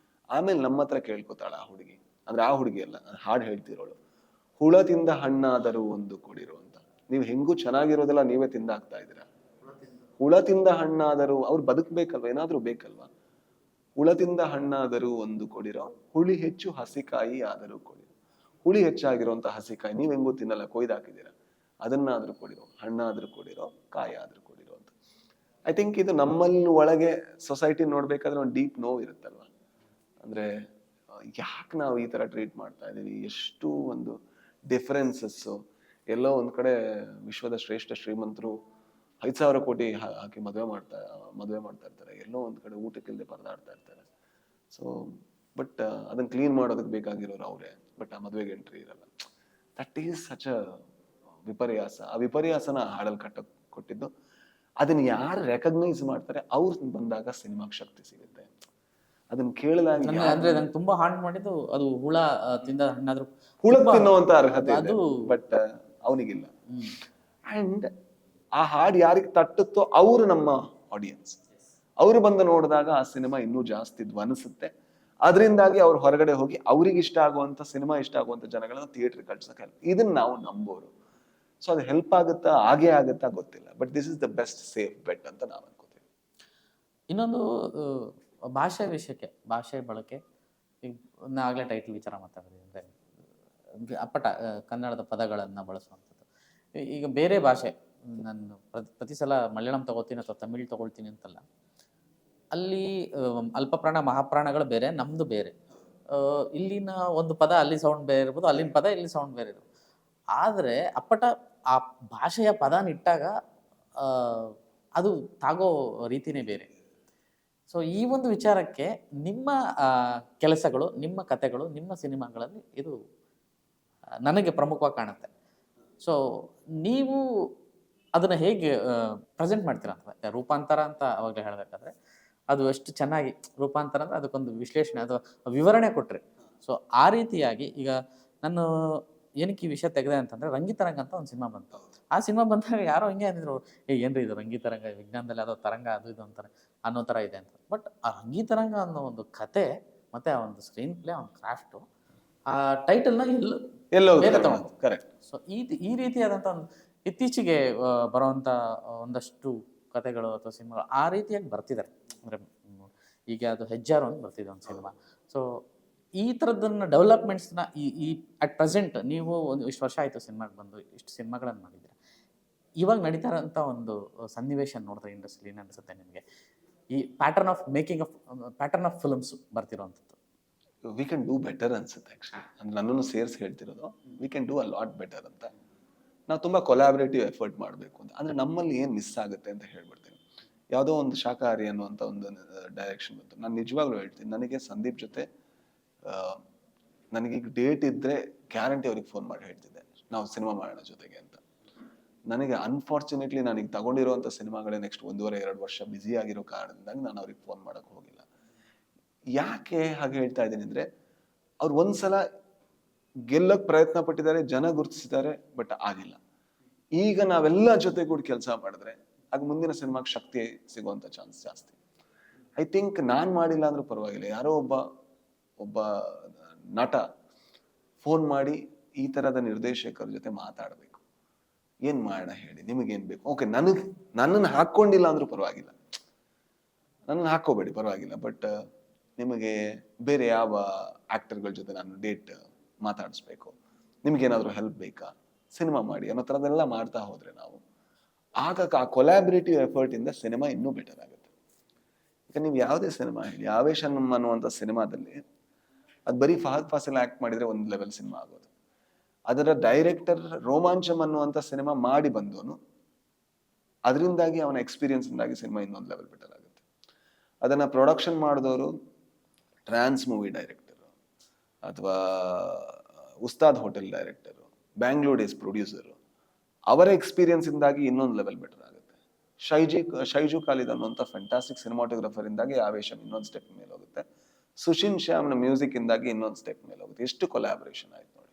B: ಆಮೇಲೆ ನಮ್ಮ ಹತ್ರ ಕೇಳ್ಕೊತಾಳ ಆ ಹುಡುಗಿ. ಅಂದ್ರೆ ಆ ಹುಡುಗಿ ಅಲ್ಲ, ಹಾಡು ಹೇಳ್ತಿರೋಳು. ಹುಳ ತಿಂದ ಹಣ್ಣಾದರೂ ಒಂದು ಕೊಡಿರೋ ಅಂತ. ನೀವು ಹೆಂಗೂ ಚೆನ್ನಾಗಿರೋದೆಲ್ಲ ನೀವೇ ತಿಂದಾಕ್ತಾ ಇದ್ದೀರಾ. ಹುಳ ತಿಂದ ಹಣ್ಣಾದರೂ ಅವ್ರು ಬದುಕ್ಬೇಕಲ್ವ, ಏನಾದ್ರೂ ಬೇಕಲ್ವಾ? ಹುಳ ತಿಂದ ಹಣ್ಣಾದರೂ ಒಂದು ಕೊಡಿರೋ, ಹುಳಿ ಹೆಚ್ಚು ಹಸಿಕಾಯಿ ಆದರೂ ಕೊಡಿರೋ. ಹುಳಿ ಹೆಚ್ಚಾಗಿರುವಂತ ಹಸಿಕಾಯಿ ನೀವ್ ಹೆಂಗೂ ತಿನ್ನಲ್ಲ, ಕೊಯ್ದಾಕಿದ್ದೀರಾ, ಅದನ್ನಾದ್ರೂ ಕೊಡಿರೋ, ಹಣ್ಣಾದ್ರೂ ಕೊಡಿರೋ, ಕಾಯಿ ಆದ್ರೂ ಕೊಡಿರೋ ಅಂತ. ಐ ಥಿಂಕ್ ಇದು ನಮ್ಮಲ್ಲಿ ಒಳಗೆ ಸೊಸೈಟಿ ನೋಡ್ಬೇಕಾದ್ರೆ ಒಂದು ಡೀಪ್ ನೋವು ಇರುತ್ತಲ್ವ. ಅಂದ್ರೆ ಯಾಕೆ ನಾವು ಈ ತರ ಟ್ರೀಟ್ ಮಾಡ್ತಾ ಇದೀವಿ, ಎಷ್ಟು ಒಂದು ಡಿಫರೆನ್ಸಸ್ಸು. ಎಲ್ಲೋ ಒಂದ್ ಕಡೆ ವಿಶ್ವದ ಶ್ರೇಷ್ಠ ಶ್ರೀಮಂತರು 5,000 ಕೋಟಿ ಹಾಕಿ ಮದುವೆ ಮಾಡ್ತಾ ಇರ್ತಾರೆ, ಎಲ್ಲೋ ಒಂದ್ ಕಡೆ ಊಟಕ್ಕಿಲ್ಲದೆ ಪರದಾಡ್ತಾ ಇರ್ತಾರೆ. ಸೊ ಬಟ್ ಅದನ್ನ ಕ್ಲೀನ್ ಮಾಡೋದಕ್ಕೆ ಬೇಕಾಗಿರೋರು ಅವರೇ, ಬಟ್ ಆ ಮದುವೆಗೆ ಎಂಟ್ರಿ ಇರಲ್ಲ. ದಟ್ ಈಸ್ ಸಚ್ ಅ ವಿಪರ್ಯಾಸ. ಆ ವಿಪರ್ಯಾಸನ ಹಾಡಲ್ಲಿ ಕೊಟ್ಟಿದ್ದು. ಅದನ್ನ ಯಾರು ರೆಕಗ್ನೈಸ್ ಮಾಡ್ತಾರೆ ಅವ್ರು ಬಂದಾಗ ಸಿನಿಮಾಗೆ ಶಕ್ತಿ ಸಿಗುತ್ತೆ. ಅದನ್ನ ಕೇಳಿದಾಗ
A: ಅಂದ್ರೆ ನಂಗೆ ತುಂಬಾ ಹಾಂಟ್ ಮಾಡಿದ್ದು ಅದು ಹುಳ ತಿಂದ ಹಣ್ಣಾದ್ರೂ
B: ಹುಳ ತಿನ್ನುವಂತ ಅರ್ಹತೆ ಇದೆ, ಬಟ್ ಅವನಿಗಿಲ್ಲ. ಅಂಡ್ ಆ ಹಾಡು ಯಾರಿಗೆ ತಟ್ಟುತ್ತೋ ಅವರು ನಮ್ಮ ಆಡಿಯನ್ಸ್. ಅವರು ಬಂದು ನೋಡಿದಾಗ ಆ ಸಿನಿಮಾ ಇನ್ನೂ ಜಾಸ್ತಿ ಧ್ವನಿಸುತ್ತೆ. ಅದರಿಂದಾಗಿ ಅವ್ರು ಹೊರಗಡೆ ಹೋಗಿ ಅವ್ರಿಗೆ ಇಷ್ಟ ಆಗುವಂತ ಸಿನಿಮಾ ಇಷ್ಟ ಆಗುವಂತ ಜನಗಳನ್ನ ಥಿಯೇಟರ್ ಕಳ್ಸಕ್ಕೆ ಇದನ್ನ ನಾವು ನಂಬೋರು. ಸೊ ಅದು ಹೆಲ್ಪ್ ಆಗುತ್ತಾ, ಆಗೇ ಆಗುತ್ತಾ ಗೊತ್ತಿಲ್ಲ, but this is the best safe bet ಅಂತ ನಾವು ಅನ್ಕೋತೀವಿ.
A: ಇನ್ನೊಂದು ಭಾಷೆ ವಿಷಯಕ್ಕೆ, ಭಾಷೆ ಬಳಕೆ, ಈಗ ಆಗಲೇ ಟೈಟಲ್ ವಿಚಾರ ಮಾತಾಡಿದ್ವಿ. ಅಂದರೆ ಅಪ್ಪಟ ಕನ್ನಡದ ಪದಗಳನ್ನು ಬಳಸುವಂಥದ್ದು. ಈಗ ಬೇರೆ ಭಾಷೆ, ನಾನು ಪ್ರತಿ ಸಲ ಮಲಯಾಳಂ ತಗೋತೀನಿ ಅಥವಾ ತಮಿಳ್ ತಗೊಳ್ತೀನಿ ಅಂತಲ್ಲ, ಅಲ್ಲಿ ಅಲ್ಪಪ್ರಾಣ ಮಹಾಪ್ರಾಣಗಳು ಬೇರೆ, ನಮ್ಮದು ಬೇರೆ. ಇಲ್ಲಿನ ಒಂದು ಪದ ಅಲ್ಲಿ ಸೌಂಡ್ ಬೇರೆ ಇರ್ಬೋದು, ಅಲ್ಲಿನ ಪದ ಇಲ್ಲಿ ಸೌಂಡ್ ಬೇರೆ ಇರ್ಬೋದು. ಆದರೆ ಅಪ್ಪಟ ಆ ಭಾಷೆಯ ಪದನ ಇಟ್ಟಾಗ ಅದು ತಾಗೋ ರೀತಿನೇ ಬೇರೆ. ಸೊ ಈ ಒಂದು ವಿಚಾರಕ್ಕೆ ನಿಮ್ಮ ಕೆಲಸಗಳು, ನಿಮ್ಮ ಕಥೆಗಳು, ನಿಮ್ಮ ಸಿನಿಮಾಗಳಲ್ಲಿ ಇದು ನನಗೆ ಪ್ರಮುಖವಾಗಿ ಕಾಣುತ್ತೆ. ಸೊ ನೀವು ಅದನ್ನು ಹೇಗೆ ಪ್ರೆಸೆಂಟ್ ಮಾಡ್ತೀರಾ ಅಂತ, ರೂಪಾಂತರ ಅಂತ ಅವಾಗಲೇ ಹೇಳಬೇಕಾದ್ರೆ ಅದು ಎಷ್ಟು ಚೆನ್ನಾಗಿ ರೂಪಾಂತರ ಅಂದರೆ ಅದಕ್ಕೊಂದು ವಿಶ್ಲೇಷಣೆ ಅಥವಾ ವಿವರಣೆ ಕೊಟ್ಟರೆ. ಸೊ ಆ ರೀತಿಯಾಗಿ ಈಗ ನಾನು ಏನಕ್ಕೆ ಈ ವಿಷಯ ತೆಗೆದೆ ಅಂತಂದರೆ, ರಂಗಿತರಂಗ ಅಂತ ಒಂದು ಸಿನಿಮಾ ಬಂತು. ಆ ಸಿನಿಮಾ ಬಂದಾಗ ಯಾರೋ ಹಿಂಗೆ ಅಂದಿದ್ರು, ಏನ್ರಿ ಇದು ರಂಗಿತರಂಗ, ವಿಜ್ಞಾನದಲ್ಲಿ ಯಾವುದೋ ತರಂಗ ಅದು ಇದು ಅಂತಾರೆ ಅನ್ನೋ ಥರ ಇದೆ ಅಂತ. ಬಟ್ ಆ ರಂಗಿತರಂಗ ಅನ್ನೋ ಒಂದು ಕತೆ ಮತ್ತು ಆ ಒಂದು ಸ್ಕ್ರೀನ್ ಪ್ಲೇ, ಒಂದು ಕ್ರಾಫ್ಟು, ಆ ಟೈಟಲ್ನ ಎಲ್ಲೋ ಬೇರೆ ತಗೊಂಡು
B: ಕರೆಕ್ಟ್.
A: ಸೊ ಈ ರೀತಿಯಾದಂಥ ಒಂದು ಇತ್ತೀಚೆಗೆ ಬರುವಂಥ ಒಂದಷ್ಟು ಕತೆಗಳು ಅಥವಾ ಸಿನಿಮಾಗಳು ಆ ರೀತಿಯಾಗಿ ಬರ್ತಿದ್ದಾರೆ. ಅಂದರೆ ಈಗ ಅದು ಹೆಜ್ಜಾರು ಅಂತ ಬರ್ತಿದೆ ಒಂದು ಸಿನಿಮಾ. ಸೊ ಈ ಥರದನ್ನ ಡೆವಲಪ್ಮೆಂಟ್ಸ್ನ ಈ ಅಟ್ ಪ್ರೆಸೆಂಟ್ ನೀವು ಒಂದು ಇಷ್ಟು ವರ್ಷ ಆಯಿತು ಸಿನಿಮಾಗೆ ಬಂದು ಇಷ್ಟು ಸಿನಿಮಾಗಳನ್ನು ಮಾಡಿದ್ದೀರ, ಇವಾಗ ನಡೀತಾ ಇರೋಂಥ ಒಂದು ಸನ್ನಿವೇಶ ನೋಡಿದ್ರೆ ಇಂಡಸ್ಟ್ರಿ ಏನು ಅನಿಸುತ್ತೆ ನಿಮಗೆ? ಈ ಪ್ಯಾಟರ್ನ್ ಆಫ್ ಫಿಲ್ಮ್ಸ್ ಬರ್ತಿರೋವಂಥದ್ದು.
B: ವಿ ಕ್ಯಾನ್ ಡೂ ಬೆಟರ್ ಅನ್ಸುತ್ತೆ ಆ್ಯಕ್ಚುಲಿ. ಅಂದ್ರೆ ನನ್ನನ್ನು ಸೇರಿಸಿ ಹೇಳ್ತಿರೋದು, we can do a lot better ಅಂತ. ನಾವು ತುಂಬ ಕೊಲಾಬ್ರೇಟಿವ್ ಎಫರ್ಟ್ ಮಾಡಬೇಕು ಅಂತ. ಅಂದರೆ ನಮ್ಮಲ್ಲಿ ಏನು ಮಿಸ್ ಆಗುತ್ತೆ ಅಂತ ಹೇಳ್ಬಿಡ್ತೀನಿ. ಯಾವುದೋ ಒಂದು ಶಾಕಾಹಾರಿ ಅನ್ನುವಂಥ ಒಂದು ಡೈರೆಕ್ಷನ್ ಬಂತು. ನಾನು ನಿಜವಾಗ್ಲೂ ಹೇಳ್ತೀನಿ, ನನಗೆ ಸಂದೀಪ್ ಜೊತೆ ನನಗೀಗ ಡೇಟ್ ಇದ್ದರೆ ಗ್ಯಾರಂಟಿ ಅವ್ರಿಗೆ ಫೋನ್ ಮಾಡಿ ಹೇಳ್ತಿದ್ದೆ ನಾವು ಸಿನಿಮಾ ಮಾಡೋಣ ಜೊತೆಗೆ ಅಂತ. ನನಗೆ ಅನ್ಫಾರ್ಚುನೇಟ್ಲಿ ನನಗೆ ತಗೊಂಡಿರೋಂಥ ಸಿನಿಮಾಗಳೇ ನೆಕ್ಸ್ಟ್ 1.5-2 ವರ್ಷ ಬ್ಯುಸಿ ಆಗಿರೋ ಕಾರಣದಿಂದಾಗಿ ನಾನು ಅವ್ರಿಗೆ ಫೋನ್ ಮಾಡೋಕ್ಕೆ ಹೋಗಿಲ್ಲ. ಯಾಕೆ ಹಾಗೆ ಹೇಳ್ತಾ ಇದ್ದೀನಿ ಅಂದರೆ, ಅವ್ರು ಒಂದ್ಸಲ ಗೆಲ್ಲಕ್ಕೆ ಪ್ರಯತ್ನ ಪಟ್ಟಿದ್ದಾರೆ, ಜನ ಗುರುತಿಸಿದ್ದಾರೆ, ಬಟ್ ಆಗಿಲ್ಲ. ಈಗ ನಾವೆಲ್ಲ ಜೊತೆಗೂಡಿ ಕೆಲಸ ಮಾಡಿದ್ರೆ ಆಗ ಮುಂದಿನ ಸಿನಿಮಾಗೆ ಶಕ್ತಿ ಸಿಗುವಂಥ ಚಾನ್ಸ್ ಜಾಸ್ತಿ. ಐ ಥಿಂಕ್ ನಾನು ಮಾಡಿಲ್ಲ ಅಂದ್ರೂ ಪರವಾಗಿಲ್ಲ, ಯಾರೋ ಒಬ್ಬ ನಟ ಫೋನ್ ಮಾಡಿ ಈ ಥರದ ನಿರ್ದೇಶಕರ ಜೊತೆ ಮಾತಾಡಬೇಕು, ಏನು ಮಾಡೋಣ ಹೇಳಿ, ನಿಮಗೇನು ಬೇಕು, ಓಕೆ ನನ್ನನ್ನು ಹಾಕ್ಕೊಂಡಿಲ್ಲ ಅಂದ್ರೂ ಪರವಾಗಿಲ್ಲ, ನನ್ನನ್ನು ಹಾಕ್ಕೋಬೇಡಿ ಪರವಾಗಿಲ್ಲ, ಬಟ್ ನಿಮಗೆ ಬೇರೆ ಯಾವ ಆ್ಯಕ್ಟರ್ಗಳ ಜೊತೆ ನಾನು ಡೇಟ್ ಮಾತಾಡಿಸ್ಬೇಕು, ನಿಮಗೇನಾದರೂ ಹೆಲ್ಪ್ ಬೇಕಾ, ಸಿನಿಮಾ ಮಾಡಿ ಅನ್ನೋ ಥರದ್ದೆಲ್ಲ ಮಾಡ್ತಾ ಹೋದರೆ ನಾವು ಆಗ ಆ ಕೊಲಾಬ್ರೇಟಿವ್ ಎಫರ್ಟಿಂದ ಸಿನಿಮಾ ಇನ್ನೂ ಬೆಟರ್ ಆಗುತ್ತೆ. ಈಗ ನೀವು ಯಾವುದೇ ಸಿನಿಮಾ ಹೇಳಿ, ಆವೇಶಂ ಅನ್ನುವಂಥ ಸಿನಿಮಾದಲ್ಲಿ ಅದು ಬರೀ ಫಹದ್ ಫಾಸಿಲ್ ಆ್ಯಕ್ಟ್ ಮಾಡಿದರೆ ಒಂದು ಲೆವೆಲ್ ಸಿನಿಮಾ ಆಗೋದು. ಅದರ ಡೈರೆಕ್ಟರ್ ರೋಮಾಂಚಮ್ ಅನ್ನುವಂಥ ಸಿನಿಮಾ ಮಾಡಿ ಬಂದವನು, ಅದರಿಂದಾಗಿ ಅವನ ಎಕ್ಸ್ಪೀರಿಯನ್ಸಿಂದಾಗಿ ಸಿನಿಮಾ ಇನ್ನೊಂದು ಲೆವೆಲ್ ಬೆಟರ್ ಆಗುತ್ತೆ. ಅದನ್ನು ಪ್ರೊಡಕ್ಷನ್ ಮಾಡಿದವರು ಟ್ರಾನ್ಸ್ ಮೂವಿ ಡೈರೆಕ್ಟರು ಅಥವಾ Ustad hotel director, Bangalore days producer, ಅವರ ಎಕ್ಸ್ಪೀರಿಯನ್ಸಿಂದಾಗಿ ಇನ್ನೊಂದು ಲೆವೆಲ್ ಬೆಟರ್ ಆಗುತ್ತೆ. ಶೈಜು ಖಾಲಿದ್ ಅನ್ನುವಂಥ ಫ್ಯಾಂಟಾಸ್ಟಿಕ್ ಸಿನಿಮಾಟೋಗ್ರಫರ್ ಇಂದಾಗಿ ಆವೇಶಂ ಇನ್ನೊಂದು ಸ್ಟೆಪ್ ಮೇಲೆ ಹೋಗುತ್ತೆ. ಸುಶೀನ್ ಶ್ಯಾಮ್ನ ಮ್ಯೂಸಿಕ್ ಇಂದಾಗಿ ಇನ್ನೊಂದು ಸ್ಟೆಪ್ ಮೇಲೆ ಹೋಗುತ್ತೆ. ಎಷ್ಟು ಕೊಲಾಬ್ರೇಷನ್ ಆಯ್ತು ನೋಡಿ.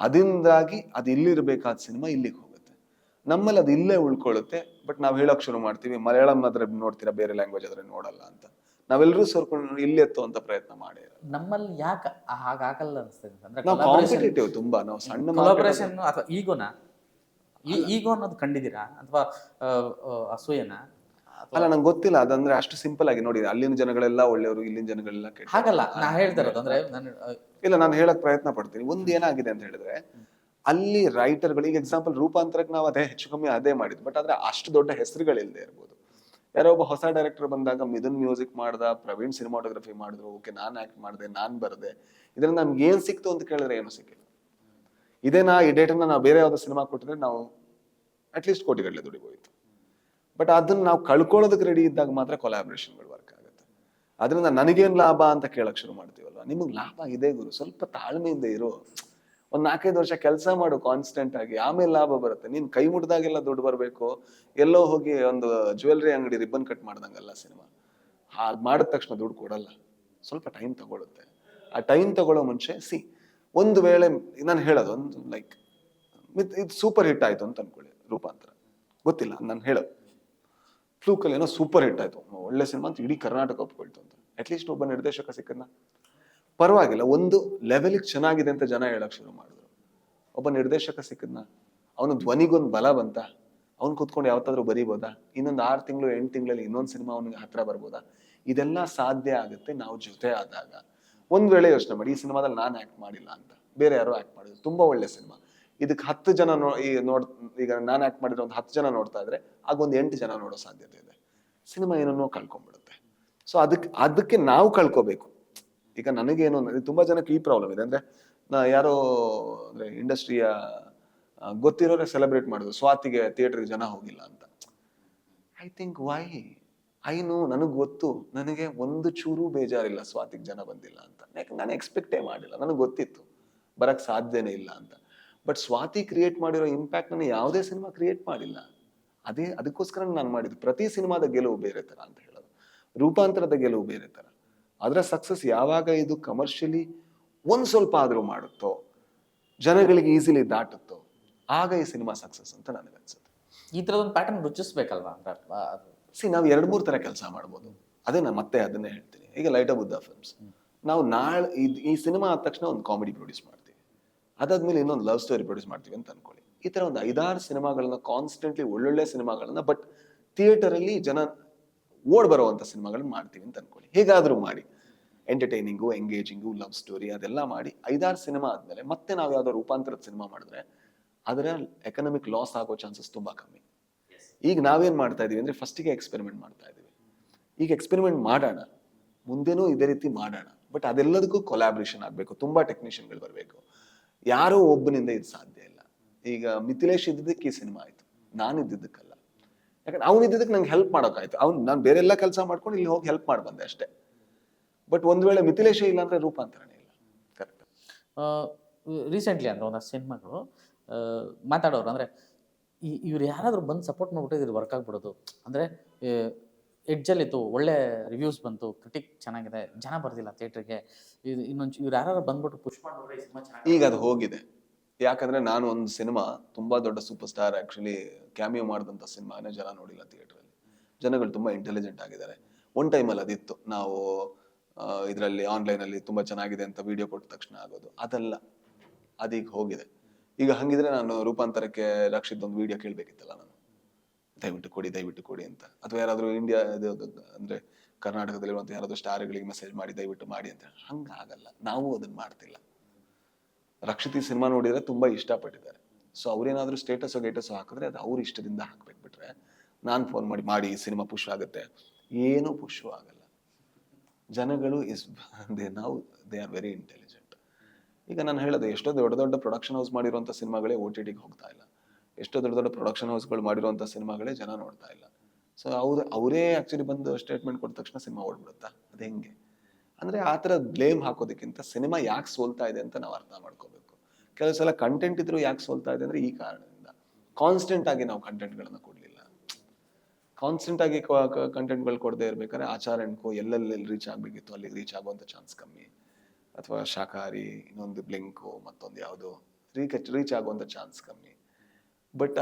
B: ಅದರಿಂದಾಗಿ ಅದು ಇಲ್ಲಿರ್ಬೇಕಾದ ಸಿನಿಮಾ ಇಲ್ಲಿಗೆ ಹೋಗುತ್ತೆ. ನಮ್ಮಲ್ಲಿ ಅದು ಇಲ್ಲೇ ಉಳ್ಕೊಳ್ಳುತ್ತೆ. ಬಟ್ ನಾವು ಹೇಳಕ್ ಶುರು ಮಾಡ್ತೀವಿ, ಮಲಯಾಳಂ ಆದ್ರೆ ನೋಡ್ತೀರಾ, ಬೇರೆ ಲ್ಯಾಂಗ್ವೇಜ್ ಆದ್ರೆ ನೋಡಲ್ಲ ಅಂತ. ನಾವೆಲ್ಲರೂ ಸೇರ್ಕೊಂಡು ಇಲ್ಲಿ ಎತ್ತುವಂತ ಪ್ರಯತ್ನ ಮಾಡಿ.
A: ನಮ್ಮಲ್ಲಿ ಯಾಕೆ ಹಾಗಾಗಲ್ಲ ಅನ್ಸ್ತದೆ ಅಂದ್ರೆ,
B: ನಾವು ಕಾಂಪಿಟೇಟಿವ್ ತುಂಬಾ, ನಾವು ಸಣ್ಣ
A: ಕೊಲಾಬರೇಷನ್ ಅಥವಾ ಈಗೋ ಅನ್ನೋದು ಕಂಡಿದ್ದೀರಾ ಅಥವಾ ಅಸೂಯನ?
B: ಅಲ್ಲ, ನಂಗೆ ಗೊತ್ತಿಲ್ಲ. ಅದಂದ್ರೆ ಅಷ್ಟು ಸಿಂಪಲ್ ಆಗಿ ನೋಡಿ, ಅಲ್ಲಿನ ಜನಗಳೆಲ್ಲ ಒಳ್ಳೆಯವರು, ಇಲ್ಲಿನ ಜನಗಳೆಲ್ಲ ಕೆಟ್ಟ.
A: ಹಾಗಲ್ಲ ನಾ ಹೇಳ್ತಾ ಇರೋದು. ಅಂದ್ರೆ
B: ಇಲ್ಲ, ನಾನು ಹೇಳಕ್ ಪ್ರಯತ್ನ ಪಡ್ತೀನಿ. ಒಂದು ಏನಾಗಿದೆ ಅಂತ ಹೇಳಿದ್ರೆ, ಅಲ್ಲಿ ರೈಟರ್ಗಳಿಗೆ ಎಕ್ಸಾಂಪಲ್ ರೂಪಾಂತರಕ್ಕೆ ನಾವು ಅದೇ ಹೆಚ್ಚು ಕಮ್ಮಿ ಅದೇ ಮಾಡಿದ್ವಿ. ಬಟ್ ಆದ್ರೆ ಅಷ್ಟು ದೊಡ್ಡ ಹೆಸರುಗಳಿಲ್ಲದೆ ಇರ್ಬೋದು. ಯಾರೋ ಒಬ್ಬ ಹೊಸ ಡೈರೆಕ್ಟರ್ ಬಂದಾಗ ಮಿಥುನ್ ಮ್ಯೂಸಿಕ್ ಮಾಡ್ದ, ಪ್ರವೀಣ್ ಸಿನಿಮಾಟೋಗ್ರಫಿ ಮಾಡಿದ್ರು, ಓಕೆ ನಾನ್ ಆಕ್ಟ್ ಮಾಡಿದೆ, ನಾನ್ ಬರ್ದೆ, ಇದ್ರಿಂದ ನಮ್ಗೆ ಏನ್ ಸಿಕ್ತು ಅಂತ ಕೇಳಿದ್ರೆ ಏನು ಸಿಕ್ಕಿಲ್ಲ. ಇದೇನಾ ಈ ಡೇಟನ್ನ ನಾವು ಬೇರೆ ಯಾವ್ದೋ ಸಿನಿಮಾ ಕೊಟ್ಟಿದ್ರೆ ನಾವು ಅಟ್ಲೀಸ್ಟ್ ಕೋಟಿಗಟ್ಟಲೆ ದುಡಿಬೋಯ್ತು. ಬಟ್ ಅದನ್ನ ನಾವು ಕಳ್ಕೊಳ್ಳೋದಕ್ಕೆ ರೆಡಿ ಇದ್ದಾಗ ಮಾತ್ರ ಕೊಲಾಬ್ರೇಷನ್ಗಳು ವರ್ಕ್ ಆಗುತ್ತೆ. ಅದರಿಂದ ನನಗೇನ್ ಲಾಭ ಅಂತ ಕೇಳಕ್ ಶುರು ಮಾಡ್ತೀವಲ್ವ, ನಿಮಗ್ ಲಾಭ ಇದೆ ಗುರು, ಸ್ವಲ್ಪ ತಾಳ್ಮೆಯಿಂದ ಇರು, ಒಂದ್ 4-5 ವರ್ಷ ಕೆಲಸ ಮಾಡು ಕಾನ್ಸ್ಟೆಂಟ್ ಆಗಿ, ಆಮೇಲೆ ಲಾಭ ಬರುತ್ತೆ. ನೀನ್ ಕೈ ಮುಟ್ದಾಗೆಲ್ಲ ದುಡ್ಡು ಬರ್ಬೇಕು, ಎಲ್ಲೋ ಹೋಗಿ ಒಂದು ಜ್ಯುವೆಲ್ರಿ ಅಂಗಡಿ ರಿಬ್ಬನ್ ಕಟ್ ಮಾಡ್ದಂಗಲ್ಲ ಸಿನಿಮಾ. ಹಾಗೆ ಮಾಡಿದ ತಕ್ಷಣ ದುಡ್ಡು ಕೊಡಲ್ಲ, ಸ್ವಲ್ಪ ಟೈಮ್ ತಗೊಳುತ್ತೆ. ಆ ಟೈಮ್ ತಗೊಳ್ಳೋ ಮುಂಚೆ ಒಂದು ವೇಳೆ ನಾನು ಹೇಳೋದು ಒಂದು ಲೈಕ್ ಇದು ಸೂಪರ್ ಹಿಟ್ ಆಯ್ತು ಅಂತ ಅನ್ಕೊಳ್ಳಿ, ರೂಪಾಂತರ ಗೊತ್ತಿಲ್ಲ, ನಾನು ಹೇಳೋದು ಫ್ಲೂಕಲ್ಲಿ ಏನೋ ಸೂಪರ್ ಹಿಟ್ ಆಯ್ತು, ಒಳ್ಳೆ ಸಿನಿಮಾ ಅಂತ ಇಡೀ ಕರ್ನಾಟಕ ಒಪ್ಕೊಳ್ತು ಅಂತ. ಅಟ್ಲೀಸ್ಟ್ ಒಬ್ಬ ನಿರ್ದೇಶಕ ಸಿಕ್ಕನ್ನ ಪರವಾಗಿಲ್ಲ, ಒಂದು ಲೆವೆಲ್ಗೆ ಚೆನ್ನಾಗಿದೆ ಅಂತ ಜನ ಹೇಳಕ್ ಶುರು ಮಾಡಿದ್ರು. ಒಬ್ಬ ನಿರ್ದೇಶಕ ಸಿಕ್ಕದ್ನ, ಅವನು ಧ್ವನಿಗೊಂದು ಬಲ ಬಂತ, ಅವ್ನು ಕೂತ್ಕೊಂಡು ಯಾವತ್ತಾದ್ರೂ ಬರೀಬೋದಾ, ಇನ್ನೊಂದು 6 ತಿಂಗಳು 8 ತಿಂಗಳಲ್ಲಿ ಇನ್ನೊಂದು ಸಿನಿಮಾ ಅವನಿಗೆ ಹತ್ರ ಬರ್ಬೋದಾ? ಇದೆಲ್ಲ ಸಾಧ್ಯ ಆಗುತ್ತೆ ನಾವು ಜೊತೆ ಆದಾಗ. ಒಂದ್ ವೇಳೆ ಯೋಚನೆ ಮಾಡಿ, ಈ ಸಿನಿಮಾದಲ್ಲಿ ನಾನು ಆಕ್ಟ್ ಮಾಡಿಲ್ಲ ಅಂತ, ಬೇರೆ ಯಾರೋ ಆಕ್ಟ್ ಮಾಡಿದ್ರು, ತುಂಬಾ ಒಳ್ಳೆ ಸಿನಿಮಾ, ಇದಕ್ಕೆ 10 ಜನ ಈಗ ನಾನು ಆಕ್ಟ್ ಮಾಡಿದ್ರೆ ಒಂದು 10 ಜನ ನೋಡ್ತಾ ಇದ್ರೆ ಆಗ ಒಂದು 8 ಜನ ನೋಡೋ ಸಾಧ್ಯತೆ ಇದೆ. ಸಿನಿಮಾ ಏನನ್ನೋ ಕಳ್ಕೊಂಡ್ಬಿಡುತ್ತೆ. ಸೊ ಅದಕ್ಕೆ ನಾವು ಕಳ್ಕೋಬೇಕು. ಈಗ ನನಗೇನು ತುಂಬಾ ಜನಕ್ಕೆ ಈ ಪ್ರಾಬ್ಲಮ್ ಇದೆ. ಅಂದ್ರೆ ಯಾರೋ ಅಂದ್ರೆ ಇಂಡಸ್ಟ್ರಿಯ ಗೊತ್ತಿರೋರೆ ಸೆಲೆಬ್ರೇಟ್ ಮಾಡಿದ್ರು, ಸ್ವಾತಿಗೆ ಥಿಯೇಟರ್ಗೆ ಜನ ಹೋಗಿಲ್ಲ ಅಂತ. I think why? ನನಗ್ ಗೊತ್ತು, ನನಗೆ ಒಂದು ಚೂರು ಬೇಜಾರಿಲ್ಲ ಸ್ವಾತಿಗೆ ಜನ ಬಂದಿಲ್ಲ ಅಂತ. ಯಾಕೆ ನಾನು ಎಕ್ಸ್ಪೆಕ್ಟೇ ಮಾಡಿಲ್ಲ, ನನಗೆ ಗೊತ್ತಿತ್ತು ಬರಕ್ ಸಾಧ್ಯನೇ ಇಲ್ಲ ಅಂತ. ಬಟ್ ಸ್ವಾತಿ ಕ್ರಿಯೇಟ್ ಮಾಡಿರೋ ಇಂಪ್ಯಾಕ್ಟ್ ನಾನು ಯಾವುದೇ ಸಿನಿಮಾ ಕ್ರಿಯೇಟ್ ಮಾಡಿಲ್ಲ. ಅದಕ್ಕೋಸ್ಕರ ನಾನು ಮಾಡಿದ್ದು. ಪ್ರತಿ ಸಿನಿಮಾದ ಗೆಲುವು ಬೇರೆ ತರ ಅಂತ ಹೇಳೋದು, ರೂಪಾಂತರದ ಗೆಲುವು ಬೇರೆ ತರ. ಅದರ ಸಕ್ಸಸ್ ಯಾವಾಗ ಇದು ಕಮರ್ಷಿಯಲಿ ಒಂದ್ ಸ್ವಲ್ಪ ಆದ್ರೂ ಮಾಡುತ್ತೋ, ಜನಗಳಿಗೆ ಈಸಿಲಿ ದಾಟುತ್ತೋ, ಆಗ ಈ ಸಿನಿಮಾ ಸಕ್ಸಸ್ ಅಂತ ನನಗೆ ಅನ್ಸುತ್ತೆ.
A: ಈ ತರದೊಂದು ಪ್ಯಾಟರ್ನ್ ರುಚಿಸ್ಬೇಕಲ್ವಾ?
B: ನಾವು 2-3 ತರ ಕೆಲಸ ಮಾಡ್ಬೋದು. ಅದೇ ನಾನು ಮತ್ತೆ ಅದನ್ನೇ ಹೇಳ್ತೀನಿ. ಈಗ ಲೈಟ್ ಆಫ್ ಬುದ್ಧ ಫಿಲ್ಮ್ಸ್, ನಾವು ನಾಳೆ ಈ ಸಿನಿಮಾ ಆದ ತಕ್ಷಣ ಒಂದು ಕಾಮಿಡಿ ಪ್ರೊಡ್ಯೂಸ್ ಮಾಡ್ತೀವಿ, ಅದಾದ್ಮೇಲೆ ಇನ್ನೊಂದು ಲವ್ ಸ್ಟೋರಿ ಪ್ರೊಡ್ಯೂಸ್ ಮಾಡ್ತೀವಿ ಅಂತ ಅನ್ಕೊಳ್ಳಿ. ಈ ತರ ಒಂದು 5-6 ಸಿನಿಮಾಗಳನ್ನ ಕಾನ್ಸ್ಟೆಂಟ್ಲಿ, ಒಳ್ಳೊಳ್ಳೆ ಸಿನಿಮಾಗಳನ್ನ, ಬಟ್ ಥಿಯೇಟರ್ ಅಲ್ಲಿ ಜನ ಓಡ್ ಬರುವಂತ ಸಿನಿಮಾಗಳನ್ನ ಮಾಡ್ತೀವಿ ಅಂತ ಅನ್ಕೊಳ್ಳಿ. ಹೇಗಾದ್ರೂ ಮಾಡಿ ಎಂಟರ್ಟೈನಿಂಗು, ಎಂಗೇಜಿಂಗು, ಲವ್ ಸ್ಟೋರಿ ಅದೆಲ್ಲ ಮಾಡಿ 5-6 ಸಿನಿಮಾ ಆದ್ಮೇಲೆ ಮತ್ತೆ ನಾವು ಯಾವ್ದೋ ರೂಪಾಂತರದ ಸಿನಿಮಾ ಮಾಡಿದ್ರೆ ಅದರ ಎಕನಾಮಿಕ್ ಲಾಸ್ ಆಗೋ ಚಾನ್ಸಸ್ ತುಂಬಾ ಕಮ್ಮಿ. ಈಗ ನಾವೇನ್ ಮಾಡ್ತಾ ಇದೀವಿ ಅಂದ್ರೆ ಫಸ್ಟಿಗೆ ಎಕ್ಸ್ಪೆರಿಮೆಂಟ್ ಮಾಡ್ತಾ ಇದೀವಿ. ಈಗ ಎಕ್ಸ್ಪೆರಿಮೆಂಟ್ ಮಾಡೋಣ, ಮುಂದೆನೂ ಇದೇ ರೀತಿ ಮಾಡೋಣ, ಬಟ್ ಅದೆಲ್ಲದಕ್ಕೂ ಕೊಲಾಬ್ರೇಷನ್ ಆಗಬೇಕು, ತುಂಬಾ ಟೆಕ್ನಿಷಿಯನ್ಗಳು ಬರಬೇಕು. ಯಾರೋ ಒಬ್ಬನಿಂದ ಇದು ಸಾಧ್ಯ ಇಲ್ಲ. ಈಗ ಮಿಥಿಲೇಶ್ ಇದ್ದಿದ್ದಕ್ಕೆ ಈ ಸಿನಿಮಾ ಆಯ್ತು, ನಾನು ಇದ್ದಿದ್ದಕ್ಕಲ್ಲ. ಯಾಕಂದ್ರೆ ಅವ್ನು ಇದ್ದಿದ್ದಕ್ಕೆ ನಂಗೆ ಹೆಲ್ಪ್ ಮಾಡೋಕ್ಕಾಯ್ತು. ನಾನು ಬೇರೆ ಎಲ್ಲ ಕೆಲಸ ಮಾಡ್ಕೊಂಡು ಇಲ್ಲಿ ಹೋಗಿ ಹೆಲ್ಪ್ ಮಾಡಿ ಬಂದೆ ಅಷ್ಟೇ. ಬಟ್ ಒಂದ್ ವೇಳೆ ಮಿಥಿಲೇಶೇ ಇಲ್ಲ ಅಂದ್ರೆ ರೂಪಾಂತರನೇ ಇಲ್ಲ. ಕರೆಕ್ಟ್.
A: ರೀಸೆಂಟ್ಲಿ ಅಂದ್ರೆ ಒಂದಷ್ಟು ಸಿನಿಮಾಗಳು ಮಾತಾಡೋರು ಅಂದರೆ ಇವ್ರು ಯಾರಾದರೂ ಬಂದು ಸಪೋರ್ಟ್ ಮಾಡ್ಬಿಟ್ಟು ಇದು ವರ್ಕ್ ಆಗಿಬಿಡೋದು. ಅಂದರೆ ಎಡ್ಜಲ್ಲಿತ್ತು, ಒಳ್ಳೆ ರಿವ್ಯೂಸ್ ಬಂತು, ಕ್ರಿಟಿಕ್ ಚೆನ್ನಾಗಿದೆ, ಜನ ಬರ್ದಿಲ್ಲ ಥಿಯೇಟ್ರಿಗೆ, ಇದು ಇನ್ನೊಂದು ಇವ್ರು ಯಾರು ಬಂದ್ಬಿಟ್ಟು ಪುಷ್ ಮಾಡಿದ್ರೆ ಸಿನಿಮಾ ಚೆನ್ನಾಗಿ.
B: ಈಗ ಅದು ಹೋಗಿದೆ. ಯಾಕಂದ್ರೆ ನಾನು ಒಂದು ಸಿನಿಮಾ ತುಂಬಾ ದೊಡ್ಡ ಸೂಪರ್ ಸ್ಟಾರ್ ಆಕ್ಚುಲಿ ಕ್ಯಾಮಿಯೋ ಮಾಡಿದಂಥ ಸಿನಿಮಾನೇ ಜನ ನೋಡಿಲ್ಲ ಥಿಯೇಟ್ರಲ್ಲಿ. ಜನಗಳು ತುಂಬಾ ಇಂಟೆಲಿಜೆಂಟ್ ಆಗಿದ್ದಾರೆ. ಒನ್ ಟೈಮಲ್ಲಿ ಅದಿತ್ತು, ನಾವು ಇದರಲ್ಲಿ ಆನ್ಲೈನಲ್ಲಿ ತುಂಬಾ ಚೆನ್ನಾಗಿದೆ ಅಂತ ವಿಡಿಯೋ ಕೊಟ್ಟ ತಕ್ಷಣ ಆಗೋದು ಅದಲ್ಲ, ಅದೀಗ ಹೋಗಿದೆ. ಈಗ ಹಂಗಿದ್ರೆ ನಾನು ರೂಪಾಂತರಕ್ಕೆ ರಕ್ಷಿತ್ ಒಂದು ವಿಡಿಯೋ ಕೇಳಬೇಕಿತ್ತಲ್ಲ, ನಾನು ದಯವಿಟ್ಟು ಕೊಡಿ ಅಂತ. ಅಥವಾ ಯಾರಾದರೂ ಇಂಡಿಯಾ ಅಂದ್ರೆ ಕರ್ನಾಟಕದಲ್ಲಿರುವಂಥ ಯಾರಾದರೂ ಸ್ಟಾರ್ಗಳಿಗೆ ಮೆಸೇಜ್ ಮಾಡಿ ದಯವಿಟ್ಟು ಮಾಡಿ ಅಂತ. ಹಂಗಾಗಲ್ಲ, ನಾವು ಅದನ್ನ ಮಾಡ್ತಿಲ್ಲ. ರಕ್ಷಿತ್ ಈ ಸಿನಿಮಾ ನೋಡಿದ್ರೆ ತುಂಬಾ ಇಷ್ಟಪಟ್ಟಿದ್ದಾರೆ. ಸೊ ಅವ್ರೇನಾದ್ರೂ ಸ್ಟೇಟಸ್ ಗೇಟಸ್ ಹಾಕಿದ್ರೆ ಅದು ಅವ್ರ ಇಷ್ಟದಿಂದ ಹಾಕ್ಬೇಕು. ಬಿಟ್ರೆ ನಾನು ಫೋನ್ ಮಾಡಿ ಈ ಸಿನಿಮಾ ಪುಷ್ ಆಗುತ್ತೆ, ಏನೂ ಪುಷ್ ಆಗಲ್ಲ. ಜನಗಳು ದೇ ಆರ್ ವೆರಿ ಇಂಟೆಲಿಜೆಂಟ್. ಈಗ ನಾನು ಹೇಳೋದು, ಎಷ್ಟೋ ದೊಡ್ಡ ದೊಡ್ಡ ಪ್ರೊಡಕ್ಷನ್ ಹೌಸ್ ಮಾಡಿರುವಂಥ ಸಿನಿಮಾಗಳೇ OTTಗೆ ಹೋಗ್ತಾ ಇಲ್ಲ. ಎಷ್ಟೋ ದೊಡ್ಡ ದೊಡ್ಡ ಪ್ರೊಡಕ್ಷನ್ ಹೌಸ್ಗಳು ಮಾಡಿರುವಂಥ ಸಿನಿಮಾಗಳೇ ಜನ ನೋಡ್ತಾ ಇಲ್ಲ. ಸೊ ಅವರೇ ಆಕ್ಚುಲಿ ಬಂದು ಸ್ಟೇಟ್ಮೆಂಟ್ ಕೊಟ್ಟ ತಕ್ಷಣ ಸಿನಿಮಾ ಓಡ್ಬಿಡುತ್ತಾ? ಅದು ಹೆಂಗೆ ಅಂದ್ರೆ ಆ ಥರ ಬ್ಲೇಮ್ ಹಾಕೋದಕ್ಕಿಂತ ಸಿನಿಮಾ ಯಾಕೆ ಸೋಲ್ತಾ ಇದೆ ಅಂತ ನಾವು ಅರ್ಥ ಮಾಡ್ಕೋಬೇಕು. ಕೆಲವು ಸಲ ಕಂಟೆಂಟ್ ಇದ್ರೂ ಯಾಕೆ ಸೋಲ್ತಾ ಇದೆ ಅಂದ್ರೆ ಈ ಕಾರಣದಿಂದ. ಕಾನ್ಸ್ಟೆಂಟ್ ಆಗಿ ನಾವು ಕಂಟೆಂಟ್ಗಳನ್ನ ಕೊಡ್ಲಿಲ್ಲ. ಕಾನ್ಸ್ಟೆಂಟ್ ಆಗಿ ಕಂಟೆಂಟ್ಗಳು ಕೊಡದೇ ಇರ್ಬೇಕಾದ್ರೆ ಆಚಾರ್ಯನ್ಕೋ ಎಲ್ಲೆಲ್ಲಿ ರೀಚ್ ಆಗ್ಬೇಕಿತ್ತು ಅಲ್ಲಿಗೆ ರೀಚ್ ಆಗುವಂಥ ಚಾನ್ಸ್ ಕಮ್ಮಿ. ಅಥವಾ ಶಾಕಾಹಾರಿ, ಇನ್ನೊಂದು ಬ್ಲಿಂಕು, ಮತ್ತೊಂದು ಯಾವುದೋ ರೀಚ್ ಆಗುವಂಥ ಚಾನ್ಸ್ ಕಮ್ಮಿ. ಬಟ್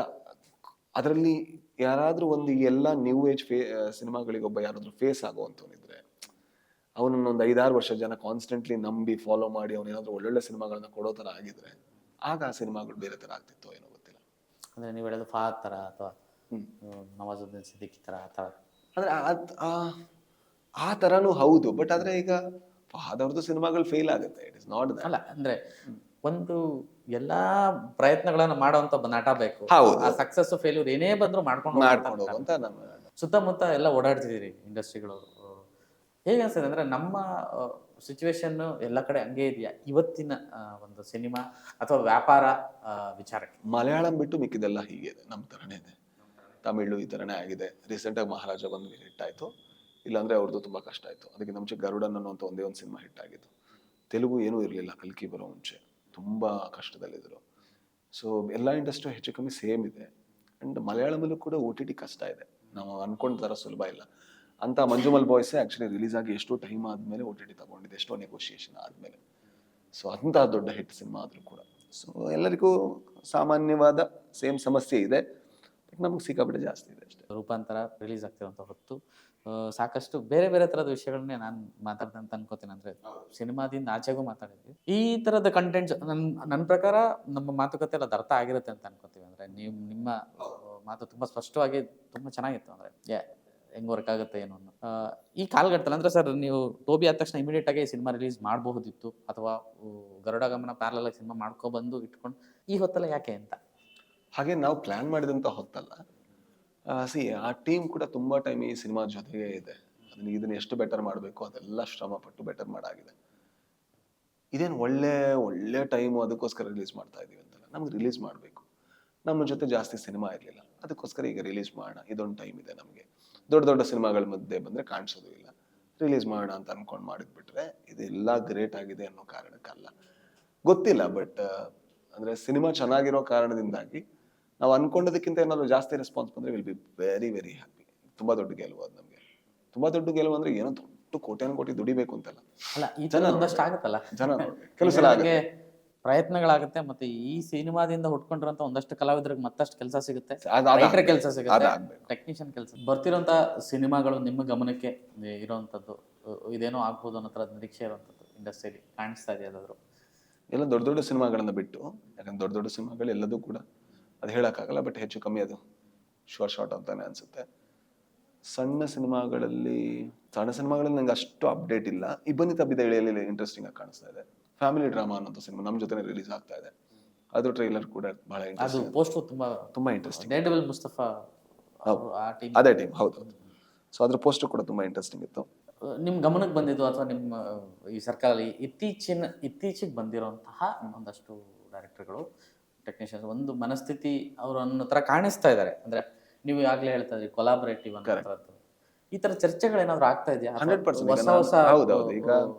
B: ಅದರಲ್ಲಿ ಯಾರಾದ್ರೂ ಒಂದು ಎಲ್ಲ ನ್ಯೂ ಏಜ್ ಸಿನಿಮಾಗಳಿಗೆ ಒಬ್ಬ ಯಾರಾದ್ರೂ ಫೇಸ್ ಆಗುವಂಥವನಿದ್ರೆ, ಅವನನ್ನ ಒಂದು 5-6 ವರ್ಷ ಜನ ಕಾನ್ಸ್ಟೆಂಟ್ಲಿ ನಂಬಿ ಫಾಲೋ ಮಾಡಿ ಅವನೇನಾದ್ರೂ ಒಳ್ಳೊಳ್ಳೆ ಸಿನಿಮಾಗಳನ್ನ ಕೊಡೋ ಥರ ಆಗಿದ್ರೆ ಆಗ ಆ ಸಿನಿಮಾಗಳು ಬೇರೆ ಥರ ಆಗ್ತಿತ್ತು ಏನೋ ಗೊತ್ತಿಲ್ಲ.
A: ಅಂದರೆ ನೀವು ಹೇಳೋದು ಫಹದ್ ಥರ ಅಥವಾ ನವಾಜುದ್ದೀನ್ ಸಿದ್ದಿಕಿ ಥರ ಆ ಥರ.
B: ಅಂದ್ರೆ ಆ ಥರನೂ ಹೌದು. ಬಟ್ ಆದ್ರೆ ಈಗ ಫಹದ್ ಅವ್ರದ್ದು ಸಿನಿಮಾಗಳು ಫೇಲ್ ಆಗುತ್ತೆ. It is not that.
A: ಅಲ್ಲ ಅಂದರೆ ಒಂದು ಎಲ್ಲಾ ಪ್ರಯತ್ನಗಳನ್ನ ಮಾಡುವಂತ ನಟ ಬೇಕು.
B: ಹೌದು.
A: ಆ ಸಕ್ಸಸ್ ಫೇಲ್ಯೂರ್ ಏನೇ ಬಂದ್ರು ಮಾಡ್ಕೊಂಡು
B: ಹೋಗುವಂತ ನಮ್ಮ
A: ಸುತ್ತಮುತ್ತ ಎಲ್ಲ ಓಡಾಡ್ತಿದ್ದೀರಿ ಇಂಡಸ್ಟ್ರಿಗಳು. ಹೇಗೆ ಅನ್ಸುತ್ತೆ ಅಂದ್ರೆ ನಮ್ಮ ಸಿಚುವೇಶನ್ ಎಲ್ಲ ಕಡೆ ಹಂಗೆ ಇದೆಯಾ ಇವತ್ತಿನ ಒಂದು ಸಿನಿಮಾ ಅಥವಾ ವ್ಯಾಪಾರ ವಿಚಾರಕ್ಕೆ?
B: ಮಲಯಾಳಂ ಬಿಟ್ಟು ಮಿಕ್ಕಿದೆಲ್ಲ ಹೀಗೆ ಇದೆ, ನಮ್ಮ ತರನೇ ಇದೆ. ತಮಿಳು ಈ ತರನೇ ಆಗಿದೆ. ರೀಸೆಂಟ್ ಆಗಿ ಮಹಾರಾಜ ಬಂದು ಹಿಟ್ ಆಯ್ತು, ಇಲ್ಲಾಂದ್ರೆ ಅವ್ರದ್ದು ತುಂಬಾ ಕಷ್ಟ ಆಯ್ತು. ಅದಕ್ಕೆ ಮುಂಚೆ ಗರುಡನ್ ಅನ್ನುವಂಥ ಒಂದೇ ಒಂದು ಸಿನಿಮಾ ಹಿಟ್ ಆಗಿತ್ತು. ತೆಲುಗು ಏನೂ ಇರಲಿಲ್ಲ ಕಲ್ಕಿ ಬರೋ ಮುಂಚೆ, ತುಂಬಾ ಕಷ್ಟದಲ್ಲಿದ್ರು. ಸೊ ಎಲ್ಲ ಇಂಡಸ್ಟ್ರಿ ಹೆಚ್ಚು ಕಮ್ಮಿ ಸೇಮ್ ಇದೆ. ಅಂಡ್ ಮಲಯಾಳಮಲ್ಲೂ ಕೂಡ OTT ಕಷ್ಟ ಇದೆ, ನಾವು ಅನ್ಕೊಂಡ ಥರ ಸುಲಭ ಇಲ್ಲ. ಅಂತ ಮಂಜುಮಲ್ ಬಾಯ್ಸೇ ಆಕ್ಚುಲಿ ರಿಲೀಸ್ ಆಗಿ ಎಷ್ಟೋ ಟೈಮ್ ಆದ್ಮೇಲೆ OTT ತಗೊಂಡಿದೆ, ಎಷ್ಟೋ ನೆಗೋಷಿಯೇಷನ್ ಆದ್ಮೇಲೆ. ಸೊ ಅಂತ ದೊಡ್ಡ ಹಿಟ್ ಸಿನಿಮಾ ಆದ್ರೂ ಕೂಡ ಸೊ ಎಲ್ಲರಿಗೂ ಸಾಮಾನ್ಯವಾದ ಸೇಮ್ ಸಮಸ್ಯೆ ಇದೆ. ಬಟ್ ನಮ್ಗೆ ಸಿಕ್ಕಾಪಟ್ಟೆ ಜಾಸ್ತಿ ಇದೆ ಅಷ್ಟೇ.
A: ರೂಪಾಂತರ ರಿಲೀಸ್ ಆಗ್ತಿರುವಂಥ ಹೊತ್ತು ಸಾಕಷ್ಟು ಬೇರೆ ಬೇರೆ ಥರದ ವಿಷಯಗಳನ್ನೇ ನಾನು ಮಾತಾಡ್ದೆ ಅಂತ ಅನ್ಕೋತೀನಿ. ಅಂದರೆ ಸಿನಿಮಾದಿಂದ ಆಚೆಗೂ ಮಾತಾಡಿದ್ವಿ. ಈ ಥರದ ಕಂಟೆಂಟ್ಸ್ ನನ್ನ ಪ್ರಕಾರ ನಮ್ಮ ಮಾತುಕತೆ ಎಲ್ಲ ಅದು ಅರ್ಥ ಆಗಿರುತ್ತೆ ಅಂತ ಅನ್ಕೋತೀವಿ. ಅಂದರೆ ನಿಮ್ಮ ಮಾತು ತುಂಬ ಸ್ಪಷ್ಟವಾಗಿ ತುಂಬ ಚೆನ್ನಾಗಿತ್ತು. ಅಂದರೆ ಹೆಂಗೆ ವರ್ಕ್ ಆಗುತ್ತೆ ಏನು ಅನ್ನೋ ಈ ಕಾಲಘಟ್ಟದಲ್ಲಿ. ಅಂದರೆ ಸರ್ ನೀವು ಟೋಬಿ ಆದ ತಕ್ಷಣ ಇಮಿಡಿಯೇಟ್ ಆಗಿ ಸಿನಿಮಾ ರಿಲೀಸ್ ಮಾಡಬಹುದಿತ್ತು, ಅಥವಾ ಗರುಡ ಗಮನ ಪ್ಯಾರಲಲ್ ಆಗಿ ಸಿನಿಮಾ ಮಾಡ್ಕೊಬಂದು ಇಟ್ಕೊಂಡು ಈ ಹೊತ್ತಲ್ಲ ಯಾಕೆ ಅಂತ?
B: ಹಾಗೆ ನಾವು ಪ್ಲಾನ್ ಮಾಡಿದಂಥ ಹೊತ್ತಲ್ಲ. ಆ ಟೀಮ್ ಕೂಡ ತುಂಬಾ ಟೈಮ್ ಈ ಸಿನಿಮಾ ಜೊತೆಗೆ ಇದೆ. ಇದನ್ನ ಎಷ್ಟು ಬೆಟರ್ ಮಾಡಬೇಕು ಅದೆಲ್ಲ ಶ್ರಮ ಪಟ್ಟು ಬೆಟರ್ ಮಾಡಾಗಿದೆ. ಇದೇನು ಒಳ್ಳೆ ಟೈಮು ಅದಕ್ಕೋಸ್ಕರ ರಿಲೀಸ್ ಮಾಡ್ತಾ ಇದೀವಿ ಅಂತಲ್ಲ, ನಮ್ಗೆ ರಿಲೀಸ್ ಮಾಡಬೇಕು. ನಮ್ಮ ಜೊತೆ ಜಾಸ್ತಿ ಸಿನಿಮಾ ಇರಲಿಲ್ಲ, ಅದಕ್ಕೋಸ್ಕರ ಈಗ ರಿಲೀಸ್ ಮಾಡೋಣ, ಇದೊಂದು ಟೈಮ್ ಇದೆ ನಮಗೆ. ದೊಡ್ಡ ದೊಡ್ಡ ಸಿನಿಮಾಗಳ ಮಧ್ಯೆ ಬಂದರೆ ಕಾಣಿಸೋದು ಇಲ್ಲ, ರಿಲೀಸ್ ಮಾಡೋಣ ಅಂತ ಅನ್ಕೊಂಡು ಮಾಡಿದ್ಬಿಟ್ರೆ ಇದೆಲ್ಲ ಗ್ರೇಟ್ ಆಗಿದೆ ಅನ್ನೋ ಕಾರಣಕ್ಕಲ್ಲ, ಗೊತ್ತಿಲ್ಲ. ಬಟ್ ಅಂದರೆ ಸಿನಿಮಾ ಚೆನ್ನಾಗಿರೋ ಕಾರಣದಿಂದಾಗಿ ನಾವು ಅನ್ಕೊಂಡದಕ್ಕಿಂತ ಏನಾದ್ರು ಜಾಸ್ತಿ ರೆಸ್ಪಾನ್ಸ್ ಬಂದರೆ will be very very happy. ತುಂಬ ದೊಡ್ಡ ಗೆಲುವು ಅದು ನಮಗೆ. ತುಂಬ ದೊಡ್ಡ ಗೆಲುವು ಅಂದರೆ ಏನೋ ದೊಡ್ಡ ಕೋಟಿ ದುಡಿಬೇಕು ಅಂತಲ್ಲ.
A: ಅಲ್ಲ, ಈ ಜನ ಒಂದಷ್ಟು ಆಗುತ್ತಲ್ಲ,
B: ಜನ ಕೆಲವು ಸಲ
A: ಪ್ರಯತ್ನಗಳಾಗುತ್ತೆ. ಮತ್ತೆ ಈ ಸಿನಿಮಾದಿಂದ ಹುಟ್ಕೊಂಡಿರೋಂಥ ಒಂದಷ್ಟು ಕಲಾವಿದರಿಗೆ ಮತ್ತಷ್ಟು ಕೆಲಸ ಸಿಗುತ್ತೆ, ರೈತರ ಕೆಲಸ ಸಿಗುತ್ತೆ, ಟೆಕ್ನಿಷಿಯನ್ ಕೆಲಸ. ಬರ್ತಿರೋಂಥ ಸಿನಿಮಾಗಳು ನಿಮ್ಮ ಗಮನಕ್ಕೆ ಇರೋವಂಥದ್ದು ಇದೇನೋ ಆಗ್ಬೋದು ಅನ್ನೋ ಥರದ ನಿರೀಕ್ಷೆ ಇರುವಂಥದ್ದು ಇಂಡಸ್ಟ್ರಿಯಲ್ಲಿ ಕಾಣಿಸ್ತಾ ಇದೆ ಯಾವ್ದಾದ್ರು?
B: ಎಲ್ಲ ದೊಡ್ಡ ದೊಡ್ಡ ಸಿನಿಮಾಗಳನ್ನ ಬಿಟ್ಟು, ಯಾಕಂದ್ರೆ ದೊಡ್ಡ ದೊಡ್ಡ ಸಿನಿಮಾಗಳು ಎಲ್ಲದೂ ಕೂಡ ಅದು ಹೇಳೋಕ್ಕಾಗಲ್ಲ. ಬಟ್ ಹೆಚ್ಚು ಕಮ್ಮಿ ಅದು ಶಾರ್ಟ್ ಅಂತಾನೆ ಅನ್ಸುತ್ತೆ. ಸಣ್ಣ ಸಿನಿಮಾಗಳಲ್ಲಿ ನಂಗೆ ಅಷ್ಟು ಅಪ್ಡೇಟ್ ಇಲ್ಲ. ಇಬ್ಬನಿ ತಬ್ಬಿದ ಎಳೆಯಲ್ಲಿ ಇಂಟ್ರೆಸ್ಟಿಂಗ್ ಆಗಿ ಕಾಣಿಸ್ತಾ ಇದೆ. ಫ್ಯಾಮಿಲಿ ಡ್ರಾಮಾ ಅನ್ನೋ ಸಿನಿಮಾ ನಮ್ಮ ಜೊತೆ ರಿಲೀಸ್ ಆಗ್ತಾ ಇದೆ. ಅದು ಟ್ರೈಲರ್ ಕೂಡ ಬಹಳ
A: ಅದು
B: ಇಂಟ್ರೆಸ್ಟಿಂಗ್,
A: ಪೋಸ್ಟರ್
B: ತುಂಬಾ ಇಂಟ್ರೆಸ್ಟಿಂಗ್.
A: ಡೇರ್ ಡೆವಿಲ್ ಮುಸ್ತಫಾ
B: ಹೌದು,
A: ಆ ಟೀಮ್.
B: ಅದೇ ಟೀಮ್, ಹೌದು. ಸೊ ಅದ್ರ ಪೋಸ್ಟರ್ ಕೂಡ ತುಂಬಾ ಇಂಟ್ರೆಸ್ಟಿಂಗ್ ಇತ್ತು.
A: ನಿಮ್ಮ ಗಮನಕ್ಕೆ ಬಂದಿದ್ದು ಅಥವಾ ನಿಮ್ಮ ಈ ಸರ್ಕಾರದಲ್ಲಿ ಇತ್ತೀಚೆಗೆ ಬಂದಿರುವಂತಹ ಒಂದಷ್ಟು ಡೈರೆಕ್ಟರ್ಗಳು, ಟೆಕ್ನಿಷಿಯನ್ಸ್ ಒಂದು ಮನಸ್ಥಿತಿ ಅವರು ಅನ್ನೋ ಥರ ಕಾಣಿಸ್ತಾ ಇದ್ದಾರೆ. ಅಂದರೆ ನೀವು ಆಗಲೇ ಹೇಳ್ತಾ ಇದ್ರಿ ಕೊಲಾಬರೇಟಿವ್ ಅನ್ನೋದು, ಈ ಥರ ಚರ್ಚೆಗಳೇನಾದ್ರು ಆಗ್ತಾ ಇದೆಯಾ?
B: 100%
A: ಹೊಸ ಹೊಸ
B: ಹೌದೌದು. ಈಗ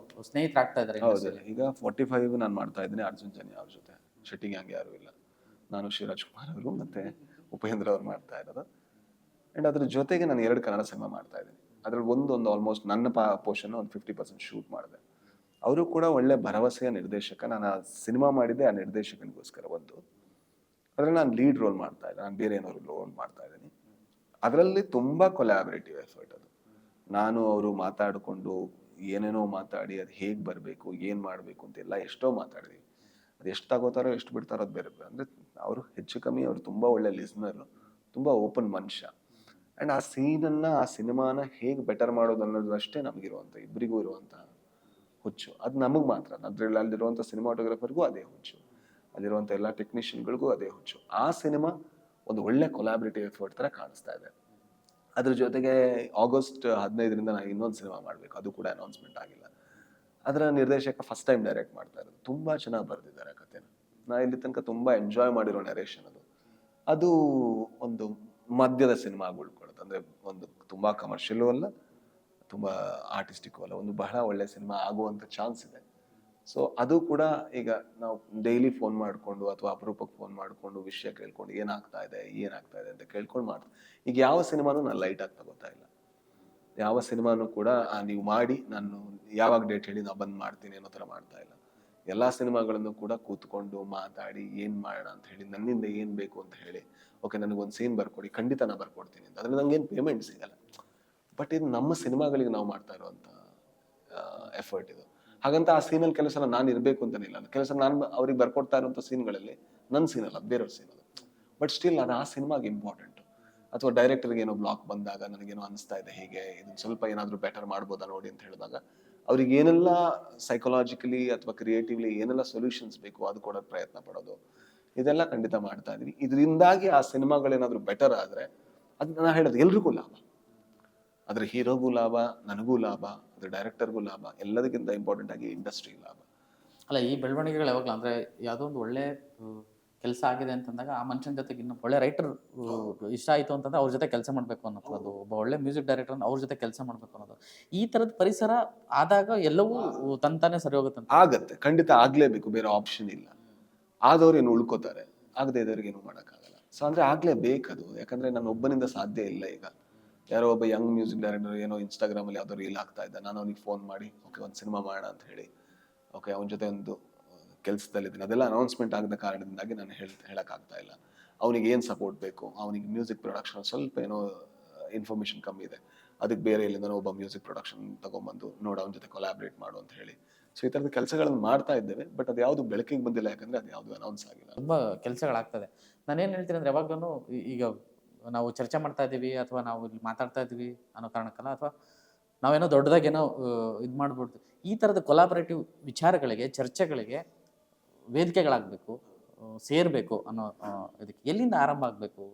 A: ಸ್ನೇಹಿತರು ಆಗ್ತಾ ಇದ್ದಾರೆ.
B: ಹೌದು, ಈಗ 45 ನಾನು ಮಾಡ್ತಾ ಇದ್ದೀನಿ ಅರ್ಜುನ್ ಜನ್ಯ ಅವ್ರ ಜೊತೆ. ಶೆಟ್ಟಿ ಗ್ಯಾಂಗ್ ಯಾರು ಇಲ್ಲ, ನಾನು ಶಿವರಾಜ್ ಕುಮಾರ್ ಅವರು ಮತ್ತೆ ಉಪೇಂದ್ರ ಅವ್ರು ಮಾಡ್ತಾ ಇರೋದು. ಅಂಡ್ ಅದ್ರ ಜೊತೆಗೆ ನಾನು 2 ಕನ್ನಡ ಸಿನಿಮಾ ಮಾಡ್ತಾ ಇದ್ದೀನಿ. ಅದ್ರಲ್ಲಿ ಒಂದು ಆಲ್ಮೋಸ್ಟ್ ನನ್ನ ಪೋರ್ಷನ್ ಒಂದು 50% ಶೂಟ್ ಮಾಡಿದೆ. ಅವರು ಕೂಡ ಒಳ್ಳೆ ಭರವಸೆಯ ನಿರ್ದೇಶಕ. ನಾನು ಆ ಸಿನಿಮಾ ಮಾಡಿದ್ದೆ ಆ ನಿರ್ದೇಶಕನಿಗೋಸ್ಕರ. ಅದ್ರಲ್ಲಿ ನಾನು ಲೀಡ್ ರೋಲ್ ಮಾಡ್ತಾ ಇಲ್ಲ, ನಾನು ಬೇರೆ ಏನಾದ್ರು ರೋಲ್ ಮಾಡ್ತಾ ಇದ್ದೀನಿ. ಅದರಲ್ಲಿ ತುಂಬಾ ಕೊಲಾಬರೇಟಿವ್ ಎಫರ್ಟ್ ಅದು. ನಾನು ಅವರು ಮಾತಾಡಿಕೊಂಡು ಏನೇನೋ ಮಾತಾಡಿ ಅದು ಹೇಗೆ ಬರಬೇಕು, ಏನು ಮಾಡಬೇಕು ಅಂತೆಲ್ಲ ಎಷ್ಟೋ ಮಾತಾಡಿದ್ವಿ. ಅದು ಎಷ್ಟು ತಗೋತಾರೋ ಎಷ್ಟು ಬಿಡ್ತಾರೋ ಅದು ಬೇರೆ. ಅಂದರೆ ಅವರು ಹೆಚ್ಚು ಕಮ್ಮಿ ಅವರು ತುಂಬ ಒಳ್ಳೆ ಲಿಸ್ನರು, ತುಂಬ ಓಪನ್ ಮನುಷ್ಯ. ಆ್ಯಂಡ್ ಆ ಸೀನನ್ನು, ಆ ಸಿನಿಮಾನ ಹೇಗೆ ಬೆಟರ್ ಮಾಡೋದು ಅನ್ನೋದು ಅಷ್ಟೇ ನಮಗಿರುವಂಥ, ಇಬ್ಬರಿಗೂ ಇರುವಂಥ ಹುಚ್ಚು. ಅದು ನಮಗೆ ಮಾತ್ರ, ಅದರಲ್ಲಿ ಅಲ್ಲಿರುವಂಥ ಸಿನಿಮಾಟೋಗ್ರಫರ್ಗೂ ಅದೇ ಹುಚ್ಚು, ಅಲ್ಲಿರುವಂಥ ಎಲ್ಲ ಟೆಕ್ನಿಷಿಯನ್ಗಳಿಗೂ ಅದೇ ಹುಚ್ಚು. ಆ ಸಿನಿಮಾ ಒಂದು ಒಳ್ಳೆ ಕೊಲಾಬ್ರೇಟಿವ್ ಎಫರ್ಟ್ ಥರ ಕಾಣಿಸ್ತಾ ಇದೆ. ಅದ್ರ ಜೊತೆಗೆ ಆಗಸ್ಟ್ 15ರಿಂದ ನಾನು ಇನ್ನೊಂದು ಸಿನಿಮಾ ಮಾಡಬೇಕು, ಅದು ಕೂಡ ಅನೌನ್ಸ್ಮೆಂಟ್ ಆಗಿಲ್ಲ. ಅದರ ನಿರ್ದೇಶಕ ಫಸ್ಟ್ ಟೈಮ್ ಡೈರೆಕ್ಟ್ ಮಾಡ್ತಾ ಇರೋದು. ತುಂಬ ಚೆನ್ನಾಗಿ ಬರೆದಿದ್ದಾರೆ ಕಥೆನ. ನಾ ಇಲ್ಲಿ ತನಕ ತುಂಬ ಎಂಜಾಯ್ ಮಾಡಿರೋ ನರೇಷನ್ ಅದು. ಅದು ಒಂದು ಮಧ್ಯದ ಸಿನಿಮಾ ಉಳ್ಕೊಳ್ಳುತ್ತೆ. ಅಂದರೆ ಒಂದು ತುಂಬ ಕಮರ್ಷಿಯಲ್ಲೂ ಅಲ್ಲ, ತುಂಬ ಆರ್ಟಿಸ್ಟಿಕ್ಕೂ ಅಲ್ಲ, ಒಂದು ಬಹಳ ಒಳ್ಳೆ ಸಿನಿಮಾ ಆಗುವಂಥ ಚಾನ್ಸ್ ಇದೆ. ಸೊ ಅದು ಕೂಡ ಈಗ ನಾವು ಡೈಲಿ ಫೋನ್ ಮಾಡಿಕೊಂಡು ಅಥವಾ ಅಪರೂಪಕ್ಕೆ ಫೋನ್ ಮಾಡಿಕೊಂಡು ವಿಷಯ ಕೇಳ್ಕೊಂಡು ಏನಾಗ್ತಾ ಇದೆ ಅಂತ ಕೇಳ್ಕೊಂಡು ಮಾಡ್ತೀವಿ. ಈಗ ಯಾವ ಸಿನಿಮಾನು ನಾನು ಲೈಟಾಗಿ ತಗೋತಾ ಇಲ್ಲ. ಯಾವ ಸಿನಿಮಾನು ಕೂಡ ನೀವು ಮಾಡಿ ನಾನು ಯಾವಾಗ ಡೇಟ್ ಹೇಳಿ ನಾನು ಬಂದು ಮಾಡ್ತೀನಿ ಅನ್ನೋ ಥರ ಮಾಡ್ತಾ ಇಲ್ಲ. ಎಲ್ಲ ಸಿನಿಮಾಗಳನ್ನು ಕೂಡ ಕೂತ್ಕೊಂಡು ಮಾತಾಡಿ ಏನು ಮಾಡೋಣ ಅಂತ ಹೇಳಿ, ನನ್ನಿಂದ ಏನು ಬೇಕು ಅಂತ ಹೇಳಿ, ಓಕೆ ನನಗೊಂದು ಸೀನ್ ಬರ್ಕೊಡಿ, ಖಂಡಿತ ನಾನು ಬರ್ಕೊಡ್ತೀನಿ ಅಂತ. ಅದ್ರಲ್ಲಿ ನಂಗೇನು ಪೇಮೆಂಟ್ ಸಿಗಲ್ಲ, ಬಟ್ ಇದು ನಮ್ಮ ಸಿನಿಮಾಗಳಿಗೆ ನಾವು ಮಾಡ್ತಾ ಇರುವಂಥ ಎಫರ್ಟ್ ಇದು. ಹಾಗಂತ ಆ ಸೀನಲ್ಲಿ ಕೆಲಸ ನಾನು ಇರಬೇಕು ಅಂತನಿಲ್ಲ. ಕೆಲಸ ನಾನು ಅವ್ರಿಗೆ ಬರ್ಕೊಡ್ತಾ ಇರುವಂಥ ಸೀನ್ಗಳಲ್ಲಿ ನನ್ನ ಸೀನಲ್ಲ, ಬೇರೆಯವ್ರ ಸೀನಲ್ಲ. ಬಟ್ ಸ್ಟಿಲ್ ಅದು ಆ ಸಿನಿಮಾಗೆ ಇಂಪಾರ್ಟೆಂಟು. ಅಥವಾ ಡೈರೆಕ್ಟರ್ಗೆ ಏನೋ ಬ್ಲಾಕ್ ಬಂದಾಗ ನನಗೇನೋ ಅನಿಸ್ತಾ ಇದೆ, ಹೀಗೆ ಇದನ್ನು ಸ್ವಲ್ಪ ಏನಾದರೂ ಬೆಟರ್ ಮಾಡ್ಬೋದಾ ನೋಡಿ ಅಂತ ಹೇಳಿದಾಗ ಅವ್ರಿಗೆ ಏನೆಲ್ಲ ಸೈಕಲಾಜಿಕಲಿ ಅಥವಾ ಕ್ರಿಯೇಟಿವ್ಲಿ ಏನೆಲ್ಲ ಸೊಲ್ಯೂಷನ್ಸ್ ಬೇಕು ಅದು ಕೊಡೋಕೆ ಪ್ರಯತ್ನ ಪಡೋದು, ಇದೆಲ್ಲ ಖಂಡಿತ ಮಾಡ್ತಾ ಇದೀವಿ. ಇದರಿಂದಾಗಿ ಆ ಸಿನಿಮಾಗಳೇನಾದರೂ ಬೆಟರ್ ಆದರೆ ಅದು ನಾನು ಹೇಳೋದು ಎಲ್ರಿಗೂ ಲಾಭ. ಅದ್ರ ಹೀರೋಗೂ ಲಾಭ, ನನಗೂ ಲಾಭ, ಅದ್ರ ಡೈರೆಕ್ಟರ್ಗೂ ಲಾಭ, ಎಲ್ಲದಕ್ಕಿಂತ ಇಂಪಾರ್ಟೆಂಟ್ ಆಗಿ ಇಂಡಸ್ಟ್ರಿ ಲಾಭ.
A: ಅಲ್ಲ, ಈ ಬೆಳವಣಿಗೆಗಳು ಯಾವಾಗಲೂ ಅಂದರೆ ಯಾವುದೋ ಒಂದು ಒಳ್ಳೆ ಕೆಲಸ ಆಗಿದೆ ಅಂತಂದಾಗ ಆ ಮನುಷ್ಯನ ಜೊತೆಗೆ ಇನ್ನೂ ಒಳ್ಳೆ ರೈಟರ್ ಇಷ್ಟ ಆಯಿತು ಅಂತಂದ್ರೆ ಅವ್ರ ಜೊತೆ ಕೆಲಸ ಮಾಡಬೇಕು ಅನ್ನೋದು, ಒಬ್ಬ ಒಳ್ಳೆ ಮ್ಯೂಸಿಕ್ ಡೈರೆಕ್ಟರ್ ಅವ್ರ ಜೊತೆ ಕೆಲಸ ಮಾಡಬೇಕು ಅನ್ನೋದು, ಈ ಥರದ ಪರಿಸರ ಆದಾಗ ಎಲ್ಲವೂ ತಂತಾನೆ ಸರಿ ಹೋಗುತ್ತೆ.
B: ಆಗತ್ತೆ, ಖಂಡಿತ ಆಗ್ಲೇಬೇಕು, ಬೇರೆ ಆಪ್ಷನ್ ಇಲ್ಲ. ಆದವ್ರು ಏನು ಉಳ್ಕೋತಾರೆ, ಆಗದೆ ಇದ್ದವ್ರಿಗೆ ಏನು ಮಾಡೋಕ್ಕಾಗಲ್ಲ. ಸೊ ಅಂದರೆ ಆಗ್ಲೇಬೇಕದು. ಯಾಕಂದರೆ ನಾನು ಒಬ್ಬನಿಂದ ಸಾಧ್ಯ ಇಲ್ಲ. ಈಗ ಯಾರೋ ಒಬ್ಬ ಯಂಗ್ ಮ್ಯೂಸಿಕ್ ಡೈರೆಕ್ಟರ್ ಏನೋ ಇನ್ಸ್ಟಾಗ್ರಾಮಲ್ಲಿ ಯಾವುದೋ ರೀಲ್ ಆಗ್ತಾ ಇದ್ದ, ನಾನು ಅವ್ನಿಗೆ ಫೋನ್ ಮಾಡಿ ಓಕೆ ಒಂದು ಸಿನಿಮಾ ಮಾಡೋಣ ಅಂತ ಹೇಳಿ, ಓಕೆ ಅವನ ಜೊತೆ ಒಂದು ಕೆಲಸದಲ್ಲಿದ್ದೀನಿ, ಅದೆಲ್ಲ ಅನೌನ್ಸ್ಮೆಂಟ್ ಆಗದ ಕಾರಣದಿಂದಾಗಿ ನಾನು ಹೇಳೋಕ್ಕಾಗ್ತಾ ಇಲ್ಲ. ಅವನಿಗೆ ಏನು ಸಪೋರ್ಟ್ ಬೇಕು, ಅವನಿಗೆ ಮ್ಯೂಸಿಕ್ ಪ್ರೊಡಕ್ಷನ್ ಸ್ವಲ್ಪ ಏನೋ ಇನ್ಫಾರ್ಮೇಷನ್ ಕಮ್ಮಿ ಇದೆ, ಅದಕ್ಕೆ ಬೇರೆ ಎಲ್ಲಿಂದನೋ ಒಬ್ಬ ಮ್ಯೂಸಿಕ್ ಪ್ರೊಡಕ್ಷನ್ ತೊಗೊಂಬಂದು ನೋಡು ಅವನ ಜೊತೆ ಕೊಲಾಬ್ರೇಟ್ ಮಾಡು ಅಂತ ಹೇಳಿ. ಸೊ ಈ ಥರದ ಕೆಲಸಗಳನ್ನು ಮಾಡ್ತಾ ಇದ್ದೇವೆ. ಬಟ್ ಅದು ಯಾವುದು ಬೆಳಕಿಗೆ ಬಂದಿಲ್ಲ, ಯಾಕಂದರೆ ಅದು ಯಾವುದು ಅನೌನ್ಸ್ ಆಗಿಲ್ಲ.
A: ತುಂಬ ಕೆಲಸಗಳಾಗ್ತದೆ. ನಾನೇನು ಹೇಳ್ತೀನಿ ಅಂದರೆ, ಯಾವಾಗಲೂ ಈಗ ನಾವು ಚರ್ಚೆ ಮಾಡ್ತಾ ಇದ್ದೀವಿ ಅಥವಾ ನಾವು ಇಲ್ಲಿ ಮಾತಾಡ್ತಾ ಇದ್ದೀವಿ ಅನ್ನೋ ಕಾರಣಕ್ಕಲ್ಲ, ಅಥವಾ ನಾವೇನೋ ದೊಡ್ಡದಾಗೇನೋ ಇದು ಮಾಡ್ಬಿಡ್ತೀವಿ. ಈ ಥರದ ಕೊಲಾಬರೇಟಿವ್ ವಿಚಾರಗಳಿಗೆ, ಚರ್ಚೆಗಳಿಗೆ ವೇದಿಕೆಗಳಾಗಬೇಕು, ಸೇರಬೇಕು ಅನ್ನೋ ಇದಕ್ಕೆ ಎಲ್ಲಿಂದ ಆರಂಭ ಆಗಬೇಕು,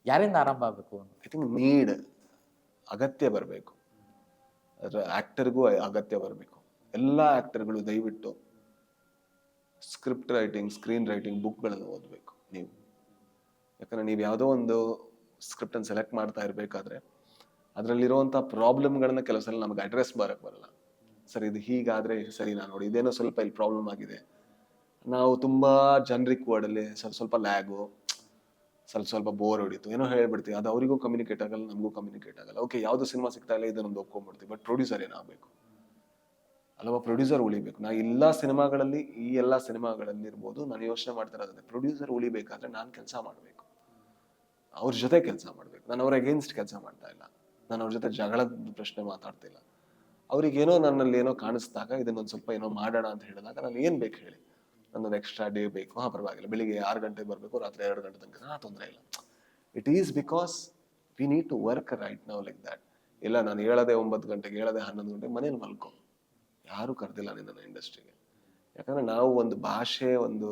A: ಯಾರಿಂದ ಆರಂಭ ಆಗಬೇಕು?
B: ಐ ಥಿಂಕ್ ನೀಡ್, ಅಗತ್ಯ ಬರಬೇಕು, ಆ್ಯಕ್ಟರ್ಗೂ ಅಗತ್ಯ ಬರಬೇಕು. ಎಲ್ಲ ಆ್ಯಕ್ಟರ್ಗಳು ದಯವಿಟ್ಟು ಸ್ಕ್ರಿಪ್ಟ್ ರೈಟಿಂಗ್, ಸ್ಕ್ರೀನ್ ರೈಟಿಂಗ್ ಬುಕ್ಗಳನ್ನು ಓದಬೇಕು ನೀವು. ಯಾಕಂದರೆ ನೀವು ಯಾವುದೋ ಒಂದು ಸ್ಕ್ರಿಪ್ಟನ್ನು ಸೆಲೆಕ್ಟ್ ಮಾಡ್ತಾ ಇರಬೇಕಾದ್ರೆ ಅದರಲ್ಲಿರುವಂಥ ಪ್ರಾಬ್ಲಮ್ಗಳನ್ನ ಕೆಲವು ಸಲ ನಮಗೆ ಅಡ್ರೆಸ್ ಬರೋಕ್ಕೆ ಬರಲ್ಲ. ಸರ್ ಇದು ಹೀಗಾದರೆ ಸರಿ, ನಾನು ನೋಡಿ ಇದೇನೋ ಸ್ವಲ್ಪ ಇಲ್ಲಿ ಪ್ರಾಬ್ಲಮ್ ಆಗಿದೆ. ನಾವು ತುಂಬ ಜನರಿಕ್ ವರ್ಡಲ್ಲಿ ಸ್ವಲ್ಪ ಲ್ಯಾಗು, ಸ್ವಲ್ಪ ಬೋರ್ ಹೊಡಿತು, ಏನೋ ಹೇಳ್ಬಿಡ್ತೀವಿ. ಅದು ಅವರಿಗೂ ಕಮ್ಯುನಿಕೇಟ್ ಆಗಲ್ಲ, ನಮಗೂ ಕಮ್ಯುನಿಕೇಟ್ ಆಗಲ್ಲ. ಓಕೆ ಯಾವುದು ಸಿನಿಮಾ ಸಿಗ್ತಾ ಇಲ್ಲ ಇದನ್ನೊಂದು ಒಪ್ಕೊಂಡ್ಬಿಡ್ತೀವಿ. ಬಟ್ ಪ್ರೊಡ್ಯೂಸರ್ ಏನಾಗಬೇಕು ಅಲ್ವಾ? ಪ್ರೊಡ್ಯೂಸರ್ ಉಳಿಬೇಕು. ನಾ ಎಲ್ಲ ಸಿನಿಮಾಗಳಲ್ಲಿ, ಈ ಎಲ್ಲ ಸಿನಿಮಾಗಳಲ್ಲಿ ಇರ್ಬೋದು, ನಾನು ಯೋಚನೆ ಮಾಡ್ತಾ ಇರೋದೇ ಪ್ರೊಡ್ಯೂಸರ್ ಉಳಿಬೇಕಾದ್ರೆ ನಾನು ಕೆಲಸ ಮಾಡಬೇಕು, ಅವ್ರ ಜೊತೆ ಕೆಲಸ ಮಾಡಬೇಕು. ನಾನು ಅವ್ರ ಅಗೇನ್ಸ್ಟ್ ಕೆಲಸ ಮಾಡ್ತಾ ಇಲ್ಲ, ನಾನು ಅವ್ರ ಜೊತೆ ಜಗಳದ ಪ್ರಶ್ನೆ ಮಾತಾಡ್ತಿಲ್ಲ. ಅವ್ರಿಗೇನೋ ನನ್ನಲ್ಲಿ ಏನೋ ಕಾಣಿಸ್ದಾಗ ಇದನ್ನೊಂದು ಸ್ವಲ್ಪ ಏನೋ ಮಾಡೋಣ ಅಂತ ಹೇಳಿದಾಗ ನಾನು ಏನು ಬೇಕು ಹೇಳಿ, ನನ್ನೊಂದು ಎಕ್ಸ್ಟ್ರಾ ಡೇ ಬೇಕು, ಪರವಾಗಿಲ್ಲ, ಬೆಳಿಗ್ಗೆ 6 ಗಂಟೆಗೆ ಬರಬೇಕು, ರಾತ್ರಿ 2 ಗಂಟೆ ತನಕ ತೊಂದರೆ ಇಲ್ಲ. It is because we need to work right ನಾವು ಲೈಕ್ ದ್ಯಾಟ್. ಇಲ್ಲ ನಾನು ಹೇಳದೆ 9 ಗಂಟೆಗೆ, ಹೇಳದೆ 11 ಗಂಟೆಗೆ ಮನೇಲಿ ಮಲ್ಕೊ, ಯಾರು ಕರೆದಿಲ್ಲ ನಿನ್ನ ಇಂಡಸ್ಟ್ರಿಗೆ. ಯಾಕಂದ್ರೆ ನಾವು ಒಂದು ಭಾಷೆ, ಒಂದು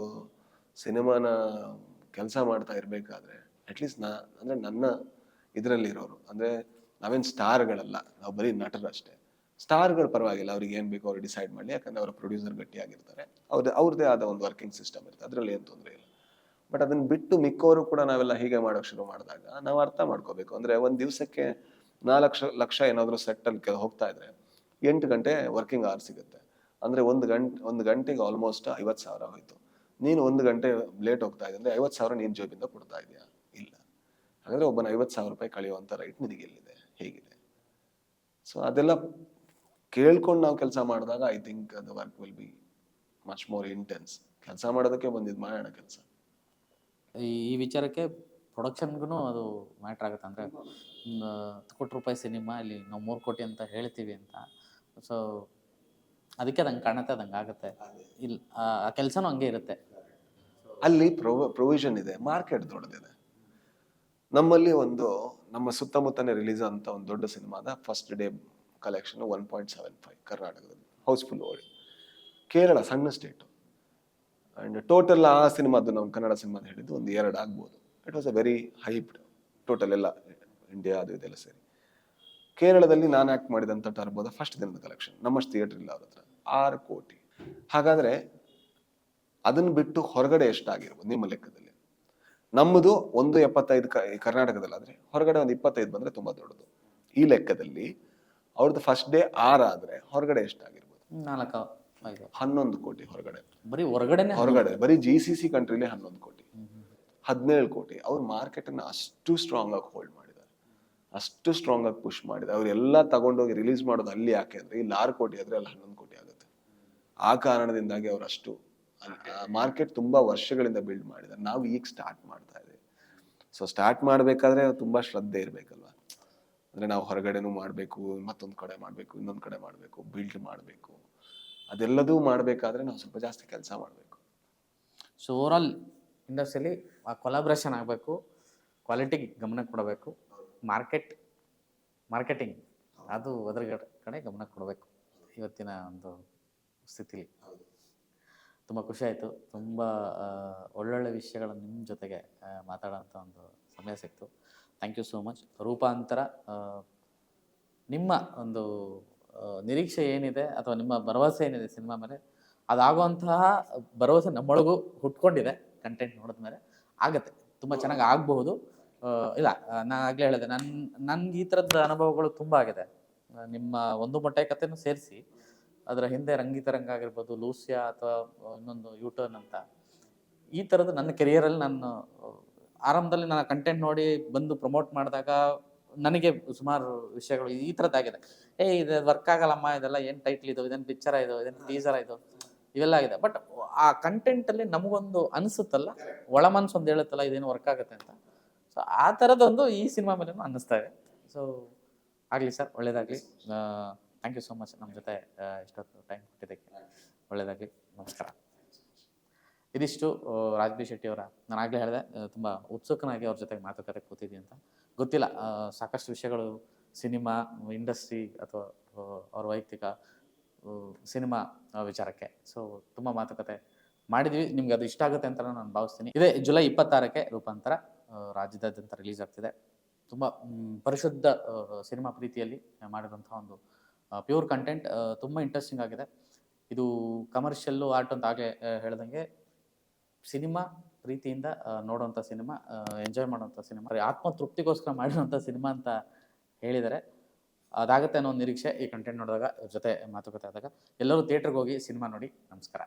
B: ಸಿನಿಮಾನ ಕೆಲಸ ಮಾಡ್ತಾ ಇರಬೇಕಾದ್ರೆ ಅಟ್ಲೀಸ್ಟ್ ಅಂದ್ರೆ ನನ್ನ ಇದರಲ್ಲಿ ಇರೋರು, ಅಂದ್ರೆ ನಾವೇನು ಸ್ಟಾರ್ಗಳಲ್ಲ, ನಾವು ಬರೀ ನಟರಷ್ಟೇ. ಸ್ಟಾರ್ಗಳ ಪರವಾಗಿಲ್ಲ, ಅವ್ರಿಗೆ ಏನು ಬೇಕೋ ಅವ್ರು ಡಿಸೈಡ್ ಮಾಡಲಿ, ಯಾಕಂದ್ರೆ ಅವರ ಪ್ರೊಡ್ಯೂಸರ್ ಗಟ್ಟಿಯಾಗಿರ್ತಾರೆ, ಅವ್ರದ್ದೇ ಆದ ಒಂದು ವರ್ಕಿಂಗ್ ಸಿಸ್ಟಮ್ ಇರುತ್ತೆ, ಅದರಲ್ಲಿ ಏನು ತೊಂದರೆ ಇಲ್ಲ. ಬಟ್ ಅದನ್ನ ಬಿಟ್ಟು ಮಿಕ್ಕವರು ಕೂಡ ನಾವೆಲ್ಲ ಹೀಗೆ ಮಾಡೋಕೆ ಶುರು ಮಾಡಿದಾಗ ನಾವು ಅರ್ಥ ಮಾಡ್ಕೋಬೇಕು. ಅಂದ್ರೆ ಒಂದ್ ದಿವಸಕ್ಕೆ 4 ಲಕ್ಷ ಏನಾದ್ರು ಸೆಟ್ ಅಲ್ಲಿ ಹೋಗ್ತಾ ಇದ್ರೆ 8 ಗಂಟೆ ವರ್ಕಿಂಗ್ ಅವರ್ ಸಿಗುತ್ತೆ. ಅಂದ್ರೆ ಒಂದು ಗಂಟೆಗೆ ಆಲ್ಮೋಸ್ಟ್ 50,000 ಹೋಯ್ತು. ನೀನು 1 ಗಂಟೆ ಲೇಟ್ ಹೋಗ್ತಾ ಇದ್ದೆ ಅಂದ್ರೆ 50,000 ನೀನ್ ಜೋಬಿಂದ ಕೊಡ್ತಾ ಇದೆಯಾ? ಇಲ್ಲ. ಹಾಗಾದ್ರೆ ಒಬ್ಬನ 50,000 ರೂಪಾಯಿ ಕಳೆಯುವಂತ ರೈಟ್ ನಿನಗೆ ಎಲ್ಲಿದೆ, ಹೇಗಿದೆ? ಸೊ ಅದೆಲ್ಲ ಕೇಳ್ಕೊಂಡು ನಾವು ಕೆಲಸ ಮಾಡಿದಾಗ I think the work will be much more intense. ಕೆಲಸ ಮಾಡೋದಕ್ಕೆ ಬಂದಿದ್ದು ಮಾಡೋಣ ಕೆಲಸ.
A: ಈ ವಿಚಾರಕ್ಕೆ ಪ್ರೊಡಕ್ಷನ್ಗೂ ಅದು ಮ್ಯಾಟ್ರ್ ಆಗುತ್ತೆ. ಅಂದರೆ 10 ಕೋಟಿ ರೂಪಾಯಿ ಸಿನಿಮಾ, ಇಲ್ಲಿ ನಾವು 3 ಕೋಟಿ ಅಂತ ಹೇಳ್ತೀವಿ ಅಂತ. ಸೊ ಅದಕ್ಕೆ ಅದಂಗೆ ಕಾಣುತ್ತೆ, ಅದಂಗೆ ಆಗುತ್ತೆ. ಇಲ್ಲಿ ಆ ಕೆಲಸನೂ ಹಂಗೆ ಇರುತ್ತೆ.
B: ಅಲ್ಲಿ ಪ್ರೊವಿಷನ್ ಇದೆ, ಮಾರ್ಕೆಟ್ ದೊಡ್ಡದಿದೆ. ನಮ್ಮಲ್ಲಿ ನಮ್ಮ ಸುತ್ತಮುತ್ತನೇ ರಿಲೀಸ್ ಅಂತ ಒಂದು ದೊಡ್ಡ ಸಿನಿಮಾದ ಫಸ್ಟ್ ಡೇ ಕಲೆಕ್ಷನ್ 1.75 ಕರ್ನಾಟಕದಲ್ಲಿ ಹೌಸ್ಫುಲ್ ಓಡಿ. ಕೇರಳ ಸಣ್ಣ ಸ್ಟೇಟು, ಅಂಡ್ ಟೋಟಲ್ ಆ ಸಿನಿಮಾದ್ದು ನಮ್ಮ ಕನ್ನಡ ಸಿನಿಮಾದ ಹೇಳಿದ್ದು 2 ಆಗ್ಬೋದು. It was a very hyped total, ಎಲ್ಲ ಇಂಡಿಯಾ ಅದು ಇದೆಲ್ಲ ಸೇರಿ. ಕೇರಳದಲ್ಲಿ ನಾನು ಆಕ್ಟ್ ಮಾಡಿದಂಥ ಟರ್ಬೋದ ಫಸ್ಟ್ ದಿನದ ಕಲೆಕ್ಷನ್ ನಮ್ಮಷ್ಟು ಥಿಯೇಟರ್ ಇಲ್ಲ, ಅವ್ರ ಹತ್ರ 6 ಕೋಟಿ. ಹಾಗಾದ್ರೆ ಅದನ್ನ ಬಿಟ್ಟು ಹೊರಗಡೆ ಎಷ್ಟಾಗಿರ್ಬೋದು ನಿಮ್ಮ ಲೆಕ್ಕದಲ್ಲಿ? ನಮ್ಮದು 1.75 ಕರ್ನಾಟಕದಲ್ಲಾದ್ರೆ ಹೊರಗಡೆ 25 ಬಂದ್ರೆ ತುಂಬಾ ದೊಡ್ಡದು. ಈ ಲೆಕ್ಕದಲ್ಲಿ ಅವ್ರದ್ದು ಫಸ್ಟ್ ಡೇ 6 ಆದ್ರೆ ಹೊರಗಡೆ ಎಷ್ಟಾಗಿರ್ಬೋದು?
A: 4-5
B: 11 ಕೋಟಿ ಹೊರಗಡೆ.
A: ಬರೀ ಹೊರಗಡೆ
B: ಬರೀ GCC ಕಂಟ್ರಿಲೇ 11 ಕೋಟಿ, 17 ಕೋಟಿ. ಅವ್ರ ಮಾರ್ಕೆಟ್ ಅನ್ನ ಅಷ್ಟು ಸ್ಟ್ರಾಂಗ್ ಆಗಿ ಹೋಲ್ಡ್ ಮಾಡಿದ್ದಾರೆ, ಅಷ್ಟು ಸ್ಟ್ರಾಂಗ್ ಆಗಿ ಪುಷ್ ಮಾಡಿದ್ದಾರೆ. ಅವರೆಲ್ಲ ತಗೊಂಡೋಗಿ ರಿಲೀಸ್ ಮಾಡೋದು ಅಲ್ಲಿ ಯಾಕೆ ಅಂದ್ರೆ ಇಲ್ಲಿ 6 ಕೋಟಿ ಆದ್ರೆ ಅಲ್ಲಿ 11 ಕೋಟಿ ಆಗುತ್ತೆ. ಆ ಕಾರಣದಿಂದಾಗಿ ಅವ್ರು ಅಷ್ಟು ಮಾರ್ಕೆಟ್ ತುಂಬಾ ವರ್ಷಗಳಿಂದ ಬಿಲ್ಡ್ ಮಾಡಿದ್ದಾರೆ. ನಾವು ಈಗ ಸ್ಟಾರ್ಟ್ ಮಾಡ್ತಾ ಇದ್ದೀವಿ. ಸೊ ಸ್ಟಾರ್ಟ್ ಮಾಡ್ಬೇಕಾದ್ರೆ ತುಂಬಾ ಶ್ರದ್ಧೆ ಇರ್ಬೇಕಲ್ವಾ. ಅಂದ್ರೆ ನಾವು ಹೊರಗಡೆನೂ ಮಾಡ್ಬೇಕು, ಮತ್ತೊಂದ್ ಕಡೆ ಮಾಡ್ಬೇಕು, ಇನ್ನೊಂದ್ ಕಡೆ ಮಾಡ್ಬೇಕು, ಬಿಲ್ಡ್ ಮಾಡ್ಬೇಕು. ಅದೆಲ್ಲದೂ ಮಾಡ್ಬೇಕಾದ್ರೆ ನಾವು ಸ್ವಲ್ಪ ಜಾಸ್ತಿ ಕೆಲಸ ಮಾಡ್ಬೇಕು.
A: ಸೊ ಓವರಾಲ್ ಇಂಡಸ್ಟ್ರಿಯಲ್ಲಿ ಆ ಕೊಲಾಬ್ರೇಷನ್ ಆಗಬೇಕು, ಕ್ವಾಲಿಟಿಗೆ ಗಮನ ಕೊಡಬೇಕು, ಮಾರ್ಕೆಟಿಂಗ್ ಅದು ಅದರ ಕಡೆ ಗಮನ ಕೊಡಬೇಕು ಇವತ್ತಿನ ಒಂದು ಸ್ಥಿತಿಲಿ. ತುಂಬ ಖುಷಿ ಆಯಿತು. ತುಂಬ ಒಳ್ಳೊಳ್ಳೆ ವಿಷಯಗಳನ್ನು ನಿಮ್ಮ ಜೊತೆಗೆ ಮಾತಾಡೋಂಥ ಒಂದು ಸಮಯ ಸಿಕ್ತು. Thank you so much. ರೂಪಾಂತರ, ನಿಮ್ಮ ಒಂದು ನಿರೀಕ್ಷೆ ಏನಿದೆ ಅಥವಾ ನಿಮ್ಮ ಭರವಸೆ ಏನಿದೆ ಸಿನಿಮಾ ಮೇಲೆ, ಅದಾಗುವಂತಹ ಭರವಸೆ ನಮ್ಮೊಳಗೂ ಹುಟ್ಕೊಂಡಿದೆ. ಕಂಟೆಂಟ್ ನೋಡಿದ್ಮೇಲೆ ಆಗುತ್ತೆ, ತುಂಬ ಚೆನ್ನಾಗಿ ಆಗಬಹುದು. ಇಲ್ಲ, ನಾನು ಆಗಲೇ ಹೇಳಿದೆ, ನನ್ಗೆ ಈ ಥರದ ಅನುಭವಗಳು ತುಂಬ ಆಗಿದೆ. ನಿಮ್ಮ ಒಂದು ಮೊಟ್ಟೆ ಕಥೆನೂ ಸೇರಿಸಿ ಅದರ ಹಿಂದೆ ರಂಗಿತರಂಗ ಆಗಿರ್ಬೋದು, ಲೂಸಿಯಾ ಅಥವಾ ಇನ್ನೊಂದು ಯೂಟರ್ನ್ ಅಂತ, ಈ ಥರದ್ದು ನನ್ನ ಕೆರಿಯರಲ್ಲಿ ನಾನು ಆರಂಭದಲ್ಲಿ ನನ್ನ ಕಂಟೆಂಟ್ ನೋಡಿ ಬಂದು ಪ್ರಮೋಟ್ ಮಾಡಿದಾಗ ನನಗೆ ಸುಮಾರು ವಿಷಯಗಳು ಈ ಥರದ್ದಾಗಿದೆ. ಇದು ವರ್ಕ್ ಆಗಲ್ಲಮ್ಮ, ಇದೆಲ್ಲ ಏನು ಟೈಟ್ಲ್ ಇದು, ಇದೇನು ಪಿಕ್ಚರ ಇದು, ಇದೇನು ಟೀಸರ ಇದು, ಇವೆಲ್ಲ ಆಗಿದೆ. ಬಟ್ ಆ ಕಂಟೆಂಟಲ್ಲಿ ನಮಗೊಂದು ಅನಿಸುತ್ತಲ್ಲ, ಒಳ ಮನಸ್ಸು ಒಂದು ಹೇಳುತ್ತಲ್ಲ ಇದೇನು ವರ್ಕ್ ಆಗುತ್ತೆ ಅಂತ. ಸೊ ಆ ಥರದೊಂದು ಈ ಸಿನಿಮಾ ಮೇಲೂ ಅನ್ನಿಸ್ತಾ ಇದೆ. ಸೊ ಆಗಲಿ ಸರ್, ಒಳ್ಳೆಯದಾಗಲಿ. ಥ್ಯಾಂಕ್ ಯು ಸೋ ಮಚ್ ನಮ್ಮ ಜೊತೆ ಇಷ್ಟೊತ್ತು ಟೈಮ್ ಕೊಟ್ಟಿದ್ದಕ್ಕೆ. ಒಳ್ಳೆಯದಾಗಲಿ, ನಮಸ್ಕಾರ. ಇದಿಷ್ಟು ರಾಜ್ ಬಿ ಶೆಟ್ಟಿ ಅವರ, ನಾನು ಆಗಲೇ ಹೇಳಿದೆ ತುಂಬ ಉತ್ಸುಕನಾಗಿ ಅವ್ರ ಜೊತೆಗೆ ಮಾತುಕತೆ ಕೂತಿದ್ದೀನಿ ಅಂತ. ಗೊತ್ತಿಲ್ಲ, ಸಾಕಷ್ಟು ವಿಷಯಗಳು ಸಿನಿಮಾ ಇಂಡಸ್ಟ್ರಿ ಅಥವಾ ಅವ್ರ ವೈಯಕ್ತಿಕ ಸಿನಿಮಾ ವಿಚಾರಕ್ಕೆ. ಸೊ ತುಂಬ ಮಾತುಕತೆ ಮಾಡಿದ್ವಿ. ನಿಮ್ಗೆ ಅದು ಇಷ್ಟ ಆಗುತ್ತೆ ಅಂತ ನಾನು ಭಾವಿಸ್ತೀನಿ. ಇದೇ ಜುಲೈ 26ಕ್ಕೆ ರೂಪಾಂತರ ರಾಜ್ಯದಾದ್ಯಂತ ರಿಲೀಸ್ ಆಗ್ತಿದೆ. ತುಂಬ ಪರಿಶುದ್ಧ ಸಿನಿಮಾ ಪ್ರೀತಿಯಲ್ಲಿ ಮಾಡಿರುವಂಥ ಒಂದು ಪ್ಯೂರ್ ಕಂಟೆಂಟ್, ತುಂಬ ಇಂಟ್ರೆಸ್ಟಿಂಗ್ ಆಗಿದೆ. ಇದು ಕಮರ್ಷಿಯಲ್ಲು ಆರ್ಟ್ ಅಂತ ಆಗಲೇ ಹೇಳ್ದಂಗೆ ಸಿನಿಮಾ ಪ್ರೀತಿಯಿಂದ ನೋಡೋವಂಥ ಸಿನಿಮಾ, ಎಂಜಾಯ್ ಮಾಡೋವಂಥ ಸಿನಿಮಾ, ಆತ್ಮತೃಪ್ತಿಗೋಸ್ಕರ ಮಾಡಿರೋಂಥ ಸಿನಿಮಾ ಅಂತ ಹೇಳಿದ್ದಾರೆ. ಅದಾಗುತ್ತೆ ಅನ್ನೋ ಒಂದು ನಿರೀಕ್ಷೆ ಈ ಕಂಟೆಂಟ್ ನೋಡಿದಾಗ, ಜೊತೆ ಮಾತುಕತೆ ಆದಾಗ. ಎಲ್ಲರೂ ಥಿಯೇಟ್ರಿಗೆ ಹೋಗಿ ಸಿನಿಮಾ ನೋಡಿ. ನಮಸ್ಕಾರ.